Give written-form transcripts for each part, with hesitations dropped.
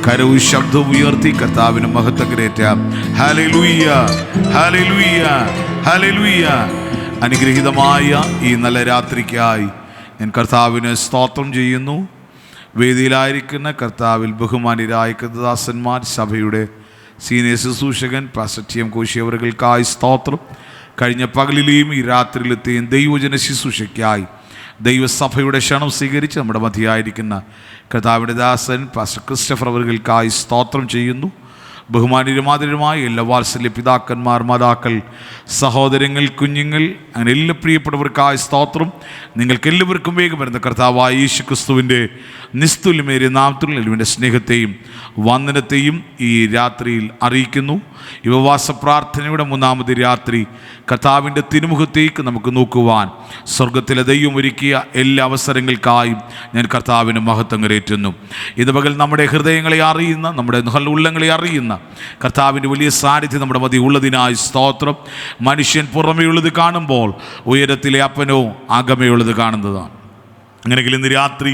കരവും ശബ്ദവും ഉയർത്തി കർത്താവിന് മഹത്വം കരേറ്റാം. ഹല്ലേലൂയ, ഹല്ലേലൂയ, ഹല്ലേലൂയ. അനുഗ്രഹീതമായ ഈ നല്ല രാത്രിക്കായി ഞാൻ കർത്താവിന് സ്തോത്രം ചെയ്യുന്നു. വേദിയിലായിരിക്കുന്ന കർത്താവിൽ ബഹുമാന്യരായ കർത്തദാസന്മാർ, സഭയുടെ സീനിയർ ശുശ്രൂഷകൻ പാസ്റ്റർ ടി.എം. കോശി അവർകൾക്കായി സ്തോത്രം. കഴിഞ്ഞ പകലിലെയും ഈ രാത്രിയിലെത്തെയും ദൈവജന ശുശ്രൂഷയ്ക്കായി ദൈവസഭയുടെ ക്ഷണം സ്വീകരിച്ച് നമ്മുടെ മധ്യയായിരിക്കുന്ന കർത്താവിൻ്റെ ദാസൻ പാസ്റ്റർ ക്രിസ്റ്റഫർ അവർകൾക്കായി സ്തോത്രം ചെയ്യുന്നു. ബഹുമാന്യരുമാതിരുമായ എല്ലാ വാത്സല്യ പിതാക്കന്മാർ, മാതാക്കൾ, സഹോദരങ്ങൾ, കുഞ്ഞുങ്ങൾ, അങ്ങനെ എല്ലാ പ്രിയപ്പെട്ടവർക്കായി സ്തോത്രം. നിങ്ങൾക്കെല്ലാവർക്കും വേഗം വരുന്ന കർത്താവായ യേശു ക്രിസ്തുവിൻ്റെ നിസ്തുല്യമേറിയ നാമത്തിൽ എല്ലാവരുടെ സ്നേഹത്തെയും വന്ദനത്തെയും ഈ രാത്രിയിൽ അറിയിക്കുന്നു. ഈ ഉപവാസ പ്രാർത്ഥനയുടെ 3-ാമത് രാത്രി കർത്താവിൻ്റെ തിരുമുഖത്തേക്ക് നമുക്ക് നോക്കുവാൻ സ്വർഗത്തിലെ ദൈവം ഒരുക്കിയ എല്ലാ അവസരങ്ങൾക്കായും ഞാൻ കർത്താവിന് മഹത്വം കരേറ്റുന്നു. ഇത് പകൽ നമ്മുടെ ഹൃദയങ്ങളെ അറിയുന്ന, നമ്മുടെ ഉള്ളങ്ങളെ അറിയുന്ന കർത്താവിൻ്റെ വലിയ സാന്നിധ്യം നമ്മുടെ മധ്യ ഉള്ളതിനായി സ്തോത്രം. മനുഷ്യൻ പുറമേയുള്ളത് കാണുമ്പോൾ ഉയരത്തിലെ അപ്പനോ അകമേയുള്ളത് കാണുന്നതാണ്. അങ്ങനെയെങ്കിൽ ഇന്ന് രാത്രി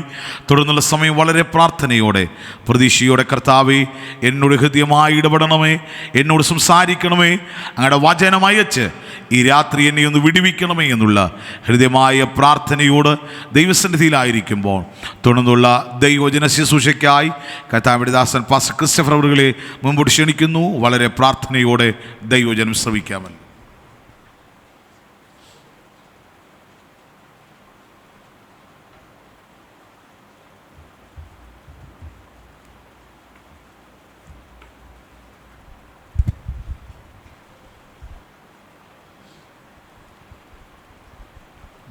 തുടർന്നുള്ള സമയം വളരെ പ്രാർത്ഥനയോടെ, പ്രതീക്ഷയോടെ കർത്താവേ, എന്നോട് ഹൃദ്യമായി ഇടപെടണമേ, എന്നോട് സംസാരിക്കണമേ, അങ്ങയുടെ വചനം അയച്ച് ഈ രാത്രി എന്നെ ഒന്ന് വിടുവിക്കണമേ എന്നുള്ള ഹൃദ്യമായ പ്രാർത്ഥനയോട് ദൈവസന്നിധിയിലായിരിക്കുമ്പോൾ തുടർന്നുള്ള ദൈവജന ശുശ്രൂഷയ്ക്കായി കർത്താവിൻ്റെ ദാസൻ പാസ്റ്റർ ക്രിസ്റ്റഫർ അവറുകളെ മുമ്പോട്ട് ക്ഷണിക്കുന്നു. വളരെ പ്രാർത്ഥനയോടെ ദൈവജനം ശ്രവിക്കാമല്ലോ.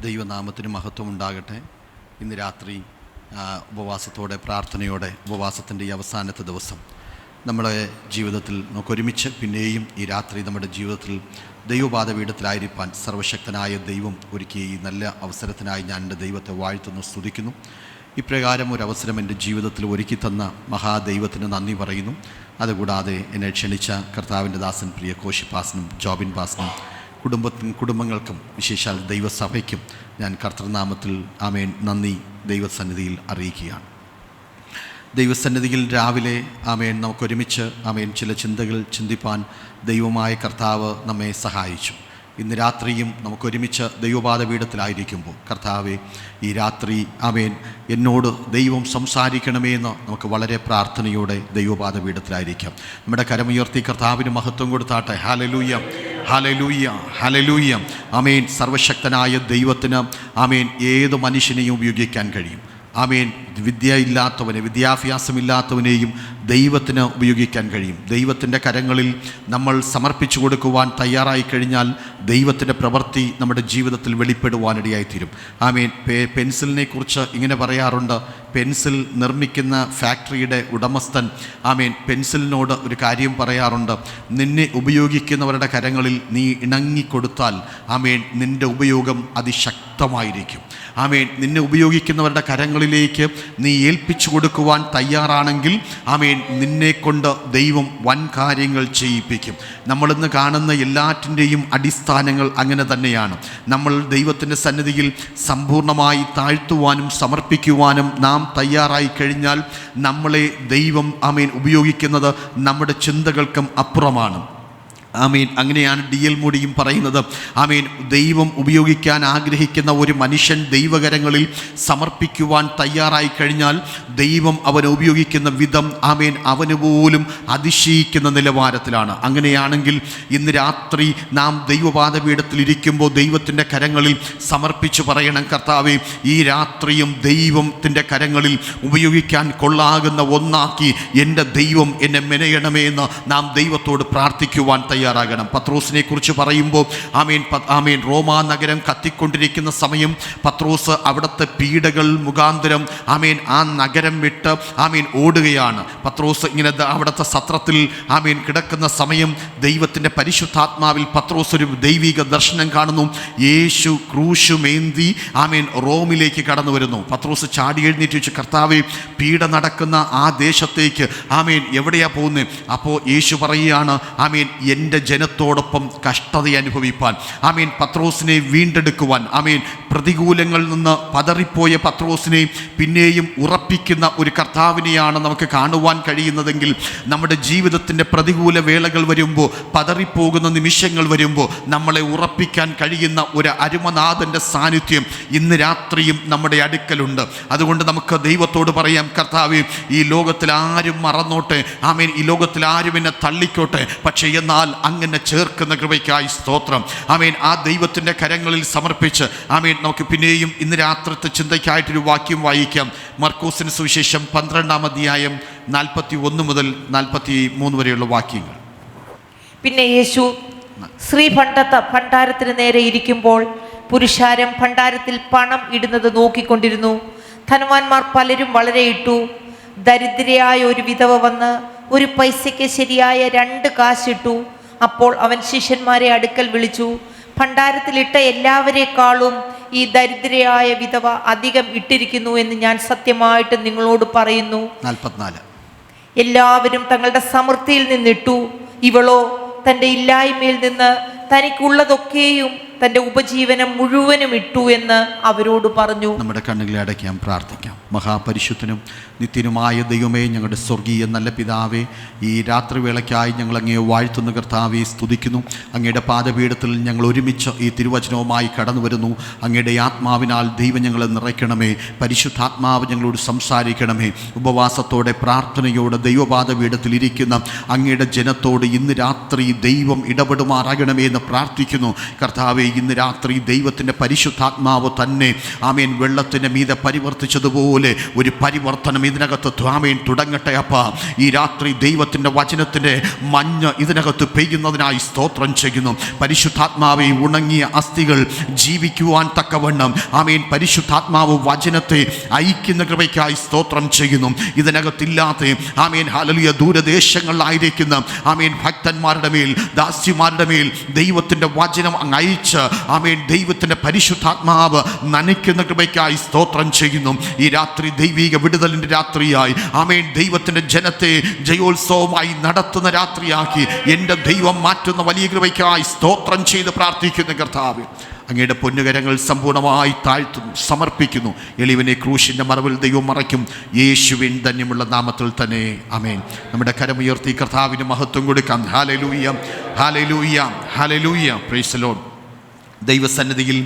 ദൈവനാമത്തിന് മഹത്വം ഉണ്ടാകട്ടെ. ഇന്ന് രാത്രി ഉപവാസത്തോടെ, പ്രാർത്ഥനയോടെ, ഉപവാസത്തിൻ്റെ ഈ അവസാനത്തെ ദിവസം നമ്മുടെ ജീവിതത്തിൽ നമുക്കൊരുമിച്ച് പിന്നെയും ഈ രാത്രി നമ്മുടെ ജീവിതത്തിൽ ദൈവപാദപീഠത്തിലായിരിക്കാൻ സർവശക്തനായ ദൈവം ഒരുക്കിയ ഈ നല്ല അവസരത്തിനായി ഞാൻ എൻ്റെ ദൈവത്തെ വാഴ്ത്തുന്നു, സ്തുതിക്കുന്നു. ഇപ്രകാരം ഒരു അവസരം എൻ്റെ ജീവിതത്തിൽ ഒരുക്കി തന്ന മഹാദൈവത്തിന് നന്ദി പറയുന്നു. അതുകൂടാതെ എന്നെ ക്ഷണിച്ച കർത്താവിൻ്റെ ദാസൻ പ്രിയ കോശി പാസനും ജോബിൻ പാസനും കുടുംബങ്ങൾക്കും വിശേഷാൽ ദൈവസഭയ്ക്കും ഞാൻ കർത്തൃനാമത്തിൽ ആമേൻ നന്ദി ദൈവസന്നിധിയിൽ അറിയിക്കുകയാണ്. ദൈവസന്നിധിയിൽ രാവിലെ ആമേൻ നമുക്കൊരുമിച്ച് ആമേൻ ചില ചിന്തകൾ ചിന്തിപ്പാൻ ദൈവമായ കർത്താവ് നമ്മെ സഹായിച്ചു. ഇന്ന് രാത്രിയും നമുക്കൊരുമിച്ച് ദൈവപാദപീഠത്തിലായിരിക്കുമ്പോൾ കർത്താവെ, ഈ രാത്രി ആമേൻ എന്നോട് ദൈവം സംസാരിക്കണമേ എന്ന് നമുക്ക് വളരെ പ്രാർത്ഥനയോടെ ദൈവപാദപീഠത്തിലായിരിക്കാം. നമ്മുടെ കരമുയർത്തി കർത്താവിന് മഹത്വം കൊടുത്താട്ടെ. ഹല്ലേലൂയ, ഹല്ലേലൂയ, ഹല്ലേലൂയ. ആമേൻ. സർവശക്തനായ ദൈവത്തിന് ആമേൻ ഏത് മനുഷ്യനെയും ഉപയോഗിക്കാൻ കഴിയും. ആമേൻ. വിദ്യാഭ്യാസമില്ലാത്തവനെയും ദൈവത്തിന് ഉപയോഗിക്കാൻ കഴിയും. ദൈവത്തിൻ്റെ കരങ്ങളിൽ നമ്മൾ സമർപ്പിച്ചു കൊടുക്കുവാൻ തയ്യാറായി കഴിഞ്ഞാൽ ദൈവത്തിൻ്റെ പ്രവൃത്തി നമ്മുടെ ജീവിതത്തിൽ വെളിപ്പെടുവാനിടയായിത്തീരും. ആമേൻ. പെൻസിലിനെ കുറിച്ച് ഇങ്ങനെ പറയാറുണ്ട്. പെൻസിൽ നിർമ്മിക്കുന്ന ഫാക്ടറിയുടെ ഉടമസ്ഥൻ ആമേൻ പെൻസിലിനോട് ഒരു കാര്യം പറയാറുണ്ട്. നിന്നെ ഉപയോഗിക്കുന്നവരുടെ കരങ്ങളിൽ നീ ഇണങ്ങിക്കൊടുത്താൽ ആമേൻ നിൻ്റെ ഉപയോഗം അതിശക്തമായിരിക്കും. ആമേൻ. നിന്നെ ഉപയോഗിക്കുന്നവരുടെ കരങ്ങളിലേക്ക് നീ ഏൽപ്പിച്ചു കൊടുക്കുവാൻ തയ്യാറാണെങ്കിൽ ആമേൻ നിന്നെക്കൊണ്ട് ദൈവം വൻ കാര്യങ്ങൾ ചെയ്യിപ്പിക്കും. നമ്മളിന്ന് കാണുന്ന എല്ലാറ്റിൻ്റെയും അടിസ്ഥാനങ്ങൾ അങ്ങനെ തന്നെയാണ്. നമ്മൾ ദൈവത്തിൻ്റെ സന്നിധിയിൽ സമ്പൂർണ്ണമായി താഴ്ത്തുവാനും സമർപ്പിക്കുവാനും നാം തയ്യാറായി കഴിഞ്ഞാൽ നമ്മളെ ദൈവം ആമേൻ ഉപയോഗിക്കുന്നത് നമ്മുടെ ചിന്തകൾക്കും അപ്പുറമാണ്. ആമീൻ. അങ്ങനെയാണ് D.L. മൂഡിയും പറയുന്നത്. ആമീൻ. ദൈവം ഉപയോഗിക്കാൻ ആഗ്രഹിക്കുന്ന ഒരു മനുഷ്യൻ ദൈവകരങ്ങളിൽ സമർപ്പിക്കുവാൻ തയ്യാറായി കഴിഞ്ഞാൽ ദൈവം അവനെ ഉപയോഗിക്കുന്ന വിധം ആമീൻ അവന് പോലും അതിശയിക്കുന്ന നിലവാരത്തിലാണ്. അങ്ങനെയാണെങ്കിൽ ഇന്ന് രാത്രി നാം ദൈവപാദപീഠത്തിലിരിക്കുമ്പോൾ ദൈവത്തിൻ്റെ കരങ്ങളിൽ സമർപ്പിച്ച് പറയണം, കർത്താവേ, ഈ രാത്രിയും ദൈവത്തിൻ്റെ കരങ്ങളിൽ ഉപയോഗിക്കാൻ കൊള്ളാകുന്ന ഒന്നാക്കി എൻ്റെ ദൈവം എന്നെ മെനയണമേ എന്ന് നാം ദൈവത്തോട് പ്രാർത്ഥിക്കുവാൻ തയ്യാറാകണം. പത്രോസിനെ കുറിച്ച് പറയുമ്പോൾ ആമേൻ റോമാ നഗരം കത്തിക്കൊണ്ടിരിക്കുന്ന സമയം പത്രോസ് അവിടുത്തെ പീഡകൾ മുഖാന്തരം ആമേൻ ആ നഗരം വിട്ട് ആമേൻ ഓടുകയാണ്. പത്രോസ് ഇങ്ങനെ അവിടുത്തെ സത്രത്തിൽ ആമേൻ കിടക്കുന്ന സമയം ദൈവത്തിൻ്റെ പരിശുദ്ധാത്മാവിൽ പത്രോസ് ഒരു ദൈവിക ദർശനം കാണുന്നു. യേശു ക്രൂശുമേന്തി ആമേൻ റോമിലേക്ക് കടന്നു വരുന്നു. പത്രോസ് ചാടി എഴുന്നേറ്റ് വെച്ച്, കർത്താവേ, പീഡ നടക്കുന്ന ആ ദേശത്തേക്ക് ആമേൻ എവിടെയാ പോകുന്നത്? അപ്പോൾ യേശു പറയുകയാണ്, ആമേൻ എൻ്റെ എൻ്റെ ജനത്തോടൊപ്പം കഷ്ടത അനുഭവിപ്പാൻ, ആമേൻ, പത്രോസിനെ വീണ്ടെടുക്കുവാൻ, ആമേൻ, പ്രതികൂലങ്ങളിൽ നിന്ന് പതറിപ്പോയ പത്രോസിനെ പിന്നെയും ഉറപ്പിക്കുന്ന ഒരു കർത്താവിനെയാണ് നമുക്ക് കാണുവാൻ കഴിയുന്നതെങ്കിൽ, നമ്മുടെ ജീവിതത്തിൻ്റെ പ്രതികൂല വേളകൾ വരുമ്പോൾ, പതറിപ്പോകുന്ന നിമിഷങ്ങൾ വരുമ്പോൾ നമ്മളെ ഉറപ്പിക്കാൻ കഴിയുന്ന ഒരു അരുമനാഥൻ്റെ സാന്നിധ്യം ഇന്ന് രാത്രിയും നമ്മുടെ അടുക്കലുണ്ട്. അതുകൊണ്ട് നമുക്ക് ദൈവത്തോട് പറയാം, കർത്താവേ, ഈ ലോകത്തിൽ ആരും മറന്നോട്ടെ, ആമേൻ, ഈ ലോകത്തിൽ ആരും എന്നെ തള്ളിക്കോട്ടെ, പക്ഷേ എന്നാൽ അങ്ങനെ ചേർക്കുന്ന കൃപയ്ക്കായി സ്തോത്രം. ആമേൻ, ആ ദൈവത്തിൻ്റെ കരങ്ങളിൽ സമർപ്പിച്ച്, ആമേൻ, നമുക്ക് പിന്നെയും ഇന്ന് രാത്രിത്തെ ചിന്തയ്ക്കായിട്ടൊരു വാക്യം വായിക്കാം. മർക്കോസിന് സുവിശേഷം 12-ാം അധ്യായം 41 മുതൽ 43 വരെയുള്ള വാക്യങ്ങൾ. പിന്നെ യേശു ശ്രീ ഭണ്ഡാരത്തിന് നേരെ ഇരിക്കുമ്പോൾ പുരുഷാരം ഭണ്ഡാരത്തിൽ പണം ഇടുന്നത് നോക്കിക്കൊണ്ടിരുന്നു. ധനവാന്മാർ പലരും വളരെ ഇട്ടു. ദരിദ്രയായ ഒരു വിധവ വന്ന് ഒരു പൈസയ്ക്ക് ശരിയായ 2 കാശിട്ടു. അപ്പോൾ അവൻ ശിഷ്യന്മാരെ അടുക്കൽ വിളിച്ചു, ഭണ്ഡാരത്തിലിട്ട എല്ലാവരെക്കാളും ഈ ദരിദ്രയായ വിധവ അധികം ഇട്ടിരിക്കുന്നു എന്ന് ഞാൻ സത്യമായിട്ട് നിങ്ങളോട് പറയുന്നു. 44. എല്ലാവരും തങ്ങളുടെ സമൃദ്ധിയിൽ നിന്നിട്ടു, ഇവളോ തൻ്റെ ഇല്ലായ്മയിൽ നിന്ന് തനിക്കുള്ളതൊക്കെയും തൻ്റെ ഉപജീവനം മുഴുവനും ഇട്ടു എന്ന് അവരോട് പറഞ്ഞു. നമ്മുടെ കണ്ണുകളെ അടയ്ക്കാം, പ്രാർത്ഥിക്കാം. മഹാപരിശുദ്ധനും നിത്യനുമായ ദൈവമേ, ഞങ്ങളുടെ സ്വർഗീയ നല്ല പിതാവേ, ഈ രാത്രിവേളയ്ക്കായി ഞങ്ങൾ അങ്ങയെ വാഴ്ത്തുന്ന കർത്താവെ സ്തുതിക്കുന്നു. അങ്ങയുടെ പാദപീഠത്തിൽ ഞങ്ങൾ ഒരുമിച്ച് ഈ തിരുവചനവുമായി കടന്നു വരുന്നു. അങ്ങയുടെ ആത്മാവിനാൽ ദൈവം ഞങ്ങളെ നിറയ്ക്കണമേ. പരിശുദ്ധാത്മാവ് ഞങ്ങളോട് സംസാരിക്കണമേ. ഉപവാസത്തോടെ പ്രാർത്ഥനയോടെ ദൈവപാദപീഠത്തിൽ ഇരിക്കുന്ന അങ്ങയുടെ ജനത്തോട് ഇന്ന് രാത്രി ദൈവം ഇടപെടുമാറാകണമേ എന്ന് പ്രാർത്ഥിക്കുന്നു. കർത്താവെ, ഇന്ന് രാത്രി ദൈവത്തിൻ്റെ പരിശുദ്ധാത്മാവ് തന്നെ, ആമേൻ, വെള്ളത്തിൻ്റെ മീതെ പരിവർത്തിച്ചതുപോലെ ഒരു പരിവർത്തനം ഇതിനകത്ത്, ആമേൻ, തുടങ്ങട്ടെ. അപ്പ ഈ രാത്രി ദൈവത്തിൻ്റെ വചനത്തിൻ്റെ മഞ്ഞ് ഇതിനകത്ത് പെയ്യുന്നതിനായി സ്തോത്രം ചെയ്യുന്നു. പരിശുദ്ധാത്മാവെ, ഉണങ്ങിയ അസ്ഥികൾ ജീവിക്കുവാൻ തക്കവണ്ണം, ആമേൻ, പരിശുദ്ധാത്മാവ് വചനത്തെ ഐക്യുന്ന കൃപയ്ക്കായി സ്തോത്രം ചെയ്യുന്നു. ഇതിനകത്തില്ലാത്ത, ആമേൻ, ഹല്ലേലൂയ, ദൂരദേശങ്ങളിലായിരിക്കുന്ന, ആമേൻ, ഭക്തന്മാരുടെ മേൽ, ദാസിമാരുടെ മേൽ ദൈവത്തിൻ്റെ വചനം അങ്ങ് അയച്ച്, ആമേൻ, ദൈവത്തിൻ്റെ പരിശുദ്ധാത്മാവ് നനയ്ക്കുന്ന കൃപയ്ക്കായി സ്തോത്രം ചെയ്യുന്നു. ഈ രാത്രി ദൈവിക വിടുതലിൻ്റെ രാത്രിയായി, ആമേൻ, ദൈവത്തിൻ്റെ ജനത്തെ ജയോത്സവമായി നടത്തുന്ന രാത്രിയാക്കി എൻ്റെ ദൈവം മാറ്റുന്ന വലിയ കൃപയ്ക്കായി സ്തോത്രം ചെയ്ത് പ്രാർത്ഥിക്കുന്ന കർത്താവ്, അങ്ങയുടെ പൊന്നുകരങ്ങൾ സമ്പൂർണ്ണമായി താഴ്ത്തുന്നു, സമർപ്പിക്കുന്നു. എളിവനെ ക്രൂശിൻ്റെ മറവിൽ ദൈവം മറയ്ക്കും. യേശുവിൻ ധന്യമുള്ള നാമത്തിൽ തന്നെ, ആമേൻ. നമ്മുടെ കരമുയർത്തി കർത്താവിന് മഹത്വം കൊടുക്കാം. ഹല്ലേലൂയ, ഹല്ലേലൂയ, ഹല്ലേലൂയ. Price the Lord. ദൈവസന്നിധിയിൽ,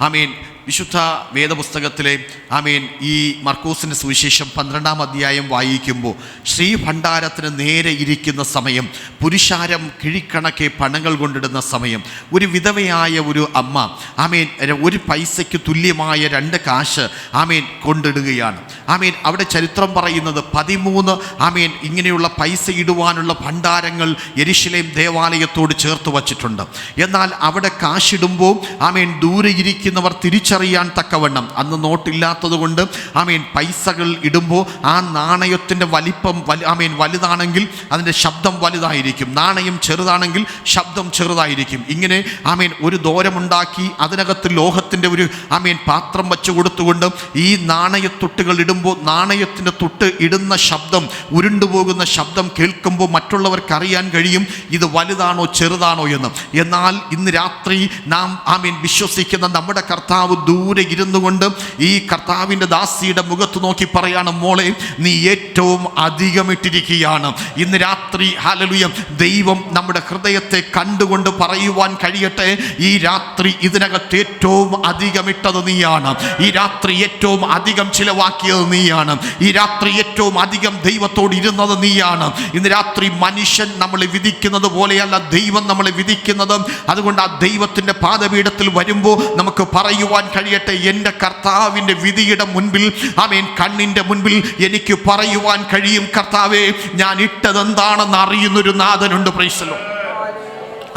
ആമേൻ, വിശുദ്ധ വേദപുസ്തകത്തിലെ, ആമേൻ, ഈ മർക്കോസിൻ്റെ സുവിശേഷം 12-ാം അധ്യായം വായിക്കുമ്പോൾ ശ്രീഭണ്ഡാരത്തിന് നേരെ ഇരിക്കുന്ന സമയം, പുരുഷാരം കിഴിക്കണക്കെ പണങ്ങൾ കൊണ്ടിടുന്ന സമയം, ഒരു വിധവയായ ഒരു അമ്മ, ആമേൻ, ഒരു പൈസയ്ക്ക് തുല്യമായ 2 കാശ്, ആമേൻ, കൊണ്ടിടുകയാണ്. ആമേൻ, അവിടെ ചരിത്രം പറയുന്നത് 13, ആമേൻ, ഇങ്ങനെയുള്ള പൈസ ഇടുവാനുള്ള ഭണ്ഡാരങ്ങൾ യെരുശലേം ദേവാലയത്തോട് ചേർത്ത് വച്ചിട്ടുണ്ട്. എന്നാൽ അവിടെ കാശിടുമ്പോൾ, ആമേൻ, ദൂരെ ഇരിക്കുന്നവർ തിരിച്ചറിയാൻ തക്കവണ്ണം, അന്ന് നോട്ടില്ലാത്തത് കൊണ്ട്, ആമേൻ, പൈസകൾ ഇടുമ്പോൾ ആ നാണയത്തിൻ്റെ വലിപ്പം, ആമേൻ, വലുതാണെങ്കിൽ അതിൻ്റെ ശബ്ദം വലുതായിരിക്കും, നാണയം ചെറുതാണെങ്കിൽ ശബ്ദം ചെറുതായിരിക്കും. ഇങ്ങനെ, ആമേൻ, ഒരു ദോരമുണ്ടാക്കി അതിനകത്ത് ലോഹത്തിൻ്റെ ഒരു, ആമേൻ, പാത്രം വെച്ച് കൊടുത്തുകൊണ്ട് ഈ നാണയത്തൊട്ടുകൾ ഇടുമ്പോൾ നാണയത്തിൻ്റെ തൊട്ട് ഇടുന്ന ശബ്ദം, ഉരുണ്ടുപോകുന്ന ശബ്ദം കേൾക്കുമ്പോൾ മറ്റുള്ളവർക്ക് അറിയാൻ കഴിയും ഇത് വലുതാണോ ചെറുതാണോ എന്ന്. എന്നാൽ ഇന്ന് രാത്രി നാം, ആമേൻ, വിശ്വസിക്കുന്ന നമ്മുടെ കർത്താവ് ദൂരെ ഇരുന്നു കൊണ്ട് ഈ കർത്താവിൻ്റെ ദാസിയുടെ മുഖത്ത് നോക്കി പറയാണ്, മോളെ, നീ ഏറ്റവും അധികമിട്ടിരിക്കുകയാണ്. ഇന്ന് രാത്രി, ഹല്ലേലൂയ, ദൈവം നമ്മുടെ ഹൃദയത്തെ കണ്ടുകൊണ്ട് പറയുവാൻ കഴിയട്ടെ, ഈ രാത്രി ഇതിനകത്ത് ഏറ്റവും അധികമിട്ടത് നീയാണ്. ഈ രാത്രി ഏറ്റവും അധികം ചിലവാക്കിയത് നീയാണ്. ഈ രാത്രി ഏറ്റവും അധികം ദൈവത്തോട് ഇരുന്നത് നീയാണ്. ഇന്ന് രാത്രി മനുഷ്യൻ നമ്മളെ വിധിക്കുന്നത് പോലെയല്ല ദൈവം നമ്മളെ വിധിക്കുന്നത്. അതുകൊണ്ട് ആ ദൈവത്തിൻ്റെ പാദപീഠത്തിൽ വരുമ്പോൾ നമുക്ക് പറയുവാൻ കഴിയട്ടെ, എൻ്റെ കർത്താവിൻ്റെ വിധിയുടെ മുൻപിൽ, ആമേൻ, കണ്ണിൻ്റെ മുൻപിൽ എനിക്ക് പറയുവാൻ കഴിയും, കർത്താവേ, ഞാൻ ഇട്ടതെന്താണെന്ന് അറിയുന്നൊരു നാഥനുണ്ട്. Praise the lord.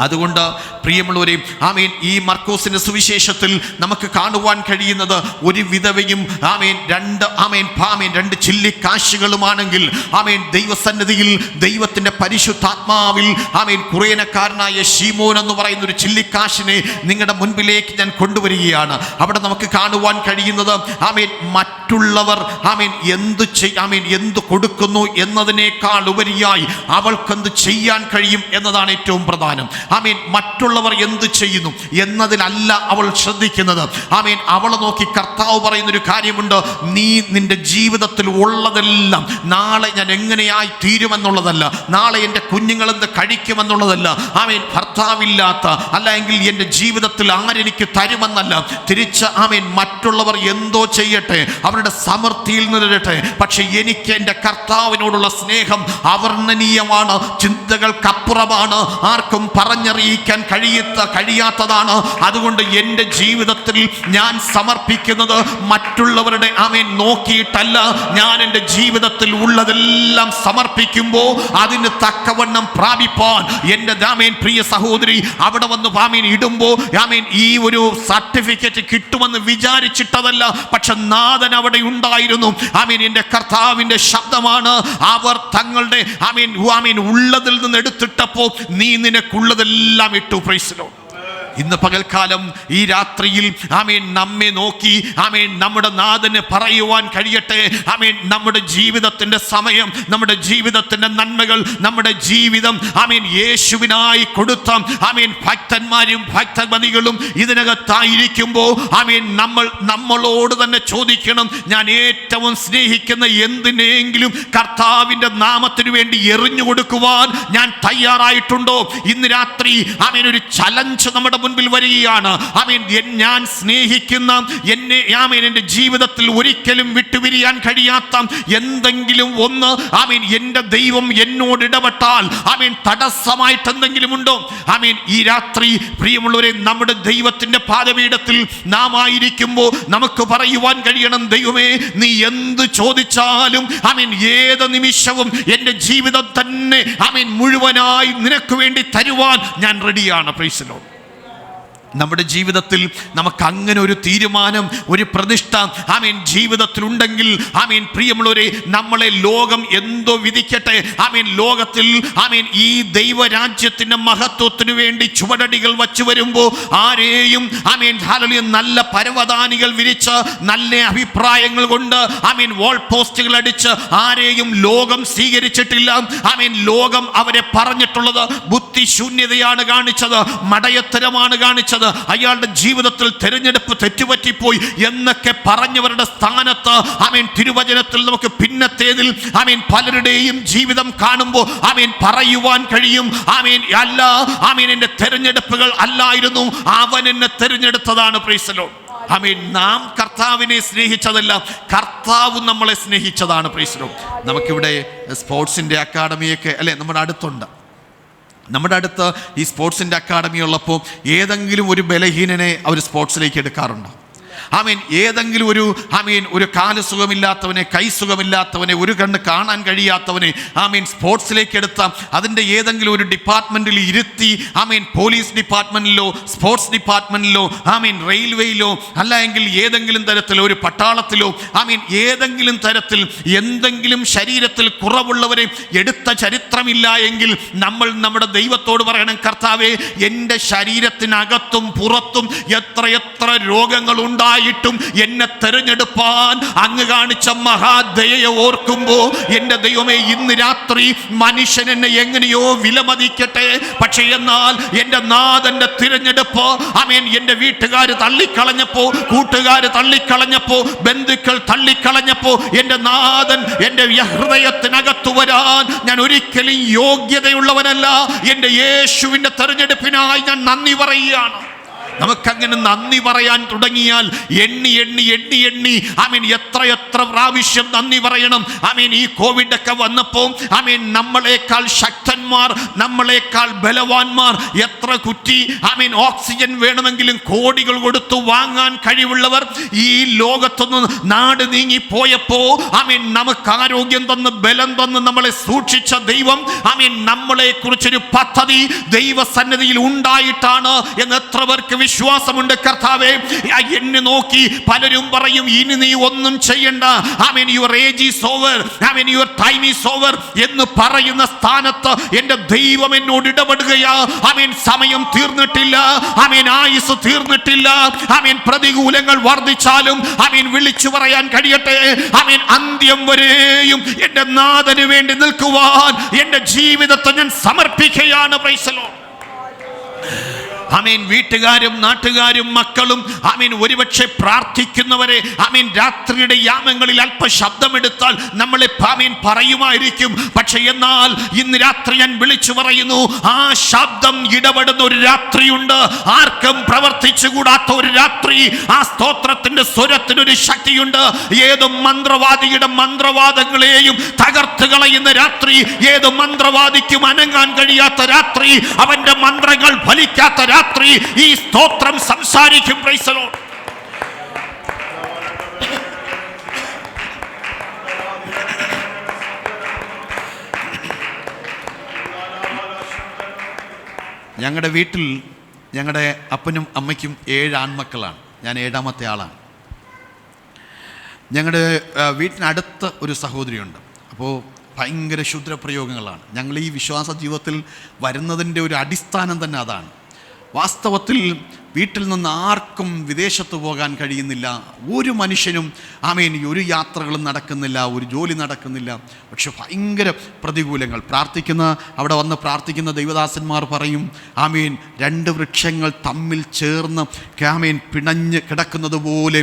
അതുകൊണ്ട് പ്രിയമുള്ളവരെ, ആമേൻ, ഈ മർക്കോസിന്റെ സുവിശേഷത്തിൽ നമുക്ക് കാണുവാൻ കഴിയുന്നത് ഒരു വിധവയും രണ്ട് ചില്ലിക്കാശുകളുമാണെങ്കിൽ ദൈവസന്നിധിയിൽ ദൈവത്തിന്റെ പരിശുദ്ധാത്മാവിൽ കുറേനക്കാരനായ ശീമോൻ എന്ന് പറയുന്ന ഒരു ചില്ലിക്കാശിനെ നിങ്ങളുടെ മുൻപിലേക്ക് ഞാൻ കൊണ്ടുവരികയാണ്. അവിടെ നമുക്ക് കാണുവാൻ കഴിയുന്നത് മറ്റുള്ളവർ എന്ത് കൊടുക്കുന്നു എന്നതിനേക്കാൾ ഉപരിയായി അവൾക്കെന്ത് ചെയ്യാൻ കഴിയും എന്നതാണ് ഏറ്റവും പ്രധാനം. മറ്റുള്ളവർ എന്ത് ചെയ്യുന്നു എന്നതിലല്ല അവൾ ശ്രദ്ധിക്കുന്നത്. അവളെ നോക്കി കർത്താവ് പറയുന്നൊരു കാര്യമുണ്ട്, നീ നിന്റെ ജീവിതത്തിൽ ഉള്ളതെല്ലാം നാളെ ഞാൻ എങ്ങനെയായി തീരുമെന്നുള്ളതല്ല, നാളെ എൻ്റെ കുഞ്ഞുങ്ങൾ എന്ത് കഴിക്കുമെന്നുള്ളതല്ല, ഭർത്താവില്ലാത്ത അല്ലെങ്കിൽ എൻ്റെ ജീവിതത്തിൽ ആരെനിക്ക് തരുമെന്നല്ല, തിരിച്ച് മറ്റുള്ളവർ എന്തോ ചെയ്യട്ടെ, അവരുടെ സമൃദ്ധിയിൽ നിന്നിരട്ടെ, പക്ഷെ എനിക്ക് എൻ്റെ കർത്താവിനോടുള്ള സ്നേഹം അവർണ്ണനീയമാണ്, ചിന്തകൾക്കപ്പുറമാണ്, ആർക്കും പറഞ്ഞറിയിക്കാൻ കഴിയാത്തതാണ്. അതുകൊണ്ട് എൻ്റെ ജീവിതത്തിൽ ഞാൻ സമർപ്പിക്കുന്നത് മറ്റുള്ളവരുടെ നോക്കിയിട്ടല്ല, ഞാൻ എൻ്റെ ജീവിതത്തിൽ ഉള്ളതെല്ലാം സമർപ്പിക്കുമ്പോൾ അതിന് തക്കവണ്ണം പ്രാപിപ്പാൻ എൻ്റെ പ്രിയ സഹോദരി അവിടെ വന്ന് ഇടുമ്പോൾ ഈ ഒരു സർട്ടിഫിക്കറ്റ് കിട്ടുമെന്ന് വിചാരിച്ചിട്ടതല്ല, പക്ഷെ നാഥൻ അവിടെ ഉണ്ടായിരുന്നു. എൻ്റെ കർത്താവിൻ്റെ ശബ്ദമാണ്. അവർ തങ്ങളുടെ ഉള്ളതിൽ നിന്ന് എടുത്തിട്ടപ്പോൾ നീ നിനക്കുള്ളതെല്ലാം ഇട്ടു. Price the Lord. ഇന്ന് പകൽക്കാലം ഈ രാത്രിയിൽ നമ്മെ നോക്കി നമ്മുടെ നാഥന് പറയുവാൻ കഴിയട്ടെ, നമ്മുടെ ജീവിതത്തിന്റെ സമയം, നമ്മുടെ ജീവിതത്തിന്റെ നന്മകൾ, നമ്മുടെ ജീവിതം യേശുവിനായി കൊടുത്ത ഭക്തന്മാരും ഭക്തമതികളും ഇതിനകത്തായിരിക്കുമ്പോൾ നമ്മളോട് തന്നെ ചോദിക്കണം, ഞാൻ ഏറ്റവും സ്നേഹിക്കുന്ന എന്തിനെങ്കിലും കർത്താവിന്റെ നാമത്തിനു വേണ്ടി എറിഞ്ഞു കൊടുക്കുവാൻ ഞാൻ തയ്യാറായിട്ടുണ്ടോ? ഇന്ന് രാത്രി ഒരു ചലഞ്ച് നമ്മുടെ മുൻപിൽ വരികയാണ്. ഞാൻ സ്നേഹിക്കുന്ന എൻ്റെ ജീവിതത്തിൽ ഒരിക്കലും വിട്ടുപിരിയാൻ കഴിയാത്ത എന്തെങ്കിലും ഒന്ന് എൻ്റെ ദൈവം എന്നോട് ഇടപെട്ടാൽ തടസ്സമായിട്ട് എന്തെങ്കിലും ഉണ്ടോ? ഈ രാത്രി പ്രിയമുള്ളവരെ, നമ്മുടെ ദൈവത്തിന്റെ പാദപീഠത്തിൽ നാം ആയിരിക്കുമ്പോൾ നമുക്ക് പറയുവാൻ കഴിയണം, ദൈവമേ, നീ എന്ത് ചോദിച്ചാലും ഏത് നിമിഷവും എൻ്റെ ജീവിതം തന്നെ മുഴുവനായി നിനക്ക് വേണ്ടി തരുവാൻ ഞാൻ റെഡിയാണ്. Price the Lord. നമ്മുടെ ജീവിതത്തിൽ നമുക്ക് അങ്ങനെ ഒരു തീരുമാനം, ഒരു പ്രതിഷ്ഠ ജീവിതത്തിൽ ഉണ്ടെങ്കിൽ പ്രിയമുള്ളവരെ, നമ്മളെ ലോകം എന്തോ വിധിക്കട്ടെ, ലോകത്തിൽ ഈ ദൈവരാജ്യത്തിന്റെ മഹത്വത്തിനു വേണ്ടി ചുവടടികൾ വച്ചു വരുമ്പോൾ ആരെയും നല്ല പരവതാനികൾ വിരിച്ച് നല്ല അഭിപ്രായങ്ങൾ കൊണ്ട് വാൾ പോസ്റ്റുകൾ അടിച്ച് ആരെയും ലോകം സ്വീകരിച്ചിട്ടില്ല. ലോകം അവരെ പറഞ്ഞിട്ടുള്ളത് ബുദ്ധിശൂന്യതയാണ് കാണിച്ചത്, മടയത്തരമാണ് കാണിച്ചത്, അയാളുടെ ജീവിതത്തിൽ തെരഞ്ഞെടുപ്പ് തെറ്റുപറ്റിപ്പോയി എന്നൊക്കെ പറഞ്ഞവരുടെ സ്ഥാനത്ത് തിരുവചനത്തിൽ നമുക്ക് പിന്നത്തേതിൽ പലരുടെയും ജീവിതം കാണുമ്പോൾ പറയുവാൻ കഴിയും, അല്ല, എന്റെ തെരഞ്ഞെടുപ്പുകൾ അല്ലായിരുന്നു, അവൻ എന്നെ തെരഞ്ഞെടുത്തതാണ്. Price the Lord. നാം കർത്താവിനെ സ്നേഹിച്ചതല്ല, കർത്താവ് നമ്മളെ സ്നേഹിച്ചതാണ്. Price the Lord. നമുക്കിവിടെ സ്പോർട്സിന്റെ അക്കാഡമിയൊക്കെ അല്ലെ നമ്മുടെ അടുത്തുണ്ട്. നമ്മുടെ അടുത്ത് ഈ സ്പോർട്സിൻ്റെ അക്കാഡമി ഉള്ളപ്പോൾ ഏതെങ്കിലും ഒരു ബലഹീനനെ അവർ സ്പോർട്സിലേക്ക് എടുക്കാറുണ്ടോ? ഏതെങ്കിലും ഒരു കാല് സുഖമില്ലാത്തവനെ, കൈ സുഖമില്ലാത്തവനെ, ഒരു കണ്ണ് കാണാൻ കഴിയാത്തവനെ സ്പോർട്സിലേക്ക് എടുത്ത അതിൻ്റെ ഏതെങ്കിലും ഒരു ഡിപ്പാർട്ട്മെൻറ്റിൽ ഇരുത്തി പോലീസ് ഡിപ്പാർട്ട്മെൻറ്റിലോ സ്പോർട്സ് ഡിപ്പാർട്ട്മെൻറ്റിലോ റെയിൽവേയിലോ അല്ല എങ്കിൽ ഏതെങ്കിലും തരത്തിലോ ഒരു പട്ടാളത്തിലോ ഏതെങ്കിലും തരത്തിൽ എന്തെങ്കിലും ശരീരത്തിൽ കുറവുള്ളവരെ എടുത്ത ചരിത്രമില്ല എങ്കിൽ നമ്മൾ നമ്മുടെ ദൈവത്തോട് പറയണം, കർത്താവേ, എൻ്റെ ശരീരത്തിനകത്തും പുറത്തും എത്രയെത്ര രോഗങ്ങളുണ്ടായി ും എന്നെ തെരഞ്ഞെടുപ്പാൻ അങ്ങ് കാണിച്ച മഹാദയയെ ഓർക്കുമ്പോൾ എൻ്റെ ദൈവമേ, ഇന്ന് രാത്രി മനുഷ്യൻ എന്നെ എങ്ങനെയോ വിലമതിക്കട്ടെ, പക്ഷെ എന്നാൽ എൻ്റെ നാഥന്റെ തിരഞ്ഞെടുപ്പ് എൻ്റെ വീട്ടുകാർ തള്ളിക്കളഞ്ഞപ്പോ, കൂട്ടുകാർ തള്ളിക്കളഞ്ഞപ്പോ, ബന്ധുക്കൾ തള്ളിക്കളഞ്ഞപ്പോ എൻ്റെ നാഥൻ എൻ്റെ ഹൃദയത്തിനകത്തു വരാൻ ഞാൻ ഒരിക്കലും യോഗ്യതയുള്ളവനല്ല. എൻ്റെ യേശുവിൻ്റെ തെരഞ്ഞെടുപ്പിനായി ഞാൻ നന്ദി പറയുകയാണ്. നമുക്കങ്ങനെ നന്ദി പറയാൻ തുടങ്ങിയാൽ എണ്ണി എണ്ണി എണ്ണി എണ്ണി ആമേൻ എത്ര പ്രാവശ്യം നന്ദി പറയണം. ആമേൻ ഈ കോവിഡ് ഒക്കെ വന്നപ്പോൾ ആമേൻ നമ്മളെക്കാൾ ശക്തന്മാർ, നമ്മളെക്കാൾ ബലവാന്മാർ, എത്ര കുറ്റി ആമേൻ ഓക്സിജൻ വേണമെങ്കിലും കോടികൾ കൊടുത്തു വാങ്ങാൻ കഴിവുള്ളവർ ഈ ലോകത്തൊന്ന് നാട് നീങ്ങി പോയപ്പോ ആമേൻ നമുക്ക് ആരോഗ്യം തന്ന് ബലം തന്ന് നമ്മളെ സൂക്ഷിച്ച ദൈവം ആമേൻ നമ്മളെ കുറിച്ചൊരു പദ്ധതി ദൈവസന്നിധിയിൽ ഉണ്ടായിട്ടാണ് എന്ന് എത്ര പേർക്ക് വിശ്വാസമുണ്ട്? കർത്താവേ, എന്നെ നോക്കി പലരും പറയും ഇനി നീ ഒന്നും ചെയ്യണ്ട, ആമേൻ യുവർ ഏജ് ഈസ് ഓവർ, ആമേൻ യുവർ ടൈം ഈസ് ഓവർ എന്ന് പറയുന്ന സ്ഥാനത്ത് എൻ്റെ ദൈവം എന്നോട് ഇടപെടുകയാ. ആമേൻ സമയം തീർന്നിട്ടില്ല, ആമേൻ ആയുസ് തീർന്നിട്ടില്ല, ആമേൻ പ്രതികൂലങ്ങൾ വർദ്ധിച്ചാലും ആമേൻ വിളിച്ചു പറയാൻ കഴിയട്ടെ, ആമേൻ അന്ത്യം വരെയും എൻ്റെ നാഥന് വേണ്ടി നിൽക്കുവാൻ എൻ്റെ ജീവിതത്തെ ഞാൻ സമർപ്പിക്കുകയാണ്. Price the lord. ആമേൻ വീട്ടുകാരും നാട്ടുകാരും മക്കളും ആമേൻ ഒരുപക്ഷെ പ്രാർത്ഥിക്കുന്നവരെ ആമേൻ രാത്രിയുടെ യാമങ്ങളിൽ അല്പ ശബ്ദമെടുത്താൽ നമ്മളെ ആമേൻ പറയുമായിരിക്കും. പക്ഷെ എന്നാൽ ഇന്ന് രാത്രി ഞാൻ വിളിച്ചു പറയുന്നു, ആ ശബ്ദം ഇടപെടുന്ന ഒരു രാത്രിയുണ്ട്, ആർക്കും പ്രവർത്തിച്ചുകൂടാത്ത ഒരു രാത്രി. ആ സ്തോത്രത്തിന്റെ സ്വരത്തിനൊരു ശക്തിയുണ്ട്. ഏത് മന്ത്രവാദിയുടെ മന്ത്രവാദങ്ങളെയും തകർത്ത് കളയുന്ന രാത്രി, ഏത് മന്ത്രവാദിക്കും അനങ്ങാൻ കഴിയാത്ത രാത്രി, അവന്റെ മന്ത്രങ്ങൾ ഫലിക്കാത്ത രാത്രി ഈ സ്തോത്രം സംസാരിക്കും. Price the Lord. ഞങ്ങളുടെ വീട്ടിൽ ഞങ്ങളുടെ അപ്പനും അമ്മയ്ക്കും 7 ആൺമക്കളാണ്. ഞാൻ 7ാമത്തെ ആളാണ്. ഞങ്ങളുടെ വീട്ടിനടുത്ത് ഒരു സഹോദരിയുണ്ട്. അപ്പോൾ ഭയങ്കര ക്ഷുദ്രപ്രയോഗങ്ങളാണ്. ഞങ്ങൾ ഈ വിശ്വാസ ജീവിതത്തിൽ വരുന്നതിൻ്റെ ഒരു അടിസ്ഥാനം തന്നെ അതാണ്. വാസ്തവത്തിൽ വീട്ടിൽ നിന്ന് ആർക്കും വിദേശത്ത് പോകാൻ കഴിയുന്നില്ല, ഒരു മനുഷ്യനും ആമേൻ ഒരു യാത്രകളും നടക്കുന്നില്ല, ഒരു ജോലി നടക്കുന്നില്ല. പക്ഷെ ഭയങ്കര പ്രതികൂലങ്ങൾ. അവിടെ വന്ന് പ്രാർത്ഥിക്കുന്ന ദൈവദാസന്മാർ പറയും, ആമേൻ 2 വൃക്ഷങ്ങൾ തമ്മിൽ ചേർന്ന് ആമേൻ പിണഞ്ഞ് കിടക്കുന്നത് പോലെ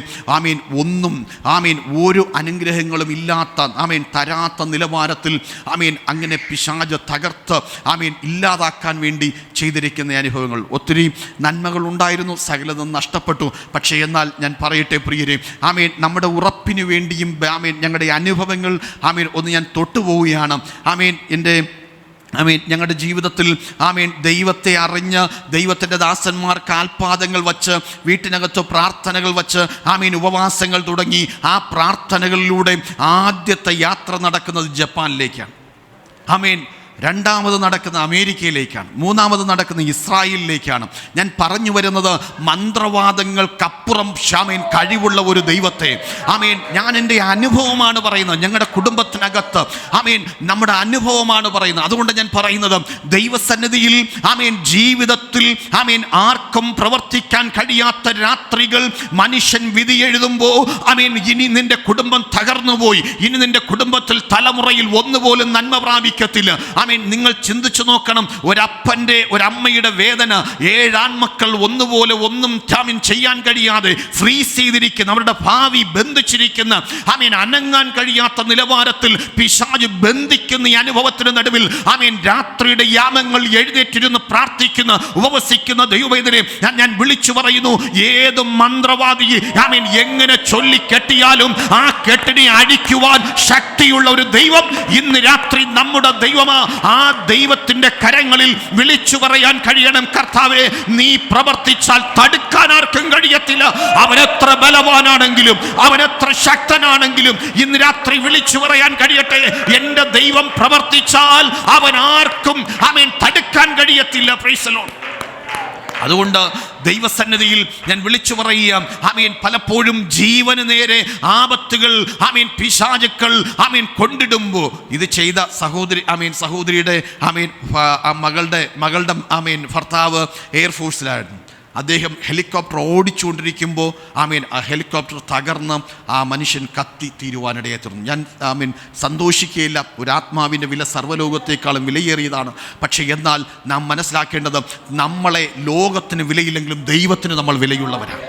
ആമേൻ ഒരു അനുഗ്രഹങ്ങളും ഇല്ലാത്ത ആമേൻ തരാത്ത നിലവാരത്തിൽ ആമേൻ അങ്ങനെ പിശാച് തകർത്ത് ആമേൻ ഇല്ലാതാക്കാൻ വേണ്ടി ചെയ്തിരിക്കുന്ന അനുഭവങ്ങൾ. ഒത്തിരി നന്മകൾ ഉണ്ടായിരുന്നു, സകലതും നഷ്ടപ്പെട്ടു. പക്ഷേ എന്നാൽ ഞാൻ പറയട്ടെ പ്രിയരെ, ആമേൻ നമ്മുടെ ഉറപ്പിന് വേണ്ടിയും ആമേൻ ഞങ്ങളുടെ അനുഭവങ്ങൾ ആമേൻ ഒന്ന് ഞാൻ തൊട്ടുപോവുകയാണ്. ആമേൻ ഞങ്ങളുടെ ജീവിതത്തിൽ ആമേൻ ദൈവത്തെ അറിഞ്ഞ് ദൈവത്തിൻ്റെ ദാസന്മാർ കാൽപാദങ്ങൾ വച്ച് വീട്ടിനകത്ത് പ്രാർത്ഥനകൾ വച്ച് ആമേൻ ഉപവാസങ്ങൾ തുടങ്ങി. ആ പ്രാർത്ഥനകളിലൂടെ ആദ്യത്തെ യാത്ര നടക്കുന്നത് ജപ്പാനിലേക്കാണ്. ആമേൻ രണ്ടാമത് നടക്കുന്ന അമേരിക്കയിലേക്കാണ്. മൂന്നാമത് നടക്കുന്ന ഇസ്രായേലിലേക്കാണ്. ഞാൻ പറഞ്ഞു വരുന്നത് മന്ത്രവാദങ്ങൾക്കപ്പുറം ആമേൻ കഴിവുള്ള ഒരു ദൈവത്തെ ആമേൻ ഞാൻ എൻ്റെ അനുഭവമാണ് പറയുന്നത്. ഞങ്ങളുടെ കുടുംബത്തിനകത്ത് ആമേൻ നമ്മുടെ അനുഭവമാണ് പറയുന്നത്. അതുകൊണ്ട് ഞാൻ പറയുന്നത് ദൈവസന്നിധിയിൽ ആമേൻ ജീവിതത്തിൽ ആമേൻ ആർക്കും പ്രവർത്തിക്കാൻ കഴിയാത്ത രാത്രികൾ മനുഷ്യൻ വിധി എഴുതുമ്പോൾ ആമേൻ ഇനി നിന്റെ കുടുംബം തകർന്നുപോയി, ഇനി നിന്റെ കുടുംബത്തിൽ തലമുറയിൽ ഒന്നുപോലും നന്മ പ്രാപിക്കത്തില്ല. ആമേൻ നിങ്ങൾ ചിന്തിച്ചു നോക്കണം, ഒരപ്പൻ്റെ ഒരമ്മയുടെ വേദന. 7 ആൺമക്കൾ ഒന്നുപോലെ ഒന്നും ആമേൻ ചെയ്യാൻ കഴിയാതെ ഫ്രീസ് ചെയ്തിരിക്കുന്ന, അവരുടെ ഭാവി ബന്ധിച്ചിരിക്കുന്ന, ആമേൻ അനങ്ങാൻ കഴിയാത്ത നിലവാരത്തിൽ പിശാച് ബന്ധിക്കുന്ന ഈ അനുഭവത്തിന് നടുവിൽ ആമേൻ രാത്രിയുടെ യാമങ്ങൾ എഴുന്നേറ്റിരുന്ന് പ്രാർത്ഥിക്കുന്ന ഉപവസിക്കുന്ന ദൈവവേദനെ ഞാൻ വിളിച്ചു പറയുന്നു. ഏത് മന്ത്രവാദി ആമേൻ എങ്ങനെ ചൊല്ലിക്കെട്ടിയാലും ആ കെട്ടിനെ അഴിക്കുവാൻ ശക്തിയുള്ള ഒരു ദൈവം ഇന്ന് രാത്രി നമ്മുടെ ദൈവമാ. ആ ദൈവത്തിന്റെ കരങ്ങളിൽ വിളിച്ചു പറയാൻ കഴിയണം, കർത്താവേ നീ പ്രവർത്തിച്ചാൽ തടുക്കാൻ ആർക്കും കഴിയത്തില്ല. അവനെത്ര ബലവാനാണെങ്കിലും അവനെത്ര ശക്തനാണെങ്കിലും ഇന്ന് രാത്രി വിളിച്ചു പറയാൻ കഴിയട്ടെ, എന്റെ ദൈവം പ്രവർത്തിച്ചാൽ അവൻ ആർക്കും ആമേൻ തടുക്കാൻ കഴിയത്തില്ല. Price the lord. അതുകൊണ്ട് ദൈവസന്നിധിയിൽ ഞാൻ വിളിച്ചു പറയുക, ആമേൻ പലപ്പോഴും ജീവന് നേരെ ആപത്തുകൾ ആമേൻ പിശാചുക്കൾ ആമേൻ കൊണ്ടിടുമ്പോൾ ഇത് ചെയ്ത സഹോദരിയുടെ മകളുടെ ആമേൻ ഭർത്താവ് എയർഫോഴ്സിലായിരുന്നു. അദ്ദേഹം ഹെലികോപ്റ്റർ ഓടിച്ചുകൊണ്ടിരിക്കുമ്പോൾ ആമേൻ ആ ഹെലികോപ്റ്റർ തകർന്ന് ആ മനുഷ്യൻ കത്തി തീരുവാനിടയെ തീർന്നു. ഞാൻ ആമേൻ സന്തോഷിക്കുകയില്ല, ഒരു ആത്മാവിൻ്റെ വില സർവ്വലോകത്തേക്കാളും വിലയേറിയതാണ്. പക്ഷേ എന്നാൽ നാം മനസ്സിലാക്കേണ്ടത്, നമ്മളെ ലോകത്തിന് വിലയില്ലെങ്കിലും ദൈവത്തിന് നമ്മൾ വിലയുള്ളവരാണ്.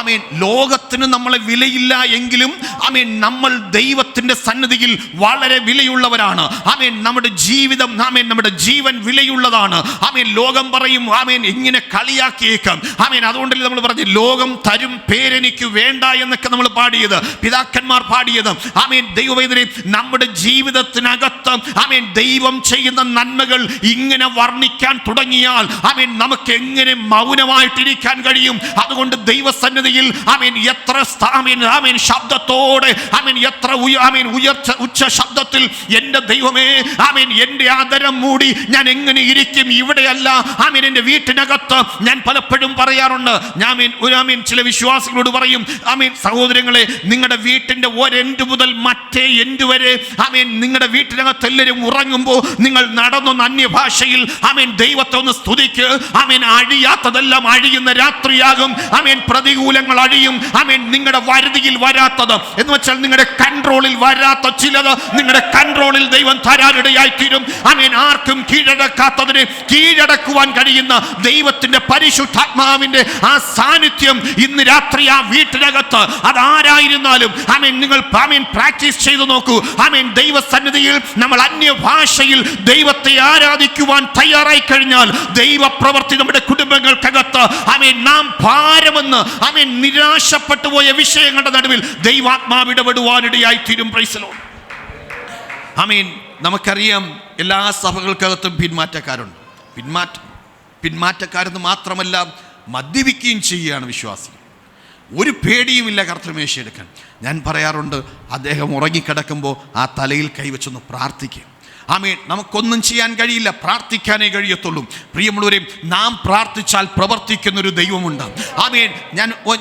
ആമേൻ, ലോകത്തിന് നമ്മളെ വിലയില്ല എങ്കിലും ആമേൻ നമ്മൾ ദൈവത്തിന്റെ സന്നിധിയിൽ വളരെ വിലയുള്ളവരാണ്. ആമേൻ, നമ്മുടെ ജീവിതം, ആമേൻ, നമ്മുടെ ജീവൻ വിലയുള്ളതാണ്. ആമേൻ, ലോകം പറയും, ആമേൻ, ഇങ്ങനെ കളിയാക്കിയേക്കാം. ആമേൻ, അതുകൊണ്ടല്ലേ നമ്മൾ പറഞ്ഞു ലോകം തരും പേരെനിക്ക് വേണ്ട എന്നൊക്കെ നമ്മൾ പാടിയത്, പിതാക്കന്മാർ പാടിയത്. ആമേൻ, ദൈവവേദന നമ്മുടെ ജീവിതത്തിനകത്ത് ആമേൻ ദൈവം ചെയ്യുന്ന നന്മകൾ ഇങ്ങനെ വർണ്ണിക്കാൻ തുടങ്ങിയാൽ ആമേൻ നമുക്ക് എങ്ങനെ മൗനമായിട്ടിരിക്കാൻ കഴിയും? അതുകൊണ്ട് ദൈവസന്നിധിയിൽ ആമേൻ എത്ര ആമേൻ ശബ്ദത്തോടെ ആമേൻ എത്ര ഉച്ച ശബ്ദത്തിൽ എൻ്റെ ദൈവമേ ആമേൻ എൻ്റെ ആദരം മൂടി ഞാൻ എങ്ങനെ ഇരിക്കും? ഇവിടെയല്ല ആമേൻ എൻ്റെ വീട്ടിനകത്ത്. ഞാൻ പലപ്പോഴും പറയാറുണ്ട്, ആമേൻ ചില വിശ്വാസികളോട് പറയും, ആമേൻ സഹോദരങ്ങളെ, നിങ്ങളുടെ വീട്ടിൻ്റെ ഒരെൻഡ് മുതൽ മറ്റേ എൻഡ് വരെ ആമേൻ നിങ്ങളുടെ വീട്ടിനകത്ത് എല്ലാവരും ഉറങ്ങുമ്പോൾ നിങ്ങൾ നടന്നൊന്ന് അന്യഭാഷയിൽ ആമേൻ ദൈവത്തെ ഒന്ന് സ്തുതിക്ക്. ആമേൻ, അഴിയാത്തതെല്ലാം അഴിയുന്ന രാത്രിയാകും. ആമേൻ, പ്രതികൂലങ്ങൾ അഴിയും. ആമേൻ, നിങ്ങളുടെ വരുതിയിൽ വരാത്തത് എന്ന് വെച്ചാൽ നിങ്ങളുടെ കൺട്രോളിൽ വരാത്ത ചിലത് നിങ്ങളുടെ കൺട്രോളിൽ ദൈവം തരാനിടയായി തീരും. ആമേൻ, ആർക്കും കീഴടക്കാത്തതിന് കീഴടക്കുവാൻ കഴിയുന്ന ദൈവത്തിന്റെ പരിശുദ്ധാത്മാവിന്റെ ആ സാന്നിധ്യം ഇന്ന് രാത്രി ആ വീട്ടിനകത്ത് അതാരായിരുന്നാലും ആമേൻ നിങ്ങൾ ആമേൻ പ്രാക്ടീസ് ചെയ്തു നോക്കൂ. ആമേൻ, ദൈവസന്നിധിയിൽ നമ്മൾ അന്യഭാഷയിൽ ദൈവത്തെ ആരാധിക്കുവാൻ തയ്യാറായി കഴിഞ്ഞാൽ ദൈവപ്രവൃത്തി നമ്മുടെ കുടുംബങ്ങൾക്കകത്ത് ആമേൻ നാം ഭാരമെന്ന് ആമേൻ നിരാശപ്പെട്ടു പോയ വിഷയങ്ങളുടെ നടുവിൽ ദൈവാത്മാവ് ഇടപെടുവാനിടയായി തീരും. Price the lord. ആമേൻ, നമുക്കറിയാം എല്ലാ സഭകൾക്കകത്തും പിന്മാറ്റക്കാരുണ്ട്. പിന്മാറ്റക്കാരെന്ന് മാത്രമല്ല മദ്യപിക്കുകയും ചെയ്യുകയാണ് വിശ്വാസികൾ. ഒരു പേടിയുമില്ല കർത്തൃമേശ എടുക്കാൻ. ഞാൻ പറയാറുണ്ട്, അദ്ദേഹം ഉറങ്ങിക്കിടക്കുമ്പോൾ ആ തലയിൽ കൈവച്ചൊന്ന് പ്രാർത്ഥിക്കുക. ആമേൻ, നമുക്കൊന്നും ചെയ്യാൻ കഴിയില്ല, പ്രാർത്ഥിക്കാനേ കഴിയത്തുള്ളൂ. പ്രിയമുള്ളവരെ, നാം പ്രാർത്ഥിച്ചാൽ പ്രവർത്തിക്കുന്നൊരു ദൈവമുണ്ട്. ആമേൻ,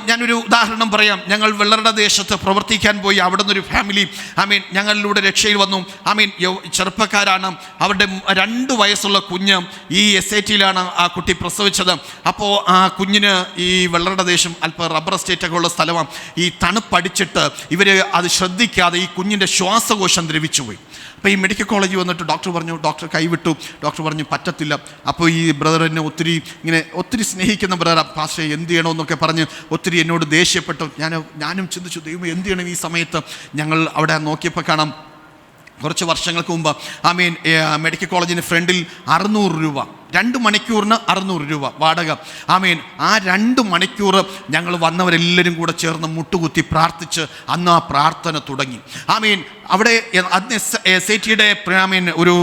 ഞാനൊരു ഉദാഹരണം പറയാം. ഞങ്ങൾ വെള്ളറുടെ ദേശത്ത് പ്രവർത്തിക്കാൻ പോയി. അവിടെ നിന്നൊരു ഫാമിലി ആമേൻ ഞങ്ങളിലൂടെ രക്ഷയിൽ വന്നു. ആമേൻ, ചെറുപ്പക്കാരാണ്. അവരുടെ 2 വയസ്സുള്ള കുഞ്ഞ് ഈ SAT-യിലാണ് ആ കുട്ടി പ്രസവിച്ചത്. അപ്പോൾ ആ കുഞ്ഞിന് ഈ വെള്ളറുടെ ദേശം അല്പം റബ്ബർ എസ്റ്റേറ്റൊക്കെ ഉള്ള സ്ഥലമാണ്. ഈ തണുപ്പടിച്ചിട്ട് ഇവർ അത് ശ്രദ്ധിക്കാതെ ഈ കുഞ്ഞിൻ്റെ ശ്വാസകോശം ദ്രവിച്ചുപോയി. അപ്പോൾ ഈ മെഡിക്കൽ കോളേജിൽ വന്നിട്ട് ഡോക്ടർ പറഞ്ഞു, ഡോക്ടർ കൈവിട്ടു. ഡോക്ടർ പറഞ്ഞു പറ്റത്തില്ല. അപ്പോൾ ഈ ബ്രദർ എന്നെ ഒത്തിരി സ്നേഹിക്കുന്ന ബ്രദർ, പാസ്റ്റർ എന്ത് ചെയ്യണമെന്നൊക്കെ പറഞ്ഞ് ഒത്തിരി എന്നോട് ദേഷ്യപ്പെട്ടു. ഞാനും ചിന്തിച്ചു, ദൈവം എന്ത് ചെയ്യണം ഈ സമയത്ത്? ഞങ്ങൾ അവിടെ നോക്കിയപ്പോൾ കാണാം, കുറച്ച് വർഷങ്ങൾക്ക് മുമ്പ് ആമേൻ മെഡിക്കൽ കോളേജിന് ഫ്രണ്ടിൽ 600 രൂപ, 2 മണിക്കൂറിന് 600 രൂപ വാടക. ആമേൻ, ആ 2 മണിക്കൂർ ഞങ്ങൾ വന്നവരെല്ലാവരും കൂടെ ചേർന്ന് മുട്ടുകുത്തി പ്രാർത്ഥിച്ച് അന്ന് ആ പ്രാർത്ഥന തുടങ്ങി. ആമേൻ, അവിടെ അന്ന് SAT-യുടെ ആമേൻ ഒരു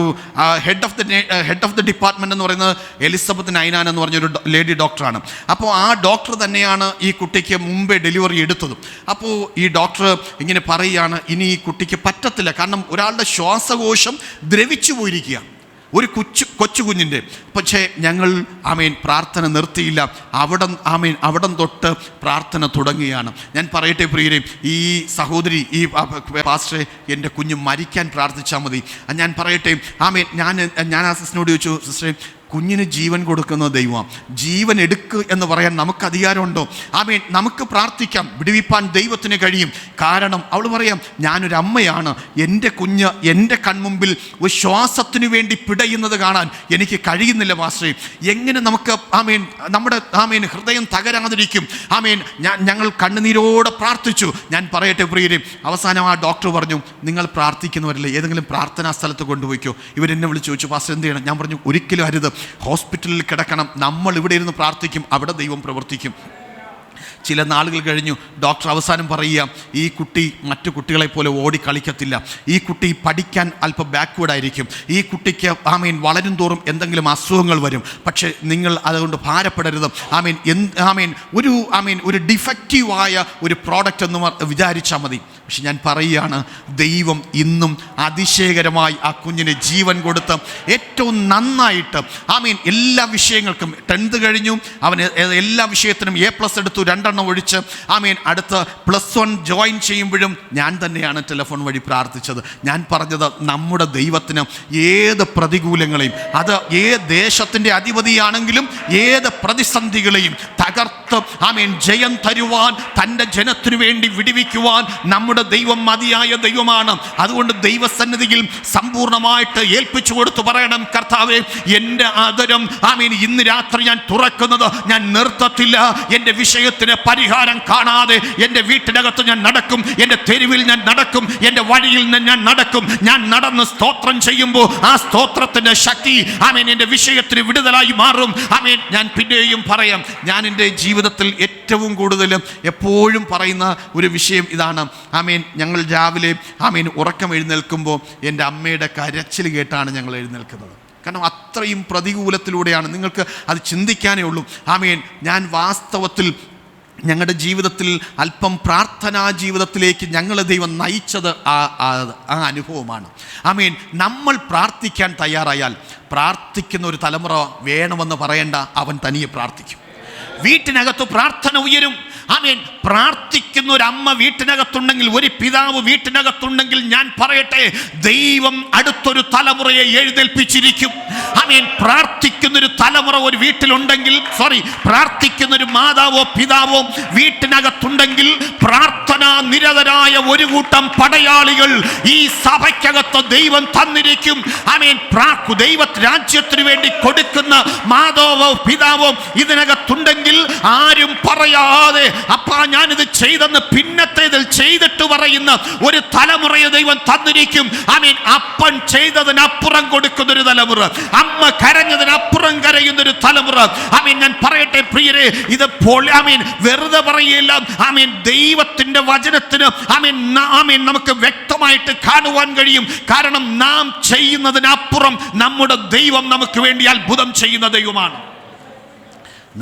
ഹെഡ് ഓഫ് ദി ഡിപ്പാർട്ട്മെൻറ്റ് എന്ന് പറയുന്നത് എലിസബത്ത് നൈനാൻ എന്ന് പറഞ്ഞൊരു ലേഡി ഡോക്ടറാണ്. അപ്പോൾ ആ ഡോക്ടർ തന്നെയാണ് ഈ കുട്ടിക്ക് മുമ്പേ ഡെലിവറി എടുത്തതും. അപ്പോൾ ഈ ഡോക്ടർ ഇങ്ങനെ പറയുകയാണ്, ഇനി ഈ കുട്ടിക്ക് പറ്റത്തില്ല, കാരണം ഒരാളുടെ ശ്വാസകോശം ദ്രവിച്ചു പോയിരിക്കുക, ഒരു കൊച്ചു കുഞ്ഞിൻ്റെ. പക്ഷേ ഞങ്ങൾ ആമേൻ പ്രാർത്ഥന നിർത്തിയില്ല. അവിടം തൊട്ട് പ്രാർത്ഥന തുടങ്ങുകയാണ്. ഞാൻ പറയട്ടെ പ്രിയരെ, ഈ സഹോദരി, ഈ പാസ്റ്ററെ, എൻ്റെ കുഞ്ഞ് മരിക്കാൻ പ്രാർത്ഥിച്ചാൽ മതി. ഞാൻ പറയട്ടെ ആമേൻ, ഞാൻ ആ സിസ്റ്ററിനോട് ചോദിച്ചു, സിസ്റ്ററെ, കുഞ്ഞിന് ജീവൻ കൊടുക്കുന്ന ദൈവം, ജീവൻ എടുക്കുക എന്ന് പറയാൻ നമുക്ക് അധികാരമുണ്ടോ? ആമേൻ, നമുക്ക് പ്രാർത്ഥിക്കാം, വിടുവിപ്പാൻ ദൈവത്തിന് കഴിയും. കാരണം അവൾ പറയാം, ഞാനൊരു അമ്മയാണ്, എൻ്റെ കുഞ്ഞ് എൻ്റെ കൺമുമ്പിൽ ഒരു ശ്വാസത്തിന് വേണ്ടി പിടയുന്നത് കാണാൻ എനിക്ക് കഴിയുന്നില്ല പാസ്റ്ററെ. എങ്ങനെ നമുക്ക് നമ്മുടെ ഹൃദയം തകരാതിരിക്കും? ആമേൻ, ഞങ്ങൾ കണ്ണുനീരോടെ പ്രാർത്ഥിച്ചു. ഞാൻ പറയട്ടെ പ്രിയരെ, അവസാനം ആ ഡോക്ടർ പറഞ്ഞു, നിങ്ങൾ പ്രാർത്ഥിക്കുന്നവരല്ലേ, ഏതെങ്കിലും പ്രാർത്ഥനാ സ്ഥലത്ത് കൊണ്ടുപോയിക്കോ. ഇവരെന്നെ വിളിച്ച് ചോദിച്ചു, പാസ്റ്റർ എന്ത് ചെയ്യണം? ഞാൻ പറഞ്ഞു, ഒരിക്കലും അരുത്, ഹോസ്പിറ്റലിൽ കിടക്കണം. നമ്മൾ ഇവിടെ ഇരുന്ന് പ്രാർത്ഥിക്കും, അവിടെ ദൈവം പ്രവർത്തിക്കും. ചില നാളുകൾ കഴിഞ്ഞു ഡോക്ടർ അവസാനം പറയുക, ഈ കുട്ടി മറ്റു കുട്ടികളെ പോലെ ഓടി കളിക്കത്തില്ല, ഈ കുട്ടി പഠിക്കാൻ അല്പം ബാക്ക്വേർഡായിരിക്കും, ഈ കുട്ടിക്ക് ആമേൻ വളരും തോറും എന്തെങ്കിലും അസുഖങ്ങൾ വരും, പക്ഷേ നിങ്ങൾ അതുകൊണ്ട് ഭാരപ്പെടരുത്. ഒരു ഡിഫക്റ്റീവായ ഒരു പ്രോഡക്റ്റ് എന്ന് വിചാരിച്ചാൽ മതി. പക്ഷെ ഞാൻ പറയുകയാണ്, ദൈവം ഇന്നും അതിശയകരമായി ആ കുഞ്ഞിന് ജീവൻ കൊടുത്ത് ഏറ്റവും നന്നായിട്ട് എല്ലാ വിഷയങ്ങൾക്കും 10th കഴിഞ്ഞു, അവന് എല്ലാ വിഷയത്തിനും A+ എടുത്തു, 2 ഒഴിച്ച് അടുത്ത +1 ജോയിൻ ചെയ്യുമ്പോഴും ഞാൻ തന്നെയാണ് ടെലിഫോൺ വഴി പ്രാർത്ഥിച്ചത്. ഞാൻ പറഞ്ഞത്, നമ്മുടെ ദൈവത്തിന് ഏത് പ്രതികൂലങ്ങളെയും, അത് ഏത് ദേശത്തിൻ്റെ അധിപതിയാണെങ്കിലും ഏത് പ്രതിസന്ധികളെയും തകർത്ത് സമയത്ത് ആമേൻ ജയം തരുവാൻ, തൻ്റെ ജനത്തിനു വേണ്ടി വിടുവിക്കുവാൻ നമ്മുടെ ദൈവം മതിയായ ദൈവമാണ്. അതുകൊണ്ട് ദൈവസന്നിധിയിൽ സമ്പൂർണ്ണമായിട്ട് ഏൽപ്പിച്ചു കൊടുത്ത് പറയണം, കർത്താവേ, എൻ്റെ ആദരം ആമേൻ ഇന്ന് രാത്രി ഞാൻ തുറക്കുന്നത് ഞാൻ നിർത്തത്തില്ല. എൻ്റെ വിഷയത്തിന് പരിഹാരം കാണാതെ എൻ്റെ വീട്ടിനകത്ത് ഞാൻ നടക്കും, എൻ്റെ തെരുവിൽ ഞാൻ നടക്കും, എൻ്റെ വഴിയിൽ ഞാൻ നടക്കും. ഞാൻ നടന്ന് സ്തോത്രം ചെയ്യുമ്പോൾ ആ സ്തോത്രത്തിൻ്റെ ശക്തി ആമേൻ എൻ്റെ വിഷയത്തിന് വിടുതലായി മാറും. ആമേൻ. ഞാൻ പിന്നെയും പറയാം, ഞാൻ എൻ്റെ ജീവിതത്തിൽ ഏറ്റവും കൂടുതൽ എപ്പോഴും പറയുന്ന ഒരു വിഷയം ഇതാണ്. ആമേൻ. ഞങ്ങൾ രാവിലെ ആമേൻ ഉറക്കം എഴുന്നേൽക്കുമ്പോൾ എൻ്റെ അമ്മയുടെ കരച്ചിൽ കേട്ടാണ് ഞങ്ങൾ എഴുന്നേൽക്കുന്നത്. കാരണം അത്രയും പ്രതികൂലത്തിലൂടെയാണ്. നിങ്ങൾക്ക് അത് ചിന്തിക്കാനേ ഉള്ളൂ. ആമേൻ. ഞാൻ വാസ്തവത്തിൽ ഞങ്ങളുടെ ജീവിതത്തിൽ അല്പം പ്രാർത്ഥനാ ജീവിതത്തിലേക്ക് ഞങ്ങളെ ദൈവം നയിച്ചത് ആ അനുഭവമാണ്. ആമേൻ. നമ്മൾ പ്രാർത്ഥിക്കാൻ തയ്യാറായാൽ പ്രാർത്ഥിക്കുന്ന ഒരു തലമുറ വേണമെന്ന് പറയേണ്ട, അവൻ തനിയെ പ്രാർത്ഥിക്കും. വീട്ടിനകത്ത് പ്രാർത്ഥന ഉയരും. ആമേൻ. പ്രാർത്ഥിക്കുന്ന ഒരു അമ്മ വീട്ടിനകത്തുണ്ടെങ്കിൽ, ഒരു പിതാവ് വീട്ടിനകത്തുണ്ടെങ്കിൽ, ഞാൻ പറയട്ടെ, ദൈവം അടുത്തൊരു തലമുറയെ എഴുന്നേൽപ്പിച്ചിരിക്കും. ആമേൻ. പ്രാർത്ഥിക്കുന്നൊരു തലമുറ ഒരു വീട്ടിലുണ്ടെങ്കിൽ, പ്രാർത്ഥിക്കുന്നൊരു മാതാവോ പിതാവോ വീട്ടിനകത്തുണ്ടെങ്കിൽ, പ്രാർത്ഥനാ നിരതരായ ഒരു കൂട്ടം പടയാളികൾ ഈ സഭയ്ക്കകത്ത് ദൈവം തന്നിരിക്കും. ആമേൻ. ദൈവ രാജ്യത്തിന് വേണ്ടി കൊടുക്കുന്ന മാതാവോ പിതാവോ ഇതിനകത്തുണ്ടെങ്കിൽ, ആരും പറയാതെ അപ്പാ ഞാനിത് ചെയ്തെന്ന് പിന്നത്തേതിൽ ചെയ്തിട്ട് പറയുന്ന ഒരു തലമുറയെ ദൈവം തന്നിരിക്കും. ആമേൻ. അപ്പൻ ചെയ്തതിനപ്പുറം കൊടുക്കുന്നൊരു തലമുറ, അമ്മ കരഞ്ഞതിനപ്പുറം കരയുന്നൊരു തലമുറ. ആമേൻ. ഞാൻ പറയട്ടെ പ്രിയരെ, ഇത് ആമേൻ വെറുതെ പറയില്ല. ആമേൻ. ദൈവത്തിന്റെ വചനത്തിന് ആമേൻ നമുക്ക് വ്യക്തമായിട്ട് കാണുവാൻ കഴിയും. കാരണം നാം ചെയ്യുന്നതിനപ്പുറം നമ്മുടെ ദൈവം നമുക്ക് വേണ്ടി അത്ഭുതം ചെയ്യുന്ന ദൈവമാണ്.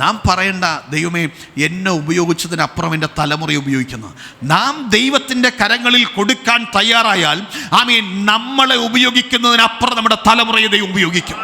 നാം പറയേണ്ട, ദൈവമേ എന്നെ ഉപയോഗിച്ചതിനപ്പുറം എൻ്റെ തലമുറയെ ഉപയോഗിക്കുന്നു. നാം ദൈവത്തിൻ്റെ കരങ്ങളിൽ കൊടുക്കാൻ തയ്യാറായാൽ ആമേൻ നമ്മളെ ഉപയോഗിക്കുന്നതിനപ്പുറം നമ്മുടെ തലമുറയെ ദൈവം ഉപയോഗിക്കും.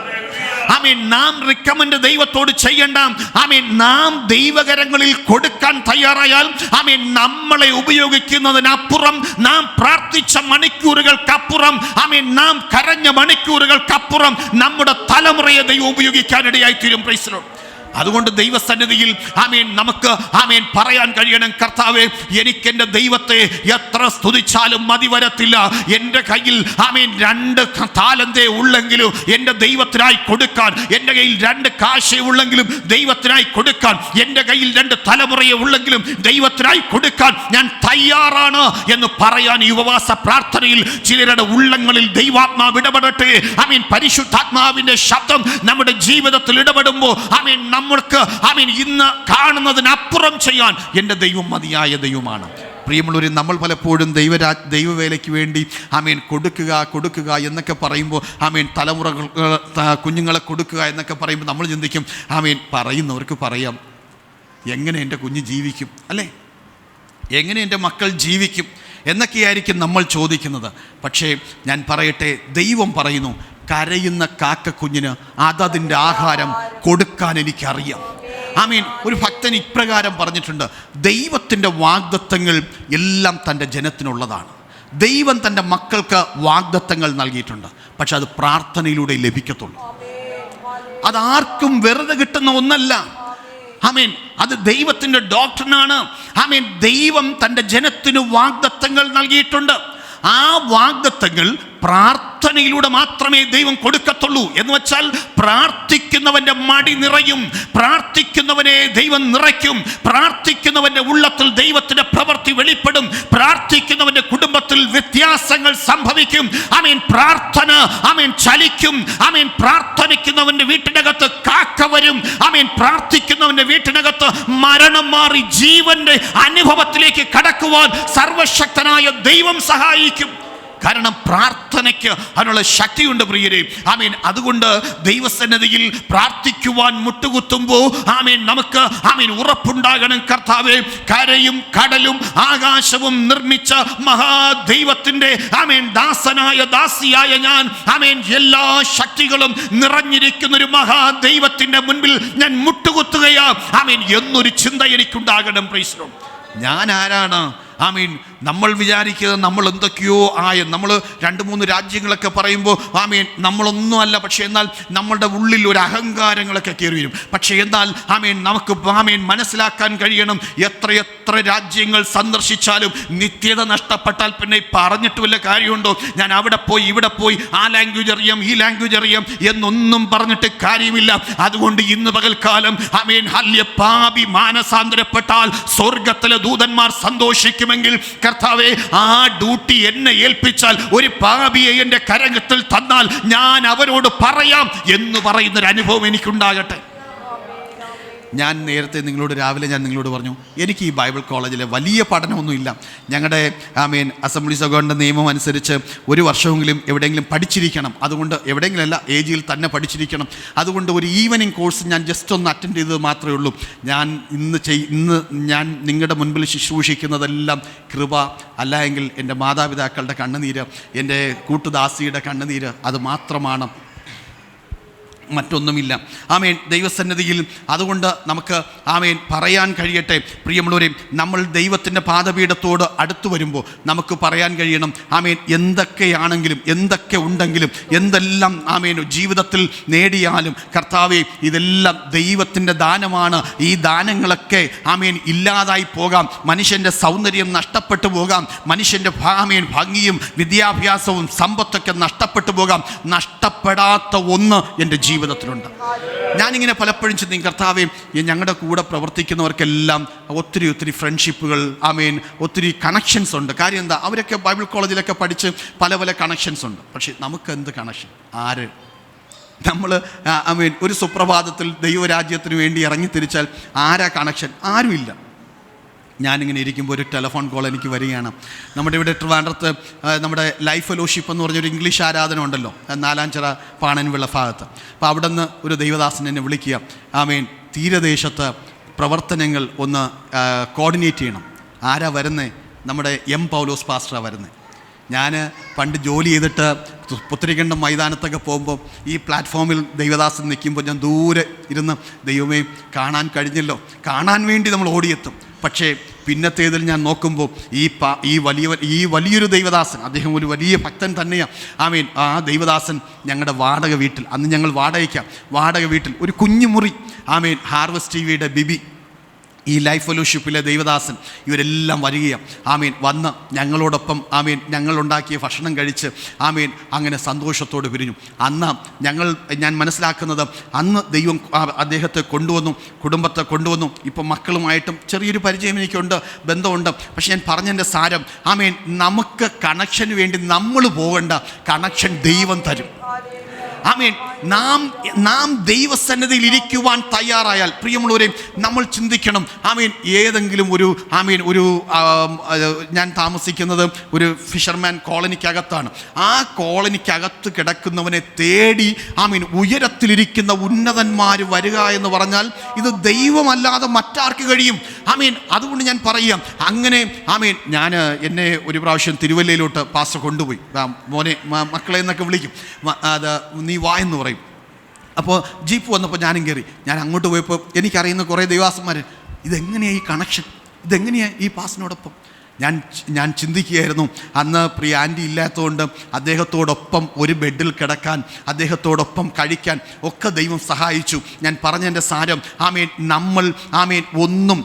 ആമേൻ. നാം റിക്കമെൻഡ് ദൈവത്തോട് ചെയ്യേണ്ട, ആമേൻ നാം ദൈവകരങ്ങളിൽ കൊടുക്കാൻ തയ്യാറായാൽ ആമേൻ നമ്മളെ ഉപയോഗിക്കുന്നതിനപ്പുറം, നാം പ്രാർത്ഥിച്ച മണിക്കൂറുകൾക്കപ്പുറം, ആമേൻ നാം കരഞ്ഞ മണിക്കൂറുകൾക്കപ്പുറം നമ്മുടെ തലമുറയെ ദൈവം ഉപയോഗിക്കാനിടയായി തീരും. Price the lord. അതുകൊണ്ട് ദൈവസന്നിധിയിൽ ആമേൻ നമുക്ക് ആമേൻ പറയാൻ കഴിയണം, കർത്താവേ, എനിക്കെൻ്റെ ദൈവത്തെ എത്ര സ്തുതിച്ചാലും മതി വരത്തില്ല. എൻ്റെ കയ്യിൽ ആമേൻ 2 താലന്തേ ഉള്ളെങ്കിലും എൻ്റെ ദൈവത്തിനായി കൊടുക്കാൻ, എൻ്റെ കയ്യിൽ 2 കാശേ ഉള്ളെങ്കിലും ദൈവത്തിനായി കൊടുക്കാൻ, എൻ്റെ കയ്യിൽ 2 തലമുറയെ ഉള്ളെങ്കിലും ദൈവത്തിനായി കൊടുക്കാൻ ഞാൻ തയ്യാറാണ് എന്ന് പറയാൻ ഈ ഉപവാസ പ്രാർത്ഥനയിൽ ചിലരുടെ ഉള്ളങ്ങളിൽ ദൈവാത്മാവ് ഇടപെടട്ടെ. ആമേൻ. പരിശുദ്ധാത്മാവിൻ്റെ ശബ്ദം നമ്മുടെ ജീവിതത്തിൽ ഇടപെടുമ്പോൾ ആമേൻ നമ്മൾക്ക് ആമേൻ ഇന്ന് കാണുന്നതിനപ്പുറം ചെയ്യാൻ എൻ്റെ ദൈവം മതിയായ ദൈവമാണ്. പ്രിയമുള്ളവരെ, നമ്മൾ പലപ്പോഴും ദൈവവേലയ്ക്ക് വേണ്ടി ആമേൻ കൊടുക്കുക എന്നൊക്കെ പറയുമ്പോൾ, ആമേൻ തലമുറകൾ കുഞ്ഞുങ്ങളെ കൊടുക്കുക എന്നൊക്കെ പറയുമ്പോൾ നമ്മൾ ചിന്തിക്കും, ആമേൻ പറയുന്നവർക്ക് പറയാം, എങ്ങനെ എൻ്റെ കുഞ്ഞ് ജീവിക്കും, അല്ലേ, എങ്ങനെ എൻ്റെ മക്കൾ ജീവിക്കും എന്നൊക്കെയായിരിക്കും നമ്മൾ ചോദിക്കുന്നത്. പക്ഷേ ഞാൻ പറയട്ടെ, ദൈവം പറയുന്നു, കരയുന്ന കാക്കക്കുഞ്ഞിന് അതതിൻ്റെ ആഹാരം കൊടുക്കാൻ എനിക്കറിയാം. ആമീൻ. ഒരു ഭക്തൻ ഇപ്രകാരം പറഞ്ഞിട്ടുണ്ട്, ദൈവത്തിൻ്റെ വാഗ്ദത്തങ്ങൾ എല്ലാം തൻ്റെ ജനത്തിനുള്ളതാണ്. ദൈവം തൻ്റെ മക്കൾക്ക് വാഗ്ദത്തങ്ങൾ നൽകിയിട്ടുണ്ട്. പക്ഷെ അത് പ്രാർത്ഥനയിലൂടെ ലഭിക്കത്തുള്ളൂ. അതാർക്കും വെറുതെ കിട്ടുന്ന ഒന്നല്ല. ആമേൻ. അത് ദൈവത്തിൻ്റെ ഡോക്ടറിനാണ്. ആമേൻ. ദൈവം തൻ്റെ ജനത്തിന് വാഗ്ദത്തങ്ങൾ നൽകിയിട്ടുണ്ട്. ആ വാഗ്ദത്തങ്ങൾ പ്രാർത്ഥനയിലൂടെ മാത്രമേ ദൈവം കൊടുക്കത്തുള്ളൂ. എന്ന് വെച്ചാൽ പ്രാർത്ഥിക്കുന്നവന്റെ മടി നിറയും, പ്രാർത്ഥിക്കുന്നവനെ ദൈവം നിറയ്ക്കും, പ്രാർത്ഥിക്കുന്നവന്റെ ഉള്ളത്തിൽ ദൈവത്തിന്റെ പ്രവൃത്തി വെളിപ്പെടും, പ്രാർത്ഥിക്കുന്നവന്റെ കുടുംബത്തിൽ വ്യത്യാസങ്ങൾ സംഭവിക്കും. ആമേൻ. പ്രാർത്ഥന ആമേൻ ചലിക്കും. ആമേൻ. പ്രാർത്ഥിക്കുന്നവന്റെ വീട്ടിനകത്ത് കാക്ക വരും. ആമേൻ. പ്രാർത്ഥിക്കുന്നവന്റെ വീട്ടിനകത്ത് മരണം മാറി ജീവന്റെ അനുഭവത്തിലേക്ക് കടക്കുവാൻ സർവശക്തനായ ദൈവം സഹായിക്കും. കാരണം പ്രാർത്ഥനയ്ക്ക് അതിനുള്ള ശക്തിയുണ്ട് പ്രിയരെ. ആമേൻ. അതുകൊണ്ട് ദൈവസന്നിധിയിൽ പ്രാർത്ഥിക്കുവാൻ മുട്ടുകുത്തുമ്പോൾ ആമേൻ നമുക്ക് ആമേൻ ഉറപ്പുണ്ടാകണം, കർത്താവേ, കരയും കടലും ആകാശവും നിർമ്മിച്ച മഹാദൈവത്തിൻ്റെ ആമേൻ ദാസനായ ദാസിയായ ഞാൻ ആമേൻ എല്ലാ ശക്തികളും നിറഞ്ഞിരിക്കുന്ന ഒരു മഹാദൈവത്തിൻ്റെ മുൻപിൽ ഞാൻ മുട്ടുകുത്തുകയാ ആമേൻ എന്നൊരു ചിന്ത എനിക്കുണ്ടാകണം. Price the Lord. ഞാൻ ആരാണ്? ആമീൻ. നമ്മൾ വിചാരിക്കുന്നത് നമ്മൾ എന്തൊക്കെയോ നമ്മൾ 2-3 രാജ്യങ്ങളൊക്കെ പറയുമ്പോൾ നമ്മളൊന്നും അല്ല. പക്ഷേ എന്നാൽ നമ്മളുടെ ഉള്ളിൽ ഒരു അഹങ്കാരങ്ങളൊക്കെ കയറി വരും. പക്ഷേ എന്നാൽ നമുക്ക് മനസ്സിലാക്കാൻ കഴിയണം, എത്രയെത്ര രാജ്യങ്ങൾ സന്ദർശിച്ചാലും നിത്യത നഷ്ടപ്പെട്ടാൽ പിന്നെ പറഞ്ഞിട്ട് വല്ല കാര്യമുണ്ടോ? ഞാൻ അവിടെ പോയി ഇവിടെ പോയി ആ ലാംഗ്വേജ് അറിയാം ഈ ലാംഗ്വേജ് അറിയാം എന്നൊന്നും പറഞ്ഞിട്ട് കാര്യമില്ല. അതുകൊണ്ട് ഇന്ന് പകൽക്കാലം പാപി മാനസാന്തരപ്പെട്ടാൽ സ്വർഗത്തിലെ ദൂതന്മാർ സന്തോഷിക്കുമെങ്കിൽ കർത്താവേ, ആ ഡ്യൂട്ടി എന്നെ ഏൽപ്പിച്ചാൽ ഒരു പാപിയെ എൻ്റെ കരത്തിൽ തന്നാൽ ഞാൻ അവരോട് പറയാം എന്ന് പറയുന്നൊരു അനുഭവം എനിക്കുണ്ടാകട്ടെ. ഞാൻ നേരത്തെ രാവിലെ നിങ്ങളോട് പറഞ്ഞു, എനിക്ക് ഈ ബൈബിൾ കോളേജിലെ വലിയ പഠനമൊന്നുമില്ല. ഞങ്ങളുടെ അസംബ്ലീസ് ഓഫ് ഗോഡിൻ്റെ നിയമം അനുസരിച്ച് 1 വർഷമെങ്കിലും എവിടെയെങ്കിലും പഠിച്ചിരിക്കണം. അതുകൊണ്ട് എവിടെയെങ്കിലും അല്ല, AGയിൽ തന്നെ പഠിച്ചിരിക്കണം. അതുകൊണ്ട് ഒരു ഈവനിങ് കോഴ്സ് ഞാൻ ജസ്റ്റ് ഒന്ന് അറ്റൻഡ് ചെയ്തത് മാത്രമേ ഉള്ളൂ. ഞാൻ ഇന്ന് ഞാൻ നിങ്ങളുടെ മുൻപിൽ ശുശ്രൂഷിക്കുന്നതെല്ലാം കൃപ, അല്ല എങ്കിൽ എൻ്റെ മാതാപിതാക്കളുടെ കണ്ണുനീര്, എൻ്റെ കൂട്ടുദാസിയുടെ കണ്ണുനീര്, അത് മാത്രമാണ്, മറ്റൊന്നുമില്ല. ദൈവസന്നിധിയിൽ അതുകൊണ്ട് നമുക്ക് പറയാൻ കഴിയട്ടെ. പ്രിയമുള്ളവരെ, നമ്മൾ ദൈവത്തിൻ്റെ പാദപീഠത്തോട് അടുത്തു വരുമ്പോൾ നമുക്ക് പറയാൻ കഴിയണം, എന്തൊക്കെയാണെങ്കിലും എന്തൊക്കെ ഉണ്ടെങ്കിലും എന്തെല്ലാം ജീവിതത്തിൽ നേടിയാലും കർത്താവേ, ഇതെല്ലാം ദൈവത്തിൻ്റെ ദാനമാണ്. ഈ ദാനങ്ങളൊക്കെ ഇല്ലാതായി പോകാം, മനുഷ്യൻ്റെ സൗന്ദര്യം നഷ്ടപ്പെട്ടു പോകാം, മനുഷ്യൻ്റെ ഭംഗിയും വിദ്യാഭ്യാസവും സമ്പത്തൊക്കെ നഷ്ടപ്പെട്ടു പോകാം. നഷ്ടപ്പെടാത്ത ഒന്ന് എൻ്റെ ജീവിതത്തിലുണ്ട്. ഞാനിങ്ങനെ പലപ്പോഴും ചിന്തിക്കും, കർത്താവേ, ഞങ്ങളുടെ കൂടെ പ്രവർത്തിക്കുന്നവർക്കെല്ലാം ഒത്തിരി ഫ്രണ്ട്ഷിപ്പുകൾ, ഒത്തിരി കണക്ഷൻസ് ഉണ്ട്. കാര്യം എന്താ? അവരൊക്കെ ബൈബിൾ കോളേജിലൊക്കെ പഠിച്ച് പല കണക്ഷൻസ് ഉണ്ട്. പക്ഷേ നമുക്ക് എന്ത് കണക്ഷൻ? ആര്? നമ്മൾ ഒരു സുപ്രഭാതത്തിൽ ദൈവരാജ്യത്തിന് വേണ്ടി ഇറങ്ങിത്തിരിച്ചാൽ ആരാ കണക്ഷൻ? ആരുമില്ല. ഞാനിങ്ങനെ ഇരിക്കുമ്പോൾ ഒരു ടെലിഫോൺ കോൾ എനിക്ക് വരികയാണ്. നമ്മുടെ ഇവിടെ ട്രിവാൻഡ്രത്ത് നമ്മുടെ ലൈഫ് ഫെലോഷിപ്പ് എന്ന് പറഞ്ഞൊരു ഇംഗ്ലീഷ് ആരാധന ഉണ്ടല്ലോ, 4-ചിറ പാണൻവിള ഭാഗത്ത്. അപ്പോൾ അവിടെ നിന്ന് ഒരു ദൈവദാസൻ എന്നെ വിളിക്കുക, തീരദേശത്ത് പ്രവർത്തനങ്ങൾ ഒന്ന് കോർഡിനേറ്റ് ചെയ്യണം. ആരാ വരുന്നത്? നമ്മുടെ പൗലോസ് പാസ്റ്ററാണ് വരുന്നത്. ഞാൻ പണ്ട് ജോലി ചെയ്തിട്ട് പുത്തരിക്കണ്ടം മൈതാനത്തൊക്കെ പോകുമ്പോൾ ഈ പ്ലാറ്റ്ഫോമിൽ ദൈവദാസൻ നിൽക്കുമ്പോൾ ഞാൻ ദൂരെ ഇരുന്ന്, ദൈവമേ കാണാൻ കഴിഞ്ഞല്ലോ, കാണാൻ വേണ്ടി നമ്മൾ ഓടിയെത്തും. പക്ഷേ പിന്നത്തേതിൽ ഞാൻ നോക്കുമ്പോൾ ഈ വലിയൊരു ദൈവദാസൻ, അദ്ദേഹം ഒരു വലിയ ഭക്തൻ തന്നെയാണ്. ആ ദൈവദാസൻ ഞങ്ങളുടെ വാടക വീട്ടിൽ, അന്ന് ഞങ്ങൾ വാടക വീട്ടിൽ ഒരു കുഞ്ഞു മുറി, ഹാർവസ്റ്റ് TVയുടെ ബിബി, ഈ ലൈഫ് ഫെലോഷിപ്പിലെ ദൈവദാസൻ, ഇവരെല്ലാം വരികയാണ്. വന്ന് ഞങ്ങളോടൊപ്പം ഞങ്ങളുണ്ടാക്കിയ ഭക്ഷണം കഴിച്ച് അങ്ങനെ സന്തോഷത്തോട് പിരിഞ്ഞു. അന്ന് ഞാൻ മനസ്സിലാക്കുന്നത്, അന്ന് ദൈവം അദ്ദേഹത്തെ കൊണ്ടുവന്നു, കുടുംബത്തെ കൊണ്ടുവന്നു. ഇപ്പം മക്കളുമായിട്ടും ചെറിയൊരു പരിചയം എനിക്കുണ്ട്, ബന്ധമുണ്ട്. പക്ഷെ ഞാൻ പറഞ്ഞതിൻ്റെ സാരം, നമുക്ക് കണക്ഷന് വേണ്ടി നമ്മൾ പോകേണ്ട, കണക്ഷൻ ദൈവം തരും. നാം ദൈവസന്നിധിയിൽ ഇരിക്കുവാൻ തയ്യാറായാൽ, പ്രിയമുള്ളവരെ, നമ്മൾ ചിന്തിക്കണം. ഏതെങ്കിലും ഒരു ഞാൻ താമസിക്കുന്നത് ഒരു ഫിഷർമാൻ കോളനിക്കകത്താണ്. ആ കോളനിക്കകത്ത് കിടക്കുന്നവനെ തേടി ഉയരത്തിലിരിക്കുന്ന ഉന്നതന്മാർ വരിക എന്ന് പറഞ്ഞാൽ ഇത് ദൈവമല്ലാതെ മറ്റാർക്ക് കഴിയും? അതുകൊണ്ട് ഞാൻ പറയാം, അങ്ങനെ ഞാൻ എന്നെ ഒരു പ്രാവശ്യം തിരുവല്ലയിലോട്ട് പാസ്റ്റർ കൊണ്ടുപോയി. മോനെ, മക്കളെ എന്നൊക്കെ വിളിക്കും, അത് നീ വായെന്ന് പറയും. അപ്പോൾ ജീപ്പ് വന്നപ്പോൾ ഞാനും കയറി. ഞാൻ അങ്ങോട്ട് പോയപ്പോൾ എനിക്കറിയുന്ന കുറേ ദൈവദാസന്മാർ, ഇതെങ്ങനെയാണ് ഈ കണക്ഷൻ, ഇതെങ്ങനെയാണ് ഈ പാസിനോടൊപ്പം? ഞാൻ ചിന്തിക്കുകയായിരുന്നു, അന്ന് പ്രിയ ആൻറ്റി ഇല്ലാത്തതുകൊണ്ട് അദ്ദേഹത്തോടൊപ്പം ഒരു ബെഡിൽ കിടക്കാൻ, അദ്ദേഹത്തോടൊപ്പം കഴിക്കാൻ ഒക്കെ ദൈവം സഹായിച്ചു. ഞാൻ പറഞ്ഞതിൻ്റെ സാരം, നമ്മൾ ഒന്നും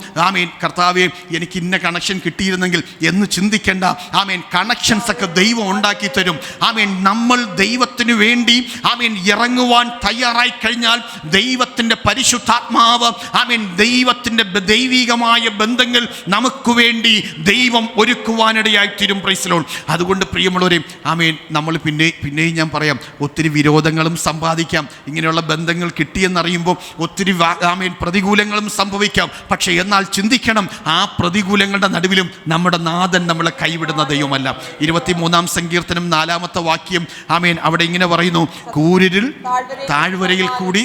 കർത്താവേ എനിക്ക് ഇന്ന കണക്ഷൻ കിട്ടിയിരുന്നെങ്കിൽ എന്ന് ചിന്തിക്കേണ്ട. കണക്ഷൻസൊക്കെ ദൈവം ഉണ്ടാക്കി തരും. നമ്മൾ ദൈവത്തിന് വേണ്ടി ഇറങ്ങുവാൻ തയ്യാറായി കഴിഞ്ഞാൽ ദൈവത്തിൻ്റെ പരിശുദ്ധാത്മാവ്, ദൈവത്തിൻ്റെ ദൈവികമായ ബന്ധങ്ങൾ നമുക്ക് വേണ്ടി ദൈവം ഒരുക്കുവാനിടയായിത്തീരും. Price the lord. അതുകൊണ്ട് പ്രിയമുള്ളവരെ, നമ്മൾ പിന്നെയും ഞാൻ പറയാം, ഒത്തിരി വിരോധങ്ങളും സമ്പാദിക്കാം. ഇങ്ങനെയുള്ള ബന്ധങ്ങൾ കിട്ടിയെന്നറിയുമ്പോൾ ഒത്തിരി പ്രതികൂലങ്ങളും സംഭവിക്കാം. പക്ഷേ എന്നാൽ ചിന്തിക്കണം, ആ പ്രതികൂലങ്ങളുടെ നടുവിലും നമ്മുടെ നാഥൻ നമ്മളെ കൈവിടുന്ന ദൈവമല്ല. 23-ാം സങ്കീർത്തനം 4-ാമത്തെ വാക്യം അവിടെ ഇങ്ങനെ പറയുന്നു, കൂരിരുൾ താഴ്വരയിൽ കൂടി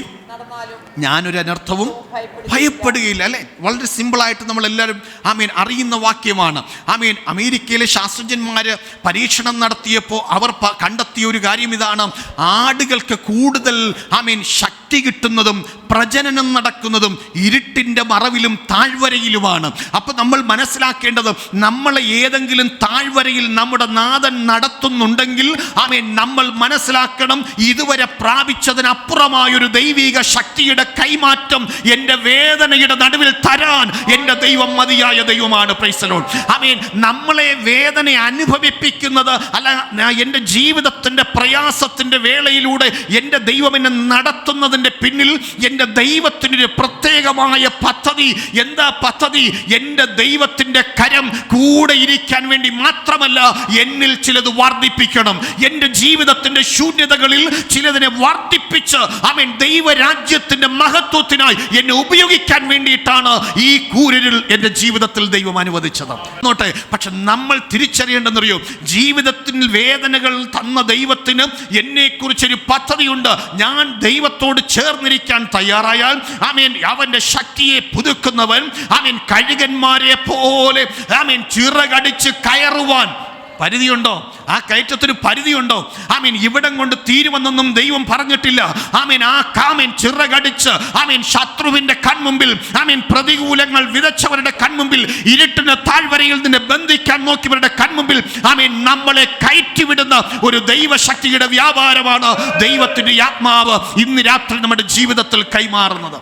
ഞാനൊരു അനർത്ഥവും ഭയപ്പെടുകയില്ല. അല്ലേ? വളരെ സിമ്പിളായിട്ട് നമ്മളെല്ലാവരും അറിയുന്ന വാക്യമാണ്. അമേരിക്കയിലെ ശാസ്ത്രജ്ഞന്മാർ പരീക്ഷണം നടത്തിയപ്പോൾ അവർ കണ്ടെത്തിയ ഒരു കാര്യം ഇതാണ്, ആടുകൾക്ക് കൂടുതൽ ശക്തി ശക്തി കിട്ടുന്നതും പ്രജനനം നടക്കുന്നതും ഇരുട്ടിൻ്റെ മറവിലും താഴ്വരയിലുമാണ്. അപ്പം നമ്മൾ മനസ്സിലാക്കേണ്ടത്, നമ്മളെ ഏതെങ്കിലും താഴ്വരയിൽ നമ്മുടെ നാഥൻ നടത്തുന്നുണ്ടെങ്കിൽ ആമേൻ, നമ്മൾ മനസ്സിലാക്കണം, ഇതുവരെ പ്രാപിച്ചതിനപ്പുറമായൊരു ദൈവിക ശക്തിയുടെ കൈമാറ്റം എൻ്റെ വേദനയുടെ നടുവിൽ തരാൻ എൻ്റെ ദൈവം മതിയായ ദൈവമാണ്. Praise the lord. ആമേൻ. നമ്മളെ വേദന അനുഭവിപ്പിക്കുന്നത് അല്ല, എൻ്റെ ജീവിതത്തിൻ്റെ പ്രയാസത്തിൻ്റെ വേളയിലൂടെ എൻ്റെ ദൈവം എന്നെ നടത്തുന്നതിൻ്റെ പിന്നിൽ എൻ്റെ ദൈവത്തിനൊരു പ്രത്യേകമായ പദ്ധതി. എന്താ പദ്ധതി? എൻ്റെ ദൈവത്തിൻ്റെ കരം കൂടെ ഇരിക്കാൻ വേണ്ടി മാത്രമല്ല, എന്നിൽ ചിലത് വർദ്ധിപ്പിക്കണം. എൻ്റെ ജീവിതത്തിൻ്റെ ശൂന്യതകളിൽ ചിലതിനെ വർദ്ധിപ്പിച്ച് ആമേൻ ദൈവരാജ്യത്തിൻ്റെ മഹത്വത്തിനായി എന്നെ ഉപയോഗിക്കാൻ വേണ്ടിയിട്ടാണ് ഈ കൂരിരുൾ എൻ്റെ ജീവിതത്തിൽ ദൈവം അനുവദിച്ചത്. നോട്ടെ, പക്ഷെ നമ്മൾ തിരിച്ചറിയേണ്ടെന്നറിയോ, ജീവിതത്തിൽ വേദനകൾ തന്ന ദൈവത്തിന് എന്നെക്കുറിച്ചൊരു പദ്ധതിയുണ്ട്. ഞാൻ ദൈവത്തോട് ചേർന്നിരിക്കാൻ തയ്യാറായാൽ ആമേൻ, അവൻ്റെ ശക്തിയെ പുതുക്കുന്നവൻ ആമേൻ കഴുകന്മാരെ പോലെ ആമേൻ ചിറകടിച്ച് കയറുവാൻ പരിധിയുണ്ടോ? ആ കയറ്റത്തിന് പരിധിയുണ്ടോ? ആമീൻ. ഇവിടം കൊണ്ട് തീരുമെന്നൊന്നും ദൈവം പറഞ്ഞിട്ടില്ല. ആമീൻ. ആ കാമീൻ ചിറകടിച്ച് ആമീൻ ശത്രുവിന്റെ കൺമുമ്പിൽ ആമീൻ പ്രതികൂലങ്ങൾ വിതച്ചവരുടെ കൺമുമ്പിൽ, ഇരുട്ടിന് താഴ്വരയിൽ നിന്ന് ബന്ധിക്കാൻ നോക്കിയവരുടെ കൺമുമ്പിൽ ആമീൻ നമ്മളെ കയറ്റിവിടുന്ന ഒരു ദൈവശക്തിയുടെ വ്യാപാരമാണ് ദൈവത്തിന്റെ ആത്മാവ് ഇന്ന് രാത്രി നമ്മുടെ ജീവിതത്തിൽ കൈമാറുന്നത്.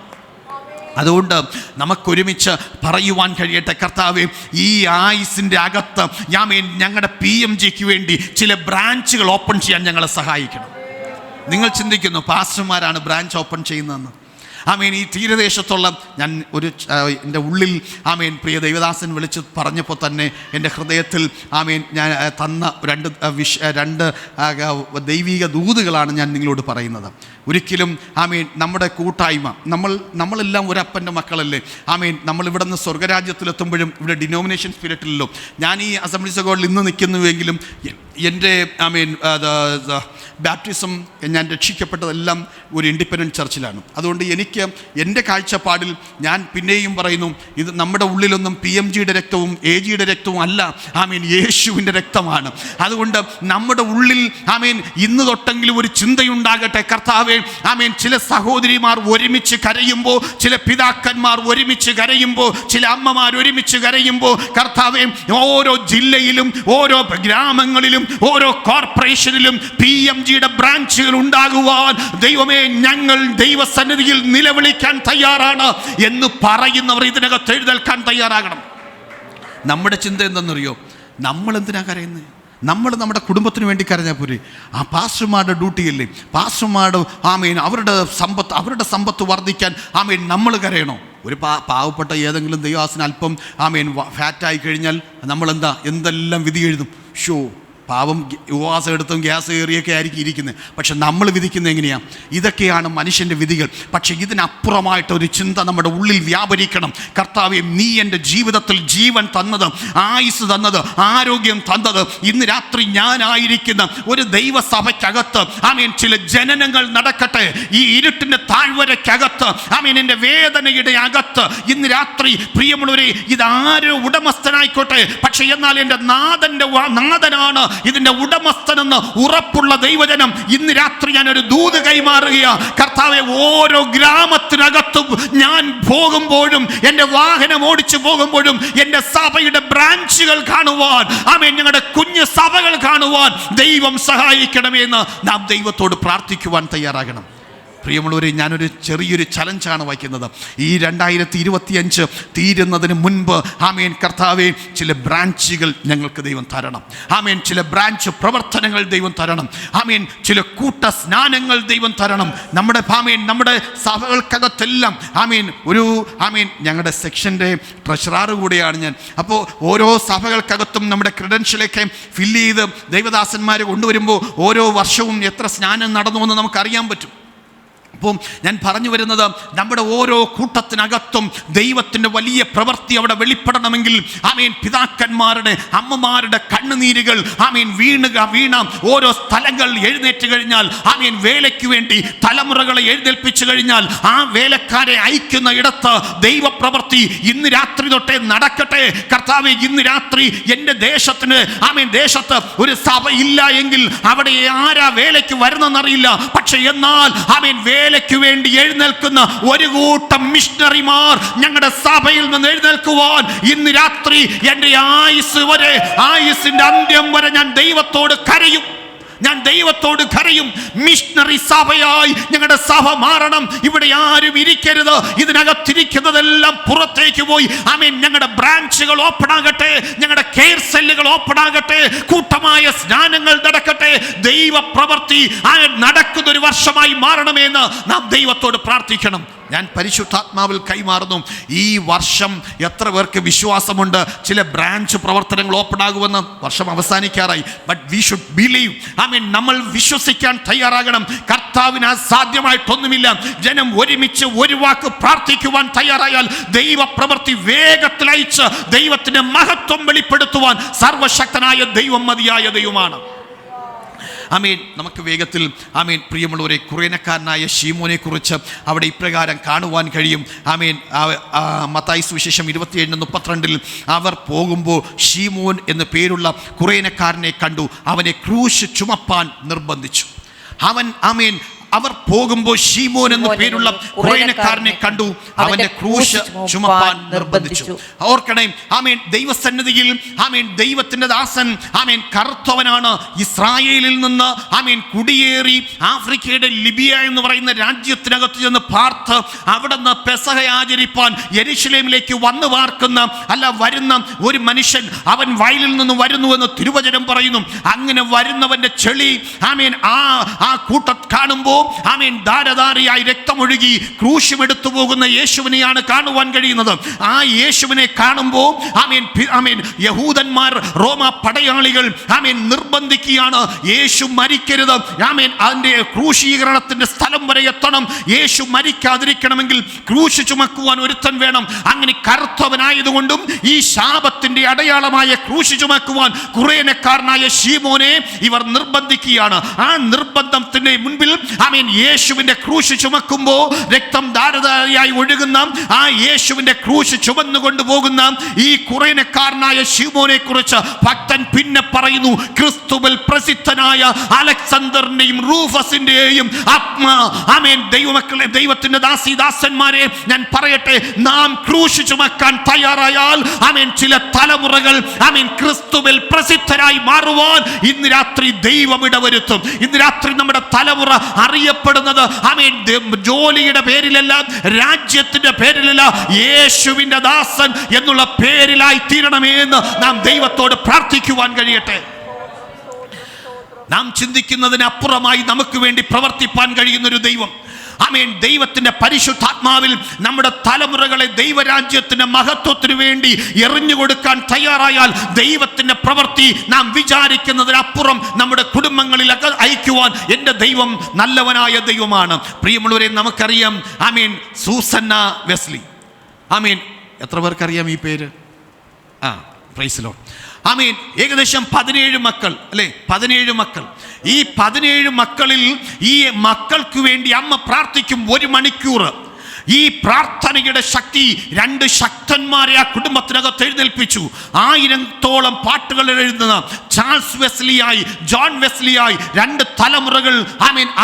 അതുകൊണ്ട് നമുക്കൊരുമിച്ച് പറയുവാൻ കഴിയട്ടെ, കർത്താവേ, ഈ ആയുസിൻ്റെ അകത്ത് ഞങ്ങളുടെ PMGക്ക് വേണ്ടി ചില ബ്രാഞ്ചുകൾ ഓപ്പൺ ചെയ്യാൻ ഞങ്ങളെ സഹായിക്കണം. നിങ്ങൾ ചിന്തിക്കുന്നു പാസ്റ്റർമാരാണ് ബ്രാഞ്ച് ഓപ്പൺ ചെയ്യുന്നതെന്ന്. ആമേൻ. ഈ തീരദേശത്തുള്ള ഞാൻ എൻ്റെ ഉള്ളിൽ ആമേൻ പ്രിയ ദൈവദാസൻ വിളിച്ച് പറഞ്ഞപ്പോൾ തന്നെ എൻ്റെ ഹൃദയത്തിൽ ആമേൻ ഞാൻ തന്ന രണ്ട് ദൈവിക ദൂതുകളാണ് ഞാൻ നിങ്ങളോട് പറയുന്നത്. ഒരിക്കലും ആമേൻ നമ്മുടെ കൂട്ടായ്മ, നമ്മളെല്ലാം ഒരപ്പൻ്റെ മക്കളല്ലേ. ആമേൻ. നമ്മളിവിടെ നിന്ന് സ്വർഗരാജ്യത്തിലെത്തുമ്പോഴും ഇവിടെ ഡിനോമിനേഷൻ സ്പിരിറ്റിലല്ലോ. ഞാൻ ഈ അസംബ്ലീസ് ഓഫ് ഗോഡിൽ ഇന്ന് നിൽക്കുന്നുവെങ്കിലും എൻ്റെ ആമേൻ ബാപ്റ്റിസം ഞാൻ രക്ഷിക്കപ്പെട്ടതെല്ലാം ഒരു ഇൻഡിപെൻഡൻറ്റ് ചർച്ചിലാണ്. അതുകൊണ്ട് എനിക്ക് എൻ്റെ കാഴ്ചപ്പാടിൽ ഞാൻ പിന്നെയും പറയുന്നു, ഇത് നമ്മുടെ ഉള്ളിലൊന്നും PMGയുടെ രക്തവും AGയുടെ രക്തവും അല്ല, ആമേൻ യേശുവിൻ്റെ രക്തമാണ്. അതുകൊണ്ട് നമ്മുടെ ഉള്ളിൽ ആമേൻ ഇന്ന് തൊട്ടെങ്കിലും ഒരു ചിന്തയുണ്ടാകട്ടെ, കർത്താവേ ആമേൻ, ചില സഹോദരിമാർ ഒരുമിച്ച് കരയുമ്പോൾ, ചില പിതാക്കന്മാർ ഒരുമിച്ച് കരയുമ്പോൾ, ചില അമ്മമാർ ഒരുമിച്ച് കരയുമ്പോൾ, കർത്താവേ, ഓരോ ജില്ലയിലും ഓരോ ഗ്രാമങ്ങളിലും ഓരോ കോർപ്പറേഷനിലും PMGയുടെ ബ്രാഞ്ചുകൾ ഉണ്ടാകുവാൻ ദൈവമേ ഞങ്ങൾ ദൈവസന്നിധിയിൽ നിലവിളിക്കാൻ തയ്യാറാണ് എന്ന് പറയുന്നവർ ഇതിനകത്ത് എഴുന്നേൽക്കാൻ തയ്യാറാകണം. നമ്മുടെ ചിന്ത എന്തെന്നറിയോ? നമ്മൾ എന്തിനാ കരയുന്നത്? നമ്മൾ നമ്മുടെ കുടുംബത്തിന് വേണ്ടി കരഞ്ഞാൽ പോരെ? ആ പാസ്റ്റർമാരുടെ ഡ്യൂട്ടിയല്ലേ? പാസ്റ്റർമാരുടെ ആമേൻ അവരുടെ സമ്പത്ത് വർദ്ധിക്കാൻ ആമേൻ നമ്മൾ കരയണോ? ഒരു പാവപ്പെട്ട ഏതെങ്കിലും ദൈവദാസന് അല്പം ആമേൻ ഫാറ്റായി കഴിഞ്ഞാൽ എന്തെല്ലാം വിധി എഴുതും. പാവം ഉപവാസം എടുത്തും ഗ്യാസ് കയറിയൊക്കെ ആയിരിക്കും ഇരിക്കുന്നത്. പക്ഷെ നമ്മൾ വിധിക്കുന്നത് എങ്ങനെയാണ്? ഇതൊക്കെയാണ് മനുഷ്യൻ്റെ വിധികൾ. പക്ഷെ ഇതിനപ്പുറമായിട്ടൊരു ചിന്ത നമ്മുടെ ഉള്ളിൽ വ്യാപരിക്കണം. കർത്താവേ, നീ എൻ്റെ ജീവിതത്തിൽ ജീവൻ തന്നത്, ആയുസ് തന്നത്, ആരോഗ്യം തന്നത്, ഇന്ന് രാത്രി ഞാനായിരിക്കുന്ന ഒരു ദൈവസഭയ്ക്കകത്ത് ആമേൻ ചില ജനനങ്ങൾ നടക്കട്ടെ. ഈ ഇരുട്ടിൻ്റെ താഴ്വരയ്ക്കകത്ത് ആമേൻ എൻ്റെ വേദനയുടെ അകത്ത് ഇന്ന് രാത്രി പ്രിയമുള്ളവരെ, ഇതാരോ ഉടമസ്ഥനായിക്കോട്ടെ, പക്ഷെ എന്നാൽ എൻ്റെ നാഥനാണ് ഇതിന്റെ ഉടമസ്ഥനെന്ന് ഉറപ്പുള്ള ദൈവജനം ഇന്ന് രാത്രി ഞാനൊരു ദൂത് കൈമാറുക. കർത്താവെ, ഓരോ ഗ്രാമത്തിനകത്തും ഞാൻ പോകുമ്പോഴും, എൻ്റെ വാഹനം ഓടിച്ചു പോകുമ്പോഴും എൻ്റെ സഭയുടെ ബ്രാഞ്ചുകൾ കാണുവാൻ, ആമേൻ, ഞങ്ങളുടെ കുഞ്ഞു സഭകൾ കാണുവാൻ ദൈവം സഹായിക്കണമെന്ന് നാം ദൈവത്തോട് പ്രാർത്ഥിക്കുവാൻ തയ്യാറാകണം. പ്രിയമുള്ളവരെ, ഞാനൊരു ചെറിയൊരു ചലഞ്ചാണ് വയ്ക്കുന്നത്. ഈ 2025 തീരുന്നതിന് മുൻപ് ആമേൻ കർത്താവേ, ചില ബ്രാഞ്ചുകൾ ഞങ്ങൾക്ക് ദൈവം തരണം. ആമേൻ, ചില ബ്രാഞ്ച് പ്രവർത്തനങ്ങൾ ദൈവം തരണം. ആമേൻ, ചില കൂട്ട സ്നാനങ്ങൾ ദൈവം തരണം. നമ്മുടെ സഭകൾക്കകത്തെല്ലാം ആമേൻ ഞങ്ങളുടെ സെക്ഷൻ്റെ ട്രഷറർ കൂടെയാണ് ഞാൻ. അപ്പോൾ ഓരോ സഭകൾക്കകത്തും നമ്മുടെ ക്രെഡൻഷ്യലൊക്കെ ഫില്ല് ചെയ്ത് ദൈവദാസന്മാർ കൊണ്ടുവരുമ്പോൾ ഓരോ വർഷവും എത്ര സ്നാനം നടന്നു എന്ന് നമുക്കറിയാൻ പറ്റും. അപ്പം ഞാൻ പറഞ്ഞു വരുന്നത്, നമ്മുടെ ഓരോ കൂട്ടത്തിനകത്തും ദൈവത്തിൻ്റെ വലിയ പ്രവൃത്തി അവിടെ വെളിപ്പെടണമെങ്കിൽ ആമേൻ പിതാക്കന്മാരുടെ അമ്മമാരുടെ കണ്ണുനീരുകൾ ആമേൻ വീണ ഓരോ സ്ഥലങ്ങൾ എഴുന്നേറ്റ് കഴിഞ്ഞാൽ, ആമേൻ വേലയ്ക്ക് വേണ്ടി തലമുറകളെ എഴുന്നേൽപ്പിച്ചു കഴിഞ്ഞാൽ, ആ വേലക്കാരെ അയക്കുന്ന ഇടത്ത് ദൈവപ്രവൃത്തി ഇന്ന് രാത്രി തൊട്ടേ നടക്കട്ടെ. കർത്താവേ, ഇന്ന് രാത്രി എൻ്റെ ദേശത്ത് ഒരു സഭ ഇല്ല എങ്കിൽ അവിടെ ആരാ വേലയ്ക്ക് വരുന്നെന്നറിയില്ല. പക്ഷെ എന്നാൽ ആമേൻ വേലയ്ക്ക് വേണ്ടി എഴുന്നേൽക്കുന്ന ഒരു കൂട്ടം മിഷണറിമാർ ഞങ്ങളുടെ സഭയിൽ നിന്ന് എഴുന്നേൽക്കുവാൻ ഇന്ന് രാത്രി എൻ്റെ ആയുസിന്റെ അന്ത്യം വരെ ഞാൻ ദൈവത്തോട് കരയും. മിഷണറി സഭയായി ഞങ്ങളുടെ സഭ മാറണം. ഇവിടെ ആരും ഇരിക്കരുത്. ഇതിനകത്തിരിക്കുന്നതെല്ലാം പുറത്തേക്ക് പോയി ഞങ്ങളുടെ ബ്രാഞ്ചുകൾ ഓപ്പൺ ആകട്ടെ, ഞങ്ങളുടെ കെയർ സെല്ലുകൾ ഓപ്പൺ ആകട്ടെ, കൂട്ടമായ സ്നാനങ്ങൾ നടക്കട്ടെ. ദൈവ പ്രവൃത്തി നടക്കുന്ന ഒരു വർഷമായി മാറണമെന്ന് നാം ദൈവത്തോട് പ്രാർത്ഥിക്കണം. ഞാൻ പരിശുദ്ധാത്മാവിൽ കൈമാറുന്നു. ഈ വർഷം എത്ര പേർക്ക് വിശ്വാസമുണ്ട് ചില ബ്രാഞ്ച് പ്രവർത്തനങ്ങൾ ഓപ്പൺ ആകുമെന്ന്? വർഷം അവസാനിക്കാറായി. But we should believe. നമ്മൾ വിശ്വസിക്കാൻ തയ്യാറാകണം. കർത്താവിന് അസാധ്യമായിട്ടൊന്നുമില്ല. ജനം ഒരുമിച്ച് ഒരു വാക്ക് പ്രാർത്ഥിക്കുവാൻ തയ്യാറായാൽ ദൈവ പ്രവൃത്തി വേഗത്തിൽ അയച്ച് ദൈവത്തിന്റെ മഹത്വം വെളിപ്പെടുത്തുവാൻ സർവശക്തനായ ദൈവം മതിയായ ദൈവമാണ്. നമുക്ക് വേഗത്തിൽ പ്രിയമുള്ളവരെ, കുറേനക്കാരനായ ശീമോനെ കുറിച്ച് അവിടെ ഇപ്രകാരം കാണുവാൻ കഴിയും. മത്തായി സുവിശേഷം 27:32 അവർ പോകുമ്പോൾ ശീമോൻ എന്ന് പേരുള്ള കുറേനക്കാരനെ കണ്ടു, അവനെ ക്രൂശ് ചുമപ്പാൻ നിർബന്ധിച്ചു. അവർ പോകുമ്പോൾ ശീമോൻ എന്ന് പേരുള്ള കുറേനക്കാരനെ കണ്ടു, അവന്റെ ക്രൂശ് ചുമപ്പാൻ നിർബന്ധിച്ചു. ഓർക്കണേ, ദൈവസന്നിധിയിൽ ദൈവത്തിന്റെ ദാസൻ കറുത്തവനാണ്. ഇസ്രായേലിൽ നിന്ന് കുടിയേറി ആഫ്രിക്കയുടെ ലിബിയ എന്ന് പറയുന്ന രാജ്യത്തിനകത്ത് ചെന്ന് പാർത്ത് അവിടെ നിന്ന് പെസഹ ആചരിപ്പാൻ യെരൂശലേമിലേക്ക് വരുന്ന ഒരു മനുഷ്യൻ, അവൻ വയലിൽ നിന്ന് വരുന്നുവെന്ന് തിരുവചനം പറയുന്നു. അങ്ങനെ വരുന്നവന്റെ ചെളി ആ കൂട്ടം കാണുമ്പോൾ ധാരധാരയായി രക്തമൊഴുകി ക്രൂശുമെടുത്തു പോകുന്ന യേശുവിനെയാണ് കാണുവാൻ കഴിയുന്നത്. ആ യേശുവിനെ കാണുമ്പോൾ യഹൂദന്മാർ, റോമ പടയാളികൾ നിർബന്ധിക്കുകയാണ്, യേശു മരിക്കരുത്. അതിന്റെ ക്രൂശീകരണത്തിന്റെ സ്ഥലം വരെ എത്തണം. യേശു മരിക്കാതിരിക്കണമെങ്കിൽ ക്രൂശ് ചുമക്കുവാൻ ഒരുത്തൻ വേണം. അങ്ങനെ കറുത്തവനായതുകൊണ്ടും ഈ ശാപത്തിന്റെ അടയാളമായ ക്രൂശ് ചുമക്കുവാൻ കുറേനക്കാരനായ ശീമോനെ ഇവർ നിർബന്ധിക്കുകയാണ്. ആ നിർബന്ധത്തിന്റെ മുൻപിൽ യേശുവിന്റെ ക്രൂശ് ചുമക്കുമ്പോൾ രക്തം ധാരധാരയായി ഒഴുകുന്ന ആ യേശുവിന്റെ ക്രൂശ് ചുമന്നുകൊണ്ട് പോകുന്ന ഈ കുറേനക്കാരനായ ശീമോനെ കുറിച്ച് ഭക്തൻ പിന്നെ പറയുന്നു, ക്രിസ്തുവിൽ പ്രസിദ്ധനായ അലക്സാണ്ടറിന്റെയും റൂഫസിന്റെയും ദൈവമക്കളെ, ദൈവത്തിന്റെ ദാസന്മാരെ ഞാൻ പറയട്ടെ, നാം ക്രൂശ് ചുമക്കാൻ തയ്യാറായാൽ ചില തലമുറകൾ ക്രിസ്തുവിൽ പ്രസിദ്ധരായി മാറുവാൻ ഇന്ന് രാത്രി ദൈവം ഇടവരുത്തും. ഇന്ന് രാത്രി നമ്മുടെ തലമുറ അറിയപ്പെടുന്നത് ജോലിയുടെ പേരിലല്ല, രാജ്യത്തിന്റെ പേരിലല്ല, യേശുവിന്റെ ദാസൻ എന്നുള്ള പേരിലായി തീരണമേന്ന് നാം ദൈവത്തോട് പ്രാർത്ഥിക്കുവാൻ കഴിയട്ടെ. നാം ചിന്തിക്കുന്നതിനപ്പുറമായി നമുക്ക് വേണ്ടി പ്രവർത്തിപ്പാൻ കഴിയുന്നൊരു ദൈവം. ദൈവത്തിന്റെ പരിശുദ്ധാത്മാവിൽ നമ്മുടെ തലമുറകളെ ദൈവരാജ്യത്തിന്റെ മഹത്വത്തിന് വേണ്ടി എറിഞ്ഞുകൊടുക്കാൻ തയ്യാറായാൽ ദൈവത്തിന്റെ പ്രവൃത്തി നാം വിചാരിക്കുന്നതിനപ്പുറം നമ്മുടെ കുടുംബങ്ങളിൽ അയക്കുവാൻ എൻ്റെ ദൈവം നല്ലവനായ ദൈവമാണ്. പ്രിയമുള്ളവരെ, നമുക്കറിയാം സൂസന്ന വെസ്ലി. എത്ര പേർക്കറിയാം ഈ പേര്? Price the Lord. ഏകദേശം 17 മക്കൾ അല്ലേ? 17 മക്കൾ. ഈ 17 മക്കളിൽ ഈ മക്കൾക്ക് വേണ്ടി അമ്മ പ്രാർത്ഥിക്കും 1 മണിക്കൂർ. ഈ പ്രാർത്ഥനയുടെ ശക്തി 2 ശക്തന്മാരെ ആ കുടുംബത്തിനകത്ത് എഴുന്നേൽപ്പിച്ചു. 1000-ഓളം പാട്ടുകൾ എഴുതുന്ന ചാൾസ് വെസ്ലിയായി, ജോൺ വെസ്ലിയായി 2 തലമുറകൾ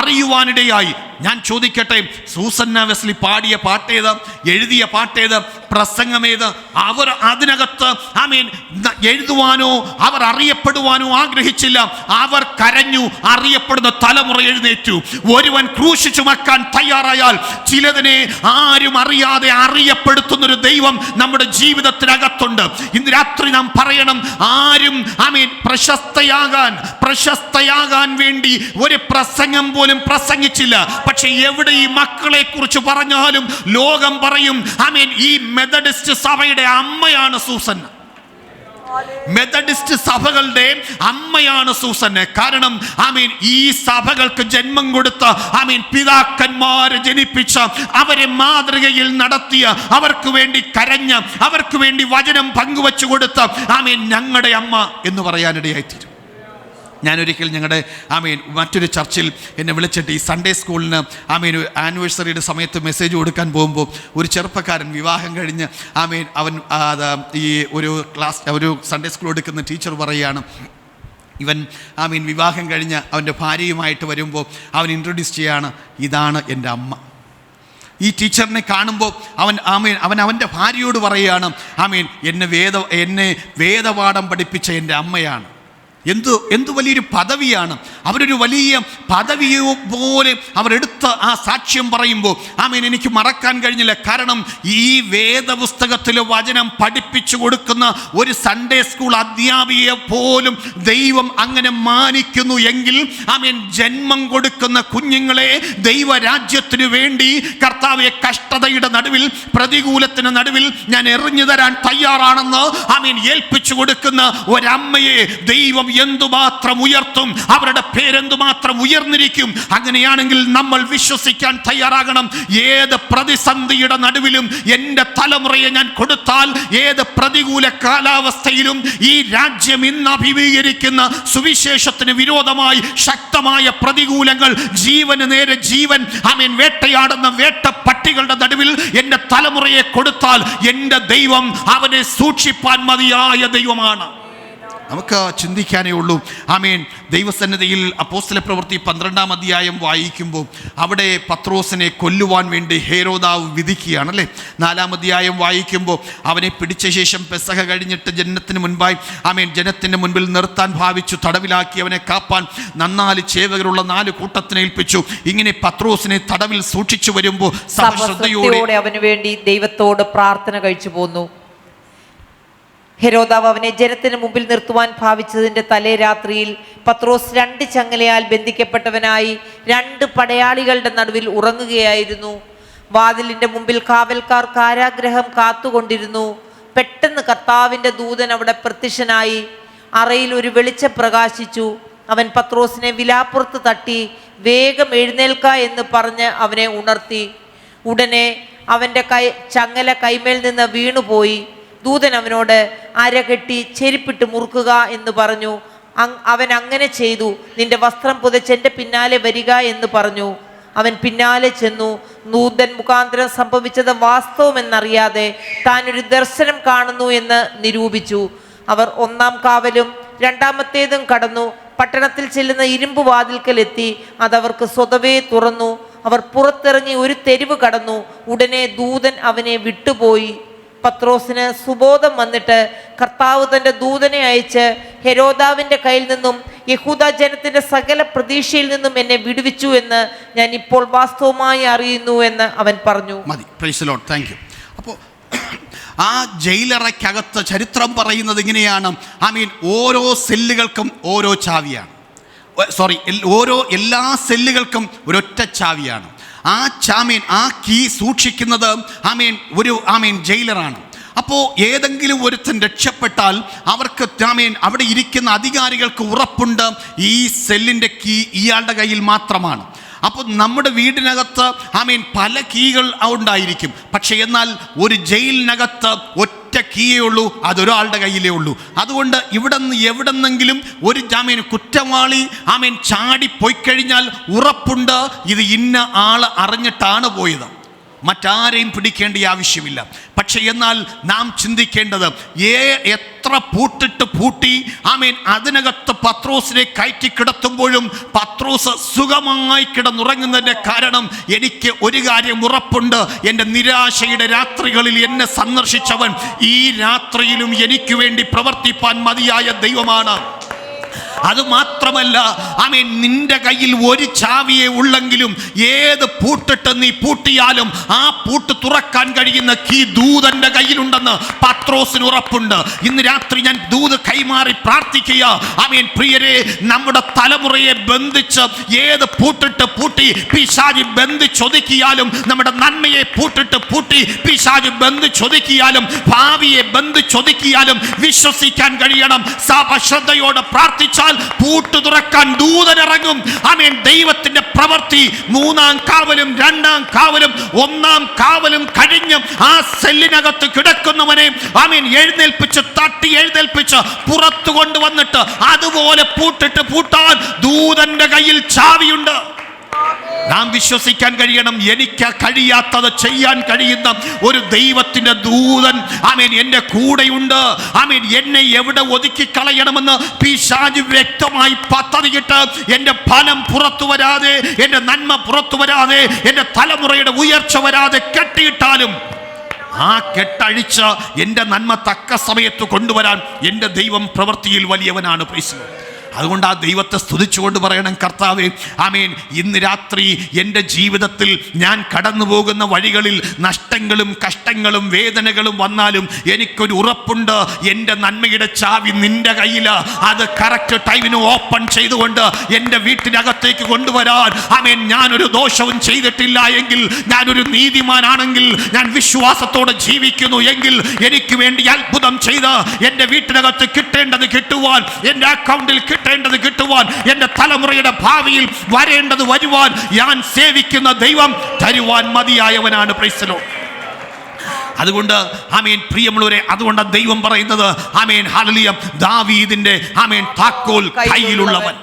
അറിയുവാനിടയായി. ഞാൻ ചോദിക്കട്ടെ, സൂസന്ന വെസ്ലി പാടിയ പാട്ടേത്? എഴുതിയ പാട്ടേത്? പ്രസംഗമേത്? അവർ അതിനകത്ത് എഴുതുവാനോ അവർ അറിയപ്പെടുവാനോ ആഗ്രഹിച്ചില്ല. അവർ കരഞ്ഞു. അറിയപ്പെടുന്ന തലമുറ എഴുന്നേറ്റു. ഒരുവൻ ക്രൂശ് ചുമക്കാൻ തയ്യാറായാൽ ചിലതിനെ ആരും അറിയാതെ അറിയപ്പെടുത്തുന്നൊരു ദൈവം നമ്മുടെ ജീവിതത്തിനകത്തുണ്ട്. ഇന്ന് രാത്രി നാം പറയണം, ആരും പ്രശസ്തയാകാൻ വേണ്ടി ഒരു പ്രസംഗം പോലും പ്രസംഗിച്ചില്ല. പക്ഷെ എവിടെ ഈ മക്കളെ കുറിച്ച് പറഞ്ഞാലും ലോകം പറയും, ഈ മെത്തഡിസ്റ്റ് സഭയുടെ അമ്മയാണ് സൂസന്ന. മെത്തഡിസ്റ്റ് സഭകളുടെ അമ്മയാണ് സൂസന്ന. കാരണം ഈ സഭകൾക്ക് ജന്മം കൊടുത്ത പിതാക്കന്മാരെ ജനിപ്പിച്ച, അവരെ മാതൃകയിൽ നടത്തിയ, അവർക്ക് വേണ്ടി കരഞ്ഞ, അവർക്ക് വേണ്ടി വചനം പങ്കുവച്ചു കൊടുത്ത ഞങ്ങളുടെ അമ്മ എന്ന് പറയാനിടയായിത്തീരും. ഞാനൊരിക്കൽ ഞങ്ങളുടെ മറ്റൊരു ചർച്ചിൽ എന്നെ വിളിച്ചിട്ട് ഈ സൺഡേ സ്കൂളിന് ആനിവേഴ്സറിയുടെ സമയത്ത് മെസ്സേജ് കൊടുക്കാൻ പോകുമ്പോൾ ഒരു ചെറുപ്പക്കാരൻ വിവാഹം കഴിഞ്ഞ് അവൻ ഈ ഒരു സൺഡേ സ്കൂൾ എടുക്കുന്ന ടീച്ചർ പറയുകയാണ്, ഇവൻ വിവാഹം കഴിഞ്ഞ് അവൻ്റെ ഭാര്യയുമായിട്ട് വരുമ്പോൾ അവൻ ഇൻട്രൊഡ്യൂസ് ചെയ്യാണ്, ഇതാണ് എൻ്റെ അമ്മ. ഈ ടീച്ചറിനെ കാണുമ്പോൾ അവൻ്റെ ഭാര്യയോട് പറയുകയാണ്, എന്നെ വേദപാഠം പഠിപ്പിച്ച എൻ്റെ അമ്മയാണ്. എന്ത് വലിയൊരു പദവിയാണ്. അവരൊരു വലിയ പദവിയോ പോലെ അവരെടുത്ത് ആ സാക്ഷ്യം പറയുമ്പോൾ എനിക്ക് മറക്കാൻ കഴിഞ്ഞില്ല. കാരണം ഈ വേദപുസ്തകത്തിലെ വചനം പഠിപ്പിച്ചു കൊടുക്കുന്ന ഒരു സൺഡേ സ്കൂൾ അധ്യാപികയെ പോലും ദൈവം അങ്ങനെ മാനിക്കുന്നു എങ്കിൽ ജന്മം കൊടുക്കുന്ന കുഞ്ഞുങ്ങളെ ദൈവരാജ്യത്തിനു വേണ്ടി കർത്താവെ കഷ്ടതയുടെ നടുവിൽ, പ്രതികൂലത്തിന് നടുവിൽ ഞാൻ എറിഞ്ഞു തരാൻ തയ്യാറാണെന്ന് ഏൽപ്പിച്ചു കൊടുക്കുന്ന ഒരമ്മയെ ദൈവം എന്തുമാത്രം ഉയർത്തും, അവരുടെ പേരെന്തുമാത്രം ഉയർന്നിരിക്കും. അങ്ങനെയാണെങ്കിൽ നമ്മൾ വിശ്വസിക്കാൻ തയ്യാറാകണം. ഏത് പ്രതിസന്ധിയുടെ നടുവിലും എൻ്റെ തലമുറയെ ഞാൻ കൊടുത്താൽ, ഏത് പ്രതികൂല കാലാവസ്ഥയിലും ഈ രാജ്യം ഇന്ന് അഭിമുഖീകരിക്കുന്ന സുവിശേഷത്തിന് വിരോധമായി ശക്തമായ പ്രതികൂലങ്ങൾ, ജീവന് നേരെ ജീവൻ വേട്ടയാടുന്ന വേട്ടപ്പട്ടികളുടെ നടുവിൽ എൻ്റെ തലമുറയെ കൊടുത്താൽ എൻ്റെ ദൈവം അവനെ സൂക്ഷിപ്പാൻ മതിയായ ദൈവമാണ്. നമുക്ക് ചിന്തിക്കാനേ ഉള്ളൂ. ദൈവസന്നിധിയിൽ അപ്പോസ്തലപ്രവൃത്തി 12-ാം അധ്യായം വായിക്കുമ്പോൾ അവിടെ പത്രോസിനെ കൊല്ലുവാൻ വേണ്ടി ഹേരോദാവ് വിധിക്കുകയാണല്ലേ. 4-ാം അധ്യായം വായിക്കുമ്പോൾ അവനെ പിടിച്ച ശേഷം പെസഹ കഴിഞ്ഞിട്ട് ജനത്തിന് മുൻപിൽ നിർത്താൻ ഭാവിച്ചു. തടവിലാക്കി അവനെ കാപ്പാൻ 4 ചേവകരുള്ള 4 കൂട്ടത്തിനെ ഏൽപ്പിച്ചു. ഇങ്ങനെ പത്രോസിനെ തടവിൽ സൂക്ഷിച്ചു വരുമ്പോൾ ശ്രദ്ധയോടെ അവന് വേണ്ടി ദൈവത്തോട് പ്രാർത്ഥന കഴിച്ചു പോന്നു. ഹെരോദാവ് അവനെ ജനത്തിന് മുമ്പിൽ നിർത്തുവാൻ ഭാവിച്ചതിൻ്റെ തലേ രാത്രിയിൽ പത്രോസ് 2 ചങ്ങലയാൽ ബന്ധിക്കപ്പെട്ടവനായി 2 പടയാളികളുടെ നടുവിൽ ഉറങ്ങുകയായിരുന്നു. വാതിലിൻ്റെ മുമ്പിൽ കാവൽക്കാർ കാരാഗ്രഹം കാത്തുകൊണ്ടിരുന്നു. പെട്ടെന്ന് കർത്താവിൻ്റെ ദൂതൻ അവിടെ പ്രത്യക്ഷനായി. അറയിൽ ഒരു വെളിച്ചം പ്രകാശിച്ചു. അവൻ പത്രോസിനെ വിലാപ്പുറത്ത് തട്ടി, വേഗം എഴുന്നേൽക്ക എന്ന് പറഞ്ഞ് അവനെ ഉണർത്തി. ഉടനെ അവൻ്റെ ചങ്ങല കൈമേൽ നിന്ന് വീണുപോയി. ദൂതൻ അവനോട് അരകെട്ടി ചെരിപ്പിട്ട് മുറുക്കുക എന്ന് പറഞ്ഞു. അവൻ അങ്ങനെ ചെയ്തു. നിന്റെ വസ്ത്രം പുതച്ച് എൻ്റെ പിന്നാലെ വരിക എന്ന് പറഞ്ഞു. അവൻ പിന്നാലെ ചെന്നു. ദൂതൻ മുഖാന്തരം സംഭവിച്ചത് വാസ്തവമെന്നറിയാതെ താൻ ഒരു ദർശനം കാണുന്നു എന്ന് നിരൂപിച്ചു. അവർ 1-ാം കാവലും 2-ാമത്തേതും കടന്നു. പട്ടണത്തിൽ ചെല്ലുന്ന ഇരുമ്പ് വാതിൽക്കലെത്തി. അതവർക്ക് സ്വതവേ തുറന്നു. അവർ പുറത്തിറങ്ങി ഒരു തെരുവ് കടന്നു. ഉടനെ ദൂതൻ അവനെ വിട്ടുപോയി. പത്രോസിന് സുബോധം വന്നിട്ട് കർത്താവ് തൻ്റെ ദൂതനെ അയച്ച് ഹെരോദാവിൻ്റെ കയ്യിൽ നിന്നും യഹൂദ ജനത്തിൻ്റെ സകല പ്രതീക്ഷയിൽ നിന്നും എന്നെ വിടുവിച്ചു എന്ന് ഞാൻ ഇപ്പോൾ വാസ്തവമായി അറിയുന്നു എന്ന് അവൻ പറഞ്ഞു. മതി. Price the Lord. Thank you. അപ്പോൾ ആ ജയിലറയ്ക്കകത്ത് ചരിത്രം പറയുന്നത് ഇങ്ങനെയാണ്. ഓരോ സെല്ലുകൾക്കും ഓരോ ചാവിയാണ്. എല്ലാ സെല്ലുകൾക്കും ഒരൊറ്റ ചാവിയാണ്. ആ കീ സൂക്ഷിക്കുന്നത് ഒരു ജയിലറാണ്. അപ്പോൾ ഏതെങ്കിലും ഒരുത്തൻ രക്ഷപ്പെട്ടാൽ അവർക്ക് അവിടെ ഇരിക്കുന്ന അധികാരികൾക്ക് ഉറപ്പുണ്ട്, ഈ സെല്ലിൻ്റെ കീ ഇയാളുടെ കയ്യിൽ മാത്രമാണ്. അപ്പോൾ നമ്മുടെ വീടിനകത്ത് പല കീകൾ ഉണ്ടായിരിക്കും. പക്ഷെ എന്നാൽ ഒരു ജയിലിനകത്ത് ഒറ്റ കീയേ ഉള്ളൂ, അതൊരാളുടെ കയ്യിലേ ഉള്ളൂ. അതുകൊണ്ട് എവിടെന്നെങ്കിലും ഒരു കുറ്റവാളി ചാടിപ്പോയിക്കഴിഞ്ഞാൽ ഉറപ്പുണ്ട്, ഇത് ഇന്ന ആൾ അറിഞ്ഞിട്ടാണ് പോയത്, മറ്റാരെയും പിടിക്കേണ്ട ആവശ്യമില്ല. പക്ഷെ എന്നാൽ നാം ചിന്തിക്കേണ്ടത്, എത്ര പൂട്ടിട്ട് പൂട്ടി അതിനകത്ത് പത്രോസിനെ കയറ്റി കിടത്തുമ്പോഴും പത്രോസ് സുഖമായി കിടന്നുറങ്ങുന്നതിൻ്റെ കാരണം, എനിക്ക് ഒരു കാര്യം ഉറപ്പുണ്ട്, എൻ്റെ നിരാശയുടെ രാത്രികളിൽ എന്നെ സന്ദർശിച്ചവൻ ഈ രാത്രിയിലും എനിക്ക് വേണ്ടി പ്രവർത്തിപ്പാൻ മതിയായ ദൈവമാണ്. അതുമാത്രമല്ല, നിന്റെ കയ്യിൽ ഒരു ചാവിയെ ഉള്ളെങ്കിലും ഏത് പൂട്ടിട്ട് നീ പൂട്ടിയാലും ആ പൂട്ട് തുറക്കാൻ കഴിയുന്ന കീ ദൂതന്റെ കയ്യിലുണ്ടെന്ന് പത്രോസിന് ഉറപ്പുണ്ട്. ഇന്ന് രാത്രി ഞാൻ ദൂത് കൈമാറി പ്രാർത്ഥിക്കുക. പ്രിയരെ, നമ്മുടെ തലമുറയെ ബന്ധിച്ച് ഏത് പൂട്ടിട്ട് പൂട്ടി പിശാച് ബന്ധിച്ചൊതുക്കിയാലും, നമ്മുടെ നന്മയെ പൂട്ടിട്ട് പൂട്ടി പിശാച് ബന്ധിച്ചൊതുക്കിയാലും, ഭാവിയെ ബന്ധിച്ചൊതുക്കിയാലും വിശ്വസിക്കാൻ കഴിയണം. ശ്രദ്ധയോടെ പ്രാർത്ഥിച്ചാൽ പൂട്ട് തുറക്കാൻ ദൂതനിറങ്ങും. ദൈവത്തിന്റെ പ്രവൃത്തി 3-ാം കാവലും 2-ാം കാവലും 1-ാം കാവലും കഴിഞ്ഞ് ആ സെല്ലിനകത്ത് കിടക്കുന്നവനെ എഴുന്നേൽപ്പിച്ച് തട്ടി എഴുന്നേൽപ്പിച്ച് പുറത്തു കൊണ്ടുവന്നിട്ട് അതുപോലെ പൂട്ടിട്ട് പൂട്ടാൻ ദൂതന്റെ കയ്യിൽ ചാവിയുണ്ട്. നാം വിശ്വസിക്കാൻ കഴിയണം, എനിക്ക് കഴിയാത്തത് ചെയ്യാൻ കഴിയുന്ന ഒരു ദൈവത്തിന്റെ ദൂതൻ ആമേൻ എൻ്റെ കൂടെയുണ്ട്. ആമേൻ എന്നെ എവിടെ ഒതുക്കി കളയണമെന്ന് പിശാച് വ്യക്തമായി പദ്ധതിയിട്ട് എൻ്റെ ഫലം പുറത്തു വരാതെ, എൻ്റെ നന്മ പുറത്തു വരാതെ, എൻ്റെ തലമുറയുടെ ഉയർച്ച വരാതെ കെട്ടിയിട്ടാലും ആ കെട്ടഴിച്ച് എൻ്റെ നന്മ തക്ക സമയത്ത് കൊണ്ടുവരാൻ എൻ്റെ ദൈവം പ്രവൃത്തിയിൽ വലിയവനാണ്. Praise the lord. അതുകൊണ്ട് ആ ദൈവത്തെ സ്തുതിച്ചുകൊണ്ട് പറയണം, കർത്താവേ ആമേൻ, ഇന്ന് രാത്രി എൻ്റെ ജീവിതത്തിൽ ഞാൻ കടന്നു പോകുന്ന വഴികളിൽ നഷ്ടങ്ങളും കഷ്ടങ്ങളും വേദനകളും വന്നാലും എനിക്കൊരു ഉറപ്പുണ്ട്, എൻ്റെ നന്മയുടെ ചാവി നിൻ്റെ കയ്യില്. അത് കറക്റ്റ് ടൈമിന് ഓപ്പൺ ചെയ്തുകൊണ്ട് എൻ്റെ വീട്ടിനകത്തേക്ക് കൊണ്ടുവരാൻ ആമേൻ, ഞാനൊരു ദോഷവും ചെയ്തിട്ടില്ല എങ്കിൽ, ഞാനൊരു നീതിമാനാണെങ്കിൽ, ഞാൻ വിശ്വാസത്തോടെ ജീവിക്കുന്നു എങ്കിൽ, എനിക്ക് വേണ്ടി അത്ഭുതം ചെയ്ത് എൻ്റെ വീട്ടിനകത്ത് കിട്ടേണ്ടത് കിട്ടുവാൻ, എൻ്റെ അക്കൗണ്ടിൽ കിട്ടേണ്ടത് കിട്ടുവാൻ, എൻ്റെ തലമുറയുടെ ഭാവിയിൽ വരേണ്ടത് വരുവാൻ ഞാൻ സേവിക്കുന്ന ദൈവം തരുവാൻ മതിയായവനാണ്. Price the lord. അതുകൊണ്ട് ആമേൻ പ്രിയമുള്ളവരെ, അതുകൊണ്ട് ദൈവം പറയുന്നത് ആമേൻ ഹല്ലേലൂയ, ദാവീദിന്റെ ആമേൻ താക്കോൽ കയ്യിലുള്ളവൻ.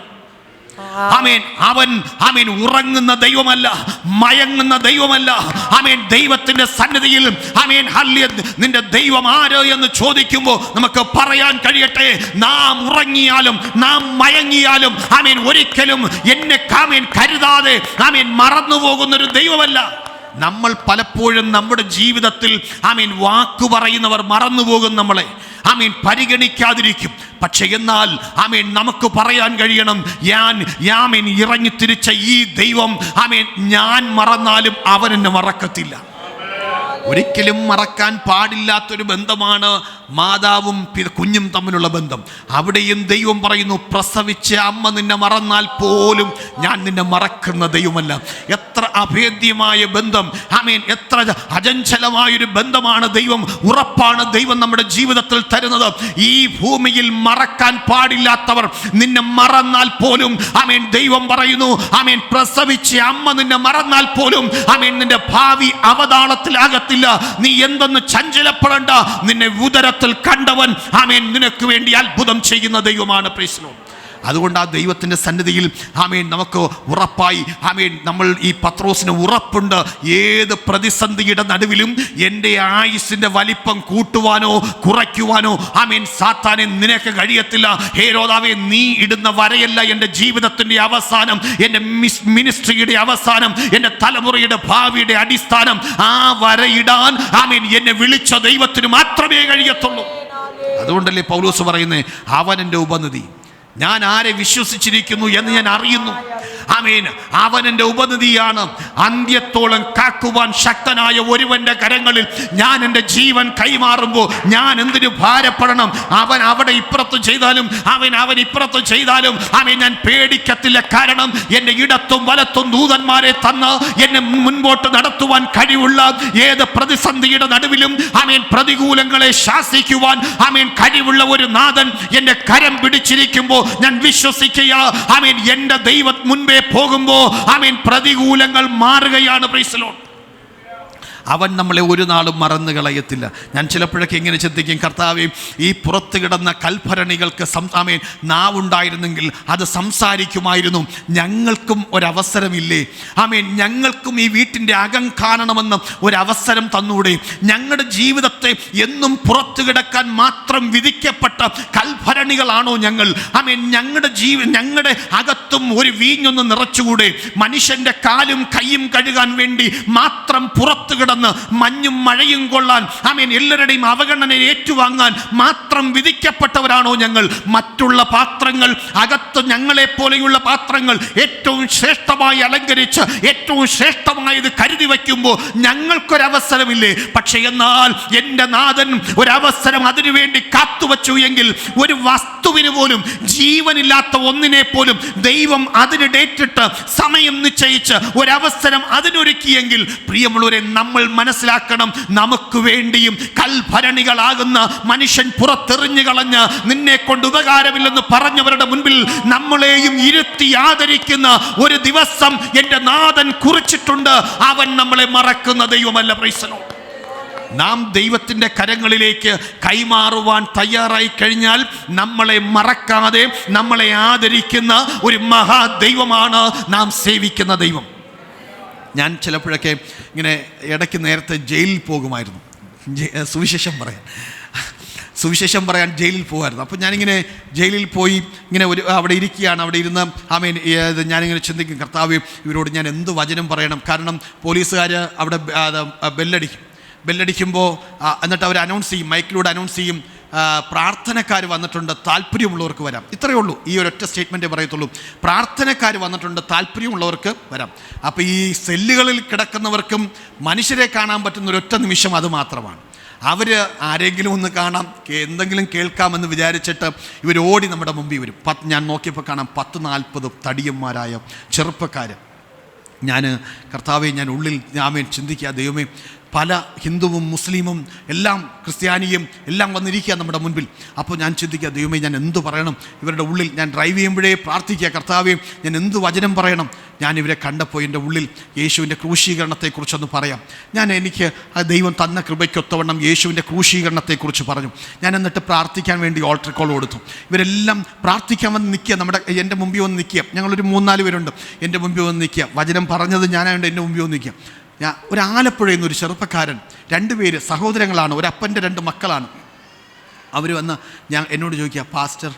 ആമേൻ അവൻ ആമേൻ ഉറങ്ങുന്ന ദൈവമല്ല, മയങ്ങുന്ന ദൈവമല്ല. ആമേൻ ദൈവത്തിന്റെ സന്നിധിയിൽ ആമേൻ ഹല്ലേലൂയ, നിന്റെ ദൈവം ആര് എന്ന് ചോദിക്കുമ്പോൾ നമുക്ക് പറയാൻ കഴിയട്ടെ, നാം ഉറങ്ങിയാലും നാം മയങ്ങിയാലും ആമേൻ ഒരിക്കലും എന്നെ ആമേൻ കരുതാതെ ആമേൻ മറന്നു പോകുന്നൊരു ദൈവമല്ല. നമ്മൾ പലപ്പോഴും നമ്മുടെ ജീവിതത്തിൽ ആമേൻ വാക്കു പറയുന്നവർ മറന്നുപോകും, നമ്മളെ ആമേൻ പരിഗണിക്കാതിരിക്കും. പക്ഷെ എന്നാൽ ആമേൻ നമുക്ക് പറയാൻ കഴിയണം, ആമേൻ ഇറങ്ങി തിരിച്ച ഈ ദൈവം ആമേൻ ഞാൻ മറന്നാലും അവൻ എന്നെ മറക്കത്തില്ല. ഒരിക്കലും മറക്കാൻ പാടില്ലാത്തൊരു ബന്ധമാണ് മാതാവും കുഞ്ഞും തമ്മിലുള്ള ബന്ധം. അവിടെയും ദൈവം പറയുന്നു, പ്രസവിച്ച അമ്മ നിന്നെ മറന്നാൽ പോലും ഞാൻ നിന്നെ മറക്കുന്ന ദൈവമല്ല. എത്ര അഭേദ്യമായ ബന്ധം, ആമേൻ എത്ര അചഞ്ചലമായൊരു ബന്ധമാണ് ദൈവം, ഉറപ്പാണ് ദൈവം നമ്മുടെ ജീവിതത്തിൽ തരുന്നത്. ഈ ഭൂമിയിൽ മറക്കാൻ പാടില്ലാത്തവർ നിന്നെ മറന്നാൽ പോലും ആമേൻ ദൈവം പറയുന്നു, ആമേൻ പ്രസവിച്ച അമ്മ നിന്നെ മറന്നാൽ പോലും ആമേൻ നിന്റെ ഭാവി അവതാളത്തിലാകത്തില്ല. നീ എന്തെന്ന് ചഞ്ചലപ്പെടേണ്ട, നിന്നെ ഉദരത്തിൽ കണ്ടവൻ ആമേൻ നിനക്ക് വേണ്ടി അത്ഭുതം ചെയ്യുന്ന ദൈവമാണ്. Praise the lord. അതുകൊണ്ട് ആ ദൈവത്തിൻ്റെ സന്നിധിയിൽ ആമേൻ നമുക്ക് ഉറപ്പായി ആമേൻ നമ്മൾ ഈ പത്രോസിന് ഉറപ്പുണ്ട്, ഏത് പ്രതിസന്ധിയുടെ നടുവിലും എൻ്റെ ആയുസ്സിൻ്റെ വലിപ്പം കൂട്ടുവാനോ കുറയ്ക്കുവാനോ ആമേൻ സാത്താനെ നിനക്ക് കഴിയത്തില്ല. ഹേരോദാവേ, നീ ഇടുന്ന വരയല്ല എൻ്റെ ജീവിതത്തിൻ്റെ അവസാനം, എൻ്റെ മിനിസ്ട്രിയുടെ അവസാനം, എൻ്റെ തലമുറയുടെ ഭാവിയുടെ അടിസ്ഥാനം. ആ വരയിടാൻ ആമേൻ എന്നെ വിളിച്ച ദൈവത്തിന് മാത്രമേ കഴിയത്തുള്ളൂ. അതുകൊണ്ടല്ലേ പൗലോസ് പറയുന്നത്, അവൻ എൻ്റെ ഉപനിധി, ഞാൻ ആരെ വിശ്വസിച്ചിരിക്കുന്നു എന്ന് ഞാൻ അറിയുന്നു. ആമേൻ, അവൻ എൻ്റെ ഉപനിധിയാണ്. അന്ത്യത്തോളം കാക്കുവാൻ ശക്തനായ ഒരുവന്റെ കരങ്ങളിൽ ഞാൻ എൻ്റെ ജീവൻ കൈമാറുമ്പോൾ ഞാൻ എന്തിനു ഭാരപ്പെടണം? അവൻ അവിടെ ഇപ്പുറത്ത് ചെയ്താലും അവൻ ഇപ്പുറത്ത് ചെയ്താലും ആമേൻ ഞാൻ പേടിക്കത്തില്ല. കാരണം എൻ്റെ ഇടത്തും വലത്തും ദൂതന്മാരെ തന്ന് എന്നെ മുൻപോട്ട് നടത്തുവാൻ കഴിവുള്ള, ഏത് പ്രതിസന്ധിയുടെ നടുവിലും ആമേൻ പ്രതികൂലങ്ങളെ ശാസിക്കുവാൻ ആമേൻ കഴിവുള്ള ഒരു നാഥൻ എൻ്റെ കരം പിടിച്ചിരിക്കുമ്പോൾ ഞാൻ വിശ്വസിക്കുക, ആമേൻ എൻ്റെ ദൈവം മുൻപേ പോകുമ്പോൾ ആമേൻ പ്രതികൂലങ്ങൾ മാറുകയാണ്. Price the Lord. അവൻ നമ്മളെ ഒരു നാളും മറന്നു കളയത്തില്ല. ഞാൻ ചിലപ്പോഴൊക്കെ ഇങ്ങനെ ചിന്തിക്കും, കർത്താവേ, ഈ പുറത്ത് കിടന്ന കൽഭരണികൾക്ക് ആമേൻ നാവുണ്ടായിരുന്നെങ്കിൽ അത് സംസാരിക്കുമായിരുന്നു. ഞങ്ങൾക്കും ഒരവസരമില്ലേ? ആമേൻ, ഞങ്ങൾക്കും ഈ വീട്ടിൻ്റെ അകം കാണണമെന്ന് ഒരവസരം തന്നൂടെ? ഞങ്ങളുടെ ജീവിതത്തെ എന്നും പുറത്തു കിടക്കാൻ മാത്രം വിധിക്കപ്പെട്ട കൽഭരണികളാണോ ഞങ്ങൾ? ആമേൻ, ഞങ്ങളുടെ അകത്തും ഒരു വീഞ്ഞൊന്ന് നിറച്ചുകൂടെ? മനുഷ്യൻ്റെ കാലും കൈയും കഴുകാൻ വേണ്ടി മാത്രം പുറത്തു കിടന്ന് മഞ്ഞും മഴയും കൊള്ളാൻ ആമേൻ എല്ലാവരുടെയും അവഗണന ഏറ്റുവാങ്ങാൻ മാത്രം വിധിക്കപ്പെട്ടവരാണോ ഞങ്ങൾ? മറ്റുള്ള പാത്രങ്ങൾ, അകത്ത് ഞങ്ങളെ പോലെയുള്ള പാത്രങ്ങൾ ഏറ്റവും ശ്രേഷ്ഠമായി അലങ്കരിച്ച് ഏറ്റവും ശ്രേഷ്ഠമായത് കരുതി വയ്ക്കുമ്പോൾ ഞങ്ങൾക്കൊരവസരമില്ലേ? പക്ഷെ എന്നാൽ എൻ്റെ നാഥൻ ഒരവസരം അതിനുവേണ്ടി കാത്തുവച്ചു എങ്കിൽ, ഒരു വസ്തുവിന് പോലും, ജീവനില്ലാത്ത ഒന്നിനെ പോലും ദൈവം അതിന് ഡേറ്റിട്ട് സമയം നിശ്ചയിച്ച് ഒരവസരം അതിനൊരുക്കിയെങ്കിൽ, പ്രിയമുള്ളവരെ, നമ്മൾ മനസ്സിലാക്കണം, നമുക്ക് വേണ്ടിയും കൽഭരണികളാകുന്ന മനുഷ്യൻ പുറത്തെറിഞ്ഞു കളഞ്ഞ് നിന്നെ കൊണ്ട് ഉപകാരമില്ലെന്ന് പറഞ്ഞവരുടെ മുൻപിൽ നമ്മളെയും ഇരുത്തി ആദരിക്കുന്ന ഒരു ദിവസം എൻ്റെ നാഥൻ കുറിച്ചിട്ടുണ്ട്. അവൻ നമ്മളെ മറക്കുന്ന ദൈവമല്ല. Price the Lord. നാം ദൈവത്തിൻ്റെ കരങ്ങളിലേക്ക് കൈമാറുവാൻ തയ്യാറായി കഴിഞ്ഞാൽ നമ്മളെ മറക്കാതെ നമ്മളെ ആദരിക്കുന്ന ഒരു മഹാദൈവമാണ് നാം സേവിക്കുന്ന ദൈവം. ഞാൻ ചിലപ്പോഴൊക്കെ ഇങ്ങനെ ഇടയ്ക്ക് നേരത്തെ ജയിലിൽ പോകുമായിരുന്നു, സുവിശേഷം പറയാൻ ജയിലിൽ പോകുമായിരുന്നു. അപ്പോൾ ഞാനിങ്ങനെ ജയിലിൽ പോയി ഇങ്ങനെ അവിടെ ഇരിക്കുകയാണ്. അവിടെ ഇരുന്ന് ഞാനിങ്ങനെ ചിന്തിക്കും, കർത്താവേ, ഇവരോട് ഞാൻ എന്ത് വചനം പറയണം? കാരണം പോലീസുകാർ അവിടെ ബെല്ലടിക്കുമ്പോൾ എന്നിട്ട് അവർ അനൗൺസ് ചെയ്യും, മൈക്കിലൂടെ അനൗൺസ് ചെയ്യും, പ്രാർത്ഥനക്കാർ വന്നിട്ടുണ്ട്, താല്പര്യമുള്ളവർക്ക് വരാം. ഇത്രയേ ഉള്ളൂ, ഈ ഒരൊറ്റ സ്റ്റേറ്റ്മെൻറ്റേ പറയത്തുള്ളൂ. പ്രാർത്ഥനക്കാർ വന്നിട്ടുണ്ട്, താല്പര്യമുള്ളവർക്ക് വരാം. അപ്പോൾ ഈ സെല്ലുകളിൽ കിടക്കുന്നവർക്കും മനുഷ്യരെ കാണാൻ പറ്റുന്ന ഒരൊറ്റ നിമിഷം അത് മാത്രമാണ്. അവർ ആരെങ്കിലും ഒന്ന് കാണാം, എന്തെങ്കിലും കേൾക്കാമെന്ന് വിചാരിച്ചിട്ട് ഇവരോടി നമ്മുടെ മുമ്പിൽ വരും. ഞാൻ നോക്കിയപ്പോൾ കാണാം 10-40 തടിയന്മാരായ ചെറുപ്പക്കാർ. കർത്താവെ, ഞാൻ ഉള്ളിൽ ചിന്തിക്കുക, ദൈവമേ, പല ഹിന്ദുവും മുസ്ലിമും എല്ലാം ക്രിസ്ത്യാനിയും എല്ലാം വന്നിരിക്കുക നമ്മുടെ മുൻപിൽ. അപ്പോൾ ഞാൻ ചിന്തിക്കുക, ദൈവമേ, ഞാൻ എന്തു പറയണം? ഇവരുടെ ഉള്ളിൽ ഞാൻ ഡ്രൈവ് ചെയ്യുമ്പോഴേ പ്രാർത്ഥിക്കുക, കർത്താവേ, ഞാൻ എന്ത് വചനം പറയണം? ഞാൻ ഇവരെ കണ്ടപ്പോൾ എൻ്റെ ഉള്ളിൽ യേശുവിൻ്റെ ക്രൂശീകരണത്തെക്കുറിച്ചൊന്ന് പറയാം. എനിക്ക് ആ ദൈവം തന്ന കൃപയ്ക്കൊത്തവണ്ണം യേശുവിൻ്റെ ക്രൂശീകരണത്തെക്കുറിച്ച് പറഞ്ഞു. ഞാൻ എന്നിട്ട് പ്രാർത്ഥിക്കാൻ വേണ്ടി ഓൾട്ടർ കോൾ കൊടുത്തു. ഇവരെല്ലാം പ്രാർത്ഥിക്കാൻ വന്ന് നിൽക്കുക, എൻ്റെ മുമ്പിൽ വന്ന് നിൽക്കുക. ഞങ്ങളൊരു 3-4 പേരുണ്ട്, എൻ്റെ മുമ്പിൽ വന്ന് നിൽക്കുക. വചനം പറഞ്ഞത് ഞാനായതുകൊണ്ട് എൻ്റെ മുമ്പിൽ വന്ന് നിൽക്കുക. ഒരു ആലപ്പുഴയിൽ നിന്ന് ഒരു ചെറുപ്പക്കാരൻ, 2 പേര് സഹോദരങ്ങളാണ്, ഒരപ്പൻ്റെ 2 മക്കളാണ്. അവർ വന്ന് എന്നോട് ചോദിക്കുക, പാസ്റ്റർ